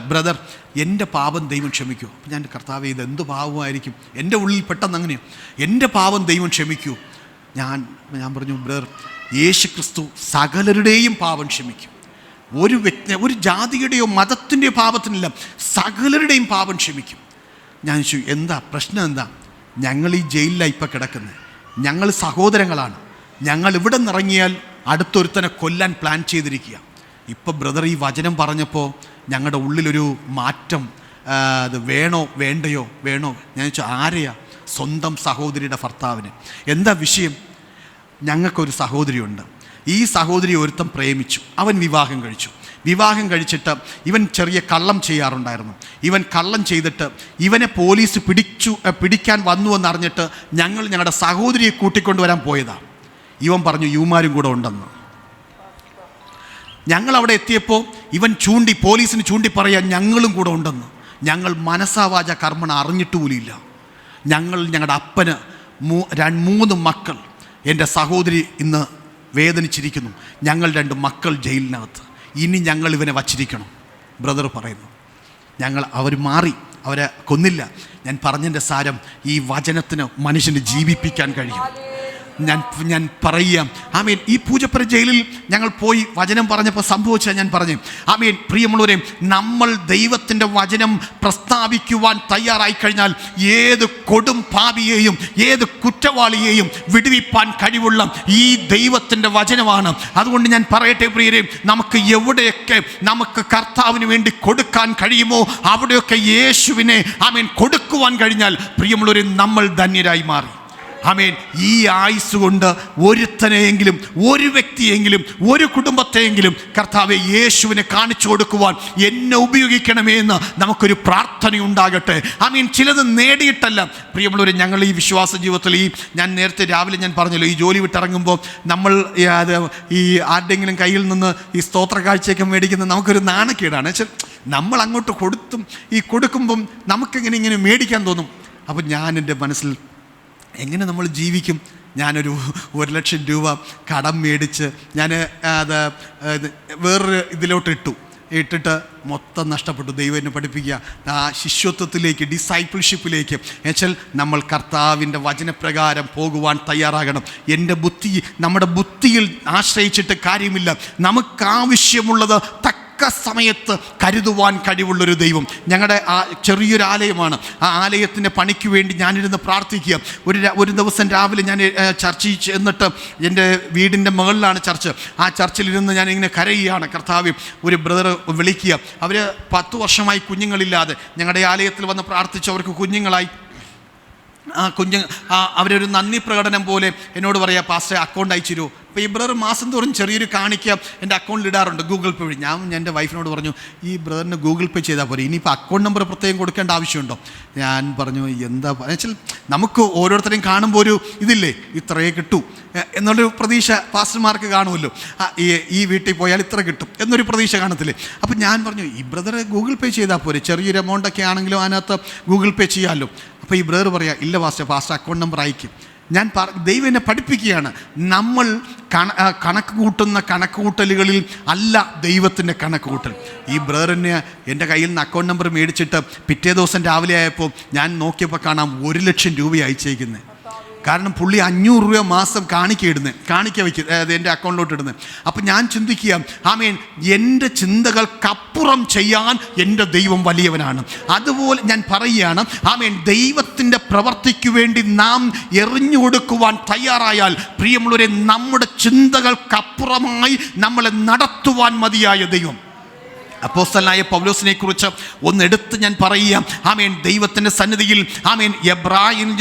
ബ്രദർ, എൻ്റെ പാപം ദൈവം ക്ഷമിക്കൂ. അപ്പം ഞാൻ, കർത്താവേ, ഇതെന്ത് പാപമായിരിക്കും? എൻ്റെ ഉള്ളിൽ പെട്ടെന്ന് അങ്ങനെയാണ്, എൻ്റെ പാപം ദൈവം ക്ഷമിക്കൂ. ഞാൻ പറഞ്ഞു, ബ്രദർ, യേശുക്രിസ്തു സകലരുടെയും പാപം ക്ഷമിക്കും. ഒരു ജാതിയുടെയോ മതത്തിൻ്റെയോ പാപത്തിനില്ല, സകലരുടെയും പാപം ക്ഷമിക്കും. ഞാൻ ചോദിച്ചു, എന്താ പ്രശ്നം? എന്താ? ഞങ്ങൾ ഈ ജയിലിലാണ് ഇപ്പം കിടക്കുന്നത്, ഞങ്ങൾ സഹോദരങ്ങളാണ്, ഞങ്ങൾ ഇവിടെ നിന്നിറങ്ങിയാൽ അടുത്തൊരുത്തനെ കൊല്ലാൻ പ്ലാൻ ചെയ്തിരിക്കുക. ഇപ്പം ബ്രദർ ഈ വചനം പറഞ്ഞപ്പോൾ ഞങ്ങളുടെ ഉള്ളിലൊരു മാറ്റം, അത് വേണോ വേണ്ടയോ? ഞാൻ ചോദിച്ചു, ആരെയാ? സ്വന്തം സഹോദരിയുടെ ഭർത്താവിന്. എന്താ വിഷയം? ഞങ്ങൾക്കൊരു സഹോദരിയുണ്ട്, ഈ സഹോദരി ഒരുത്തൻ പ്രേമിച്ചു, അവൻ വിവാഹം കഴിച്ചിട്ട് ഇവൻ ചെറിയ കള്ളം ചെയ്യാറുണ്ടായിരുന്നു. ഇവൻ കള്ളം ചെയ്തിട്ട് ഇവനെ പോലീസ് പിടിക്കാൻ വന്നുവെന്നറിഞ്ഞിട്ട് ഞങ്ങളുടെ സഹോദരിയെ കൂട്ടിക്കൊണ്ടുവരാൻ പോയതാണ്. ഇവൻ പറഞ്ഞു യുവമാരും കൂടെ ഉണ്ടെന്ന്. ഞങ്ങൾ അവിടെ എത്തിയപ്പോൾ ഇവൻ പോലീസിന് ചൂണ്ടി പറയാൻ ഞങ്ങളും കൂടെ ഉണ്ടെന്ന്. ഞങ്ങൾ മനസ്സാവാച കർമ്മണ അറിഞ്ഞിട്ട് പോലില്ല. ഞങ്ങളുടെ അപ്പന് 3 മക്കൾ, എൻ്റെ സഹോദരി ഇന്ന് വേദനിച്ചിരിക്കുന്നു, ഞങ്ങൾ 2 മക്കൾ ജയിലിനകത്ത്, ഇനി ഞങ്ങൾ ഇവനെ വച്ചിരിക്കണം. ബ്രദർ പറയുന്നു, അവർ മാറി, അവരെ കൊന്നില്ല. ഞാൻ പറഞ്ഞതിൻ്റെ സാരം, ഈ വചനത്തിന് മനുഷ്യന് ജീവിപ്പിക്കാൻ കഴിയും. ഞാൻ പറയാം, ആമേൻ. ഈ പൂജപ്പുര ജയിലിൽ ഞങ്ങൾ പോയി വചനം പറഞ്ഞപ്പോൾ സംഭവിച്ചാൽ ഞാൻ പറഞ്ഞു, ആമേൻ. പ്രിയമുള്ളവരെ, നമ്മൾ ദൈവത്തിൻ്റെ വചനം പ്രസ്താവിക്കുവാൻ തയ്യാറായി കഴിഞ്ഞാൽ ഏത് കൊടും പാപിയെയും ഏത് കുറ്റവാളിയെയും വിടുവിപ്പാൻ കഴിവുള്ള ഈ ദൈവത്തിൻ്റെ വചനമാണ്. അതുകൊണ്ട് ഞാൻ പറയട്ടെ പ്രിയരെ, നമുക്ക് എവിടെയൊക്കെ നമുക്ക് കർത്താവിന് വേണ്ടി കൊടുക്കാൻ കഴിയുമോ അവിടെയൊക്കെ യേശുവിനെ, ആമേൻ, കൊടുക്കുവാൻ കഴിഞ്ഞാൽ പ്രിയമുള്ളവരെ, നമ്മൾ ധന്യരായി മാറി. ആമേൻ. ഈ ആയുസ് കൊണ്ട് ഒരുത്തനെയെങ്കിലും, ഒരു വ്യക്തിയെങ്കിലും, ഒരു കുടുംബത്തെയെങ്കിലും കർത്താവെ യേശുവിനെ കാണിച്ചു കൊടുക്കുവാൻ എന്നെ ഉപയോഗിക്കണമേ എന്ന് നമുക്കൊരു പ്രാർത്ഥനയുണ്ടാകട്ടെ. ആമേൻ. ചിലത് നേടിയിട്ടല്ല പ്രിയമുള്ളവരെ, ഞങ്ങൾ ഈ വിശ്വാസ ജീവിതത്തിൽ ഞാൻ നേരത്തെ രാവിലെ ഞാൻ പറഞ്ഞല്ലോ, ഈ ജോലി വിട്ടിറങ്ങുമ്പോൾ നമ്മൾ ഈ ആരുടെയെങ്കിലും കയ്യിൽ നിന്ന് ഈ സ്തോത്ര കാഴ്ചയൊക്കെ മേടിക്കുന്നത് നമുക്കൊരു നാണക്കേടാണ്. നമ്മൾ അങ്ങോട്ട് കൊടുക്കുമ്പം നമുക്കെങ്ങനെ ഇങ്ങനെ മേടിക്കാൻ തോന്നും. അപ്പം ഞാൻ എൻ്റെ മനസ്സിൽ, എങ്ങനെ നമ്മൾ ജീവിക്കും? ഞാനൊരു 1 ലക്ഷം രൂപ കടം മേടിച്ച് ഞാൻ അത് വേറൊരു ഇതിലോട്ട് ഇട്ടിട്ട് മൊത്തം നഷ്ടപ്പെട്ടു. ദൈവം എന്നെ പഠിപ്പിക്കുക ആ ശിഷ്യത്വത്തിലേക്ക്, ഡിസൈപ്പിൾഷിപ്പിലേക്ക്. എന്നുവെച്ചാൽ നമ്മൾ കർത്താവിൻ്റെ വചനപ്രകാരം പോകുവാൻ തയ്യാറാകണം. നമ്മുടെ ബുദ്ധിയിൽ ആശ്രയിച്ചിട്ട് കാര്യമില്ല. നമുക്കാവശ്യമുള്ളത് സമയത്ത് കരുതുവാൻ കഴിവുള്ളൊരു ദൈവം. ഞങ്ങളുടെ ചെറിയൊരു ആലയമാണ്. ആ ആലയത്തിൻ്റെ പണിക്ക് വേണ്ടി ഞാനിരുന്ന് പ്രാർത്ഥിക്കുക. ഒരു ദിവസം രാവിലെ ഞാൻ ചർച്ചിൽ ചെന്നിട്ട്, എൻ്റെ വീടിൻ്റെ മുകളിലാണ് ചർച്ച്, ആ ചർച്ചിലിരുന്ന് ഞാനിങ്ങനെ കരയുകയാണ്. കർത്താവ്, ഒരു ബ്രദർ വിളിക്കുക, അവർ 10 വർഷമായി കുഞ്ഞുങ്ങളില്ലാതെ ഞങ്ങളുടെ ആലയത്തിൽ വന്ന് പ്രാർത്ഥിച്ച് അവർക്ക് കുഞ്ഞുങ്ങളായി. അവരൊരു നന്ദി പ്രകടനം പോലെ എന്നോട് പറയാം, പാസ്റ്റർ അക്കൗണ്ട് അയച്ചിരുമോ? അപ്പോൾ ഈ ബ്രദർ മാസം തോറും ചെറിയൊരു കാണിക്ക എൻ്റെ അക്കൗണ്ടിൽ ഇടാറുണ്ട്, ഗൂഗിൾ പേ വഴി. ഞാൻ എൻ്റെ വൈഫിനോട് പറഞ്ഞു, ഈ ബ്രദറിന് ഗൂഗിൾ പേ ചെയ്താൽ പോരെ, ഇനിയിപ്പോൾ അക്കൗണ്ട് നമ്പർ പ്രത്യേകം കൊടുക്കേണ്ട ആവശ്യമുണ്ടോ? ഞാൻ പറഞ്ഞു എന്താ വെച്ചാൽ നമുക്ക് ഓരോരുത്തരെയും കാണുമ്പോൾ ഒരു ഇതില്ലേ, ഇത്രയേ കിട്ടൂ എന്നുള്ളൊരു പ്രതീക്ഷ പാസ്റ്റർമാർക്ക് കാണുമല്ലോ. ഈ വീട്ടിൽ പോയാൽ ഇത്ര കിട്ടും എന്നൊരു പ്രതീക്ഷ കാണത്തില്ലേ. അപ്പം ഞാൻ പറഞ്ഞു, ഈ ബ്രദർ ഗൂഗിൾ പേ ചെയ്താൽ പോരെ, ചെറിയൊരു എമൗണ്ടൊക്കെ ആണെങ്കിലും അതിനകത്ത് ഗൂഗിൾ പേ ചെയ്യാമല്ലോ. അപ്പോൾ ഈ ബ്രദർ പറയാം, ഇല്ല പാസ്റ്റർ അക്കൗണ്ട് നമ്പർ അയക്കും. ഞാൻ ദൈവം എന്നെ പഠിപ്പിക്കുകയാണ്, നമ്മൾ കണക്ക് കൂട്ടുന്ന കണക്ക് കൂട്ടലുകളിൽ അല്ല ദൈവത്തിൻ്റെ കണക്ക് കൂട്ടൽ. ഈ ബ്രദറിന് എൻ്റെ കയ്യിൽ നിന്ന് അക്കൗണ്ട് നമ്പർ മേടിച്ചിട്ട് പിറ്റേ ദിവസം രാവിലെ ആയപ്പോൾ ഞാൻ നോക്കിയപ്പോൾ കാണാം 1,00,000 രൂപ അയച്ചേക്കുന്നത്. കാരണം പുള്ളി 500 രൂപ മാസം കാണിക്ക വയ്ക്കുക, അത് എൻ്റെ അക്കൗണ്ടിലോട്ട് ഇടുന്നത്. അപ്പം ഞാൻ ചിന്തിക്കുക, ആമേൻ, എൻ്റെ ചിന്തകൾക്കപ്പുറം ചെയ്യാൻ എൻ്റെ ദൈവം വലിയവനാണ്. അതുപോലെ ഞാൻ പറയുകയാണ്, ആമേൻ, ദൈവത്തിൻ്റെ പ്രവൃത്തിക്ക് വേണ്ടി നാം എറിഞ്ഞു കൊടുക്കുവാൻ തയ്യാറായാൽ പ്രിയമുള്ളവരെ, നമ്മുടെ ചിന്തകൾക്കപ്പുറമായി നമ്മളെ നടത്തുവാൻ മതിയായ ദൈവം. അപ്പോസ്തലനായ പൗലോസിനെ കുറിച്ച് ഒന്നെടുത്ത് ഞാൻ പറയുക. ആമേൻ, ദൈവത്തിൻ്റെ സന്നിധിയിൽ ആമേൻ,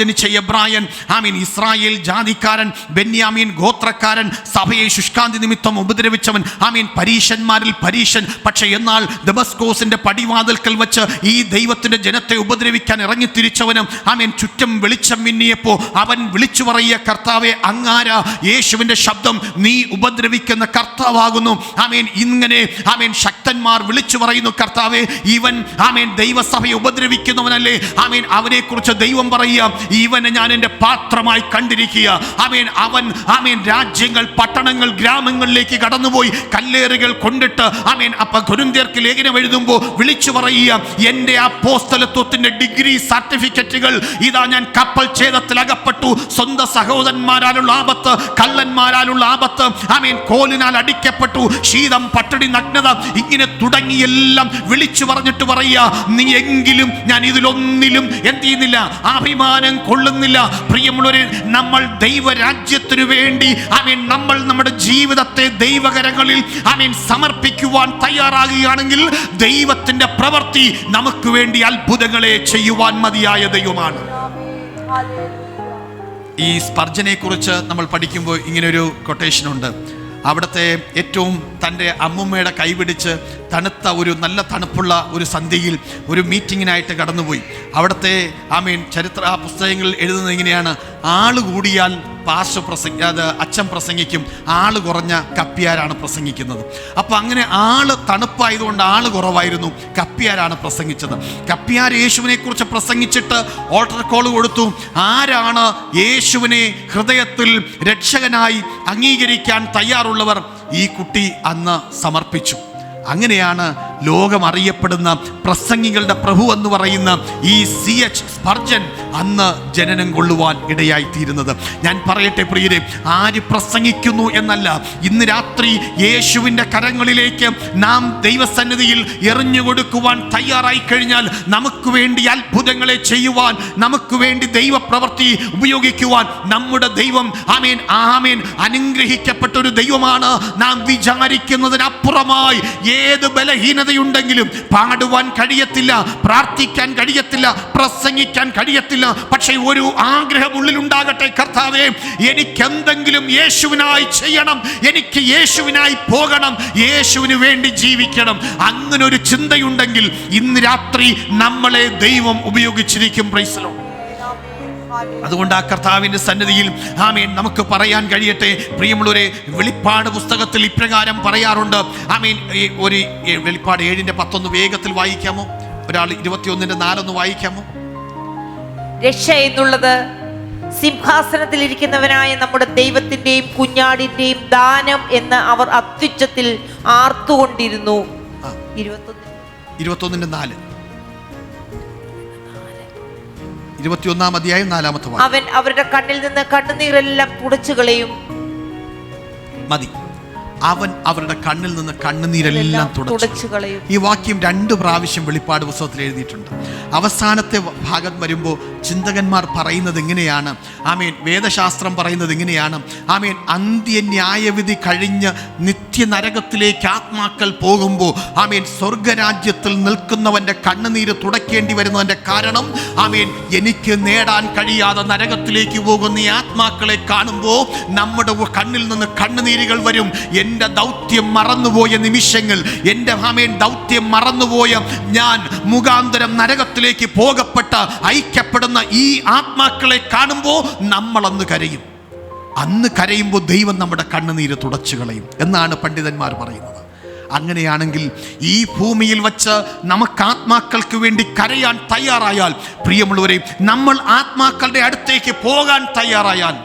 ജനിച്ച എബ്രായൻ, ആമേൻ, ഇസ്രായേൽ ജാതിക്കാരൻ, ബെന്യാമീൻ ഗോത്രക്കാരൻ, സഭയെ ശുഷ്കാന്തി നിമിത്തം ഉപദ്രവിച്ചവൻ, ആമേൻ, പരീശന്മാരിൽ പരീശൻ. പക്ഷേ എന്നാൽ ദമസ്കോസിൻ്റെ പടിവാതിൽക്കൽ വെച്ച് ഈ ദൈവത്തിൻ്റെ ജനത്തെ ഉപദ്രവിക്കാൻ ഇറങ്ങിത്തിരിച്ചവനും, ആമേൻ, ചുറ്റും വെളിച്ചം മിന്നിയപ്പോൾ അവൻ വിളിച്ചു പറയുക, കർത്താവെ, അങ്ങാര യേശുവിൻ്റെ ശബ്ദം നീ ഉപദ്രവിക്കുന്ന കർത്താവാകുന്നു. ആമേൻ, ഇങ്ങനെ ആമേൻ ശക്തന്മാർ വിളിച്ചു പറയുന്നു, കർത്താവേ, ഇവൻ ആമേൻ ദൈവസഭയെ ഉപദ്രവിക്കുന്നവനല്ലേ. ആമേൻ, അവനെ കുറിച്ച് ദൈവം പറയുക, ഇവനെ ഞാൻ എൻ്റെ പാത്രമായി കണ്ടിരിക്കുക. ആമേൻ, അവൻ ആമേൻ രാജ്യങ്ങൾ, പട്ടണങ്ങൾ, ഗ്രാമങ്ങളിലേക്ക് കടന്നുപോയി കല്ലേറുകൾ കൊണ്ടിട്ട് ആമേൻ കൊരിന്ത്യർക്ക് ലേഖനം എഴുതുമ്പോൾ വിളിച്ചു പറയുക, എൻ്റെ അപ്പോസ്തലത്വത്തിൻ്റെ ഡിഗ്രി സർട്ടിഫിക്കറ്റുകൾ ഇതാ ഞാൻ കപ്പൽ ഛേദത്തിൽ അകപ്പെട്ടു, സ്വന്തം സഹോദരന്മാരാലുള്ള ആപത്ത്, കള്ളന്മാരാലുള്ള ആപത്ത്, ആമേൻ കോലിനാൽ അടിക്കപ്പെട്ടു, ശീതം, പട്ടിണി, നഗ്നത, ഇങ്ങനെ തുടങ്ങിയെല്ലാം വിളിച്ചു പറഞ്ഞിട്ട് പറയുക, നീ എങ്കിലും ഞാൻ ഇതിലൊന്നിലും എന്ത് ചെയ്യുന്നില്ല, അഭിമാനം കൊള്ളുന്നില്ല. പ്രിയമുള്ളവരെ, നമ്മൾ ദൈവരാജ്യത്തിനു വേണ്ടി ആമേൻ നമ്മൾ നമ്മുടെ ജീവിതത്തെ ദൈവകരങ്ങളിൽ ആമേൻ സമർപ്പിക്കുവാൻ തയ്യാറാകുകയാണെങ്കിൽ ദൈവത്തിന്റെ പ്രവൃത്തി നമുക്ക് വേണ്ടി അത്ഭുതങ്ങളെ ചെയ്യുവാൻ മതിയായ ദൈവമാണ്. ഈ സ്പർജനെ കുറിച്ച് നമ്മൾ പഠിക്കുമ്പോൾ ഇങ്ങനൊരു കൊട്ടേഷനുണ്ട്. അവിടുത്തെ ഏറ്റവും തൻ്റെ അമ്മുമ്മയുടെ കൈപിടിച്ച് തണുത്ത ഒരു നല്ല തണുപ്പുള്ള ഒരു സന്ധ്യയിൽ ഒരു മീറ്റിങ്ങിനായിട്ട് കടന്നുപോയി. അവിടുത്തെ ആമേൻ ചരിത്ര പുസ്തകങ്ങളിൽ എഴുതുന്നത് ഇങ്ങനെയാണ്, ആള് കൂടിയാൽ അത് അച്ഛൻ പ്രസംഗിക്കും, ആള് കുറഞ്ഞ കപ്പ്യാരാണ് പ്രസംഗിക്കുന്നത്. അപ്പം അങ്ങനെ ആള് തണുപ്പായതുകൊണ്ട് ആള് കുറവായിരുന്നു, കപ്പ്യാരാണ് പ്രസംഗിച്ചത്. കപ്പ്യാർ യേശുവിനെ കുറിച്ച് പ്രസംഗിച്ചിട്ട് ഓൾട്ടർ കോൾ കൊടുത്തു. ആരാണ് യേശുവിനെ ഹൃദയത്തിൽ രക്ഷകനായി അംഗീകരിക്കാൻ തയ്യാറുള്ളവർ? ഈ കുട്ടി അന്ന് സമർപ്പിച്ചു. അങ്ങനെയാണ് ലോകം അറിയപ്പെടുന്ന പ്രസംഗികളുടെ പ്രഭു എന്ന് പറയുന്ന ഈ CH സ്പർജൻ അന്ന് ജനനം കൊള്ളുവാൻ ഇടയായിത്തീരുന്നത്. ഞാൻ പറയട്ടെ പ്രിയരെ, ആര് പ്രസംഗിക്കുന്നു എന്നല്ല, ഇന്ന് രാത്രി യേശുവിൻ്റെ കരങ്ങളിലേക്ക് നാം ദൈവസന്നിധിയിൽ എറിഞ്ഞു കൊടുക്കുവാൻ തയ്യാറായി കഴിഞ്ഞാൽ നമുക്ക് വേണ്ടി അത്ഭുതങ്ങളെ ചെയ്യുവാൻ, നമുക്ക് വേണ്ടി ദൈവപ്രവൃത്തി ഉപയോഗിക്കുവാൻ നമ്മുടെ ദൈവം ആമേൻ ആമേൻ അനുഗ്രഹിക്കപ്പെട്ട ഒരു ദൈവമാണ്. നാം വിചാരിക്കുന്നതിനപ്പുറമായി ഏത് ബലഹീനതയുണ്ടെങ്കിലും പാടുവാൻ കഴിയത്തില്ല, പ്രാർത്ഥിക്കാൻ കഴിയത്തില്ല, പ്രസംഗിക്കാൻ കഴിയത്തില്ല. പക്ഷേ ഒരു ആഗ്രഹം ഉള്ളിലുണ്ടാകട്ടെ, കർത്താവേ, എനിക്കെന്തെങ്കിലും യേശുവിനായി ചെയ്യണം, എനിക്ക് യേശുവിനായി പോകണം, യേശുവിന് വേണ്ടി ജീവിക്കണം. അങ്ങനെ ഒരു ചിന്തയുണ്ടെങ്കിൽ ഇന്ന് രാത്രി നമ്മളെ ദൈവം ഉപയോഗിച്ചിരിക്കും. Price the lord. അതുകൊണ്ട് ആ കർത്താവിൻ്റെ സന്നിധിയിൽ ആമേൻ നമുക്ക് പറയാൻ കഴിയട്ടെ. പ്രിയമുള്ളവരെ, വെളിപ്പാട് പുസ്തകത്തിൽ ഇപ്രകാരം പറയാറുണ്ട്. ആമേൻ, ഒരു വെളിപ്പാട് 7:10 വേഗത്തിൽ വായിക്കാമോ? ഒരാൾ 21:4 വായിക്കാമോ? രക്ഷ എന്നുള്ളത് സിംഹാസനത്തിൽ ഇരിക്കുന്നവനായ നമ്മുടെ ദൈവത്തിന്റെയും കുഞ്ഞാടിന്റെയും ദാനം എന്ന് അവർ അത്യുച്ചത്തിൽ ആർത്തുകൊണ്ടിരുന്നു. 21:4 21-ാം അധ്യായം 4-ാമത്തെ വാക്യം. അവൻ അവരുടെ കണ്ണിൽ നിന്ന് കണ്ണുനീരെല്ലാം തുടച്ചു കളയും. മതി. അവൻ അവരുടെ കണ്ണിൽ നിന്ന് കണ്ണുനീരെല്ലാം തുടച്ചു കളയും. ഈ വാക്യം 2 പ്രാവശ്യം വെളിപ്പാട് പുസ്തകത്തിൽ എഴുതിയിട്ടുണ്ട്. അവസാനത്തെ ഭാഗം വരുമ്പോൾ ചിന്തകന്മാർ പറയുന്നത് ഇങ്ങനെയാണ്. ആമേൻ. വേദശാസ്ത്രം പറയുന്നത് ഇങ്ങനെയാണ്. ആമേൻ. അന്ത്യന്യായവിധി കഴിഞ്ഞ് നിത്യനരകത്തിലേക്ക് ആത്മാക്കൾ പോകുമ്പോൾ ആമേൻ സ്വർഗരാജ്യത്തിൽ നിൽക്കുന്നവൻ്റെ കണ്ണുനീര് തുടയ്ക്കേണ്ടി വരുന്നതിൻ്റെ കാരണം ആമേൻ എനിക്ക് നേടാൻ കഴിയാതെ നരകത്തിലേക്ക് പോകുന്ന ഈ ആത്മാക്കളെ കാണുമ്പോൾ നമ്മുടെ കണ്ണിൽ നിന്ന് കണ്ണുനീരുകൾ വരും. എൻ്റെ ദൗത്യം മറന്നുപോയ നിമിഷങ്ങൾ, എൻ്റെ ആമേൻ ദൗത്യം മറന്നുപോയ ഞാൻ മുഖാന്തരം നരകത്തിലേക്ക് പോകപ്പെട്ട ഐക്യപ്പെടുന്ന ഈ ആത്മാക്കളെ കാണുമ്പോൾ നമ്മളന്ന് കരയും. അന്ന് കരയുമ്പോൾ ദൈവം നമ്മുടെ കണ്ണുനീര് തുടച്ചു കളയും എന്നാണ് പണ്ഡിതന്മാർ പറയുന്നത്. അങ്ങനെയാണെങ്കിൽ ഈ ഭൂമിയിൽ വച്ച് നമുക്ക് ആത്മാക്കൾക്ക് വേണ്ടി കരയാൻ തയ്യാറായാൽ, പ്രിയമുള്ളവരെ, നമ്മൾ ആത്മാക്കളുടെ അടുത്തേക്ക് പോകാൻ തയ്യാറായാൽ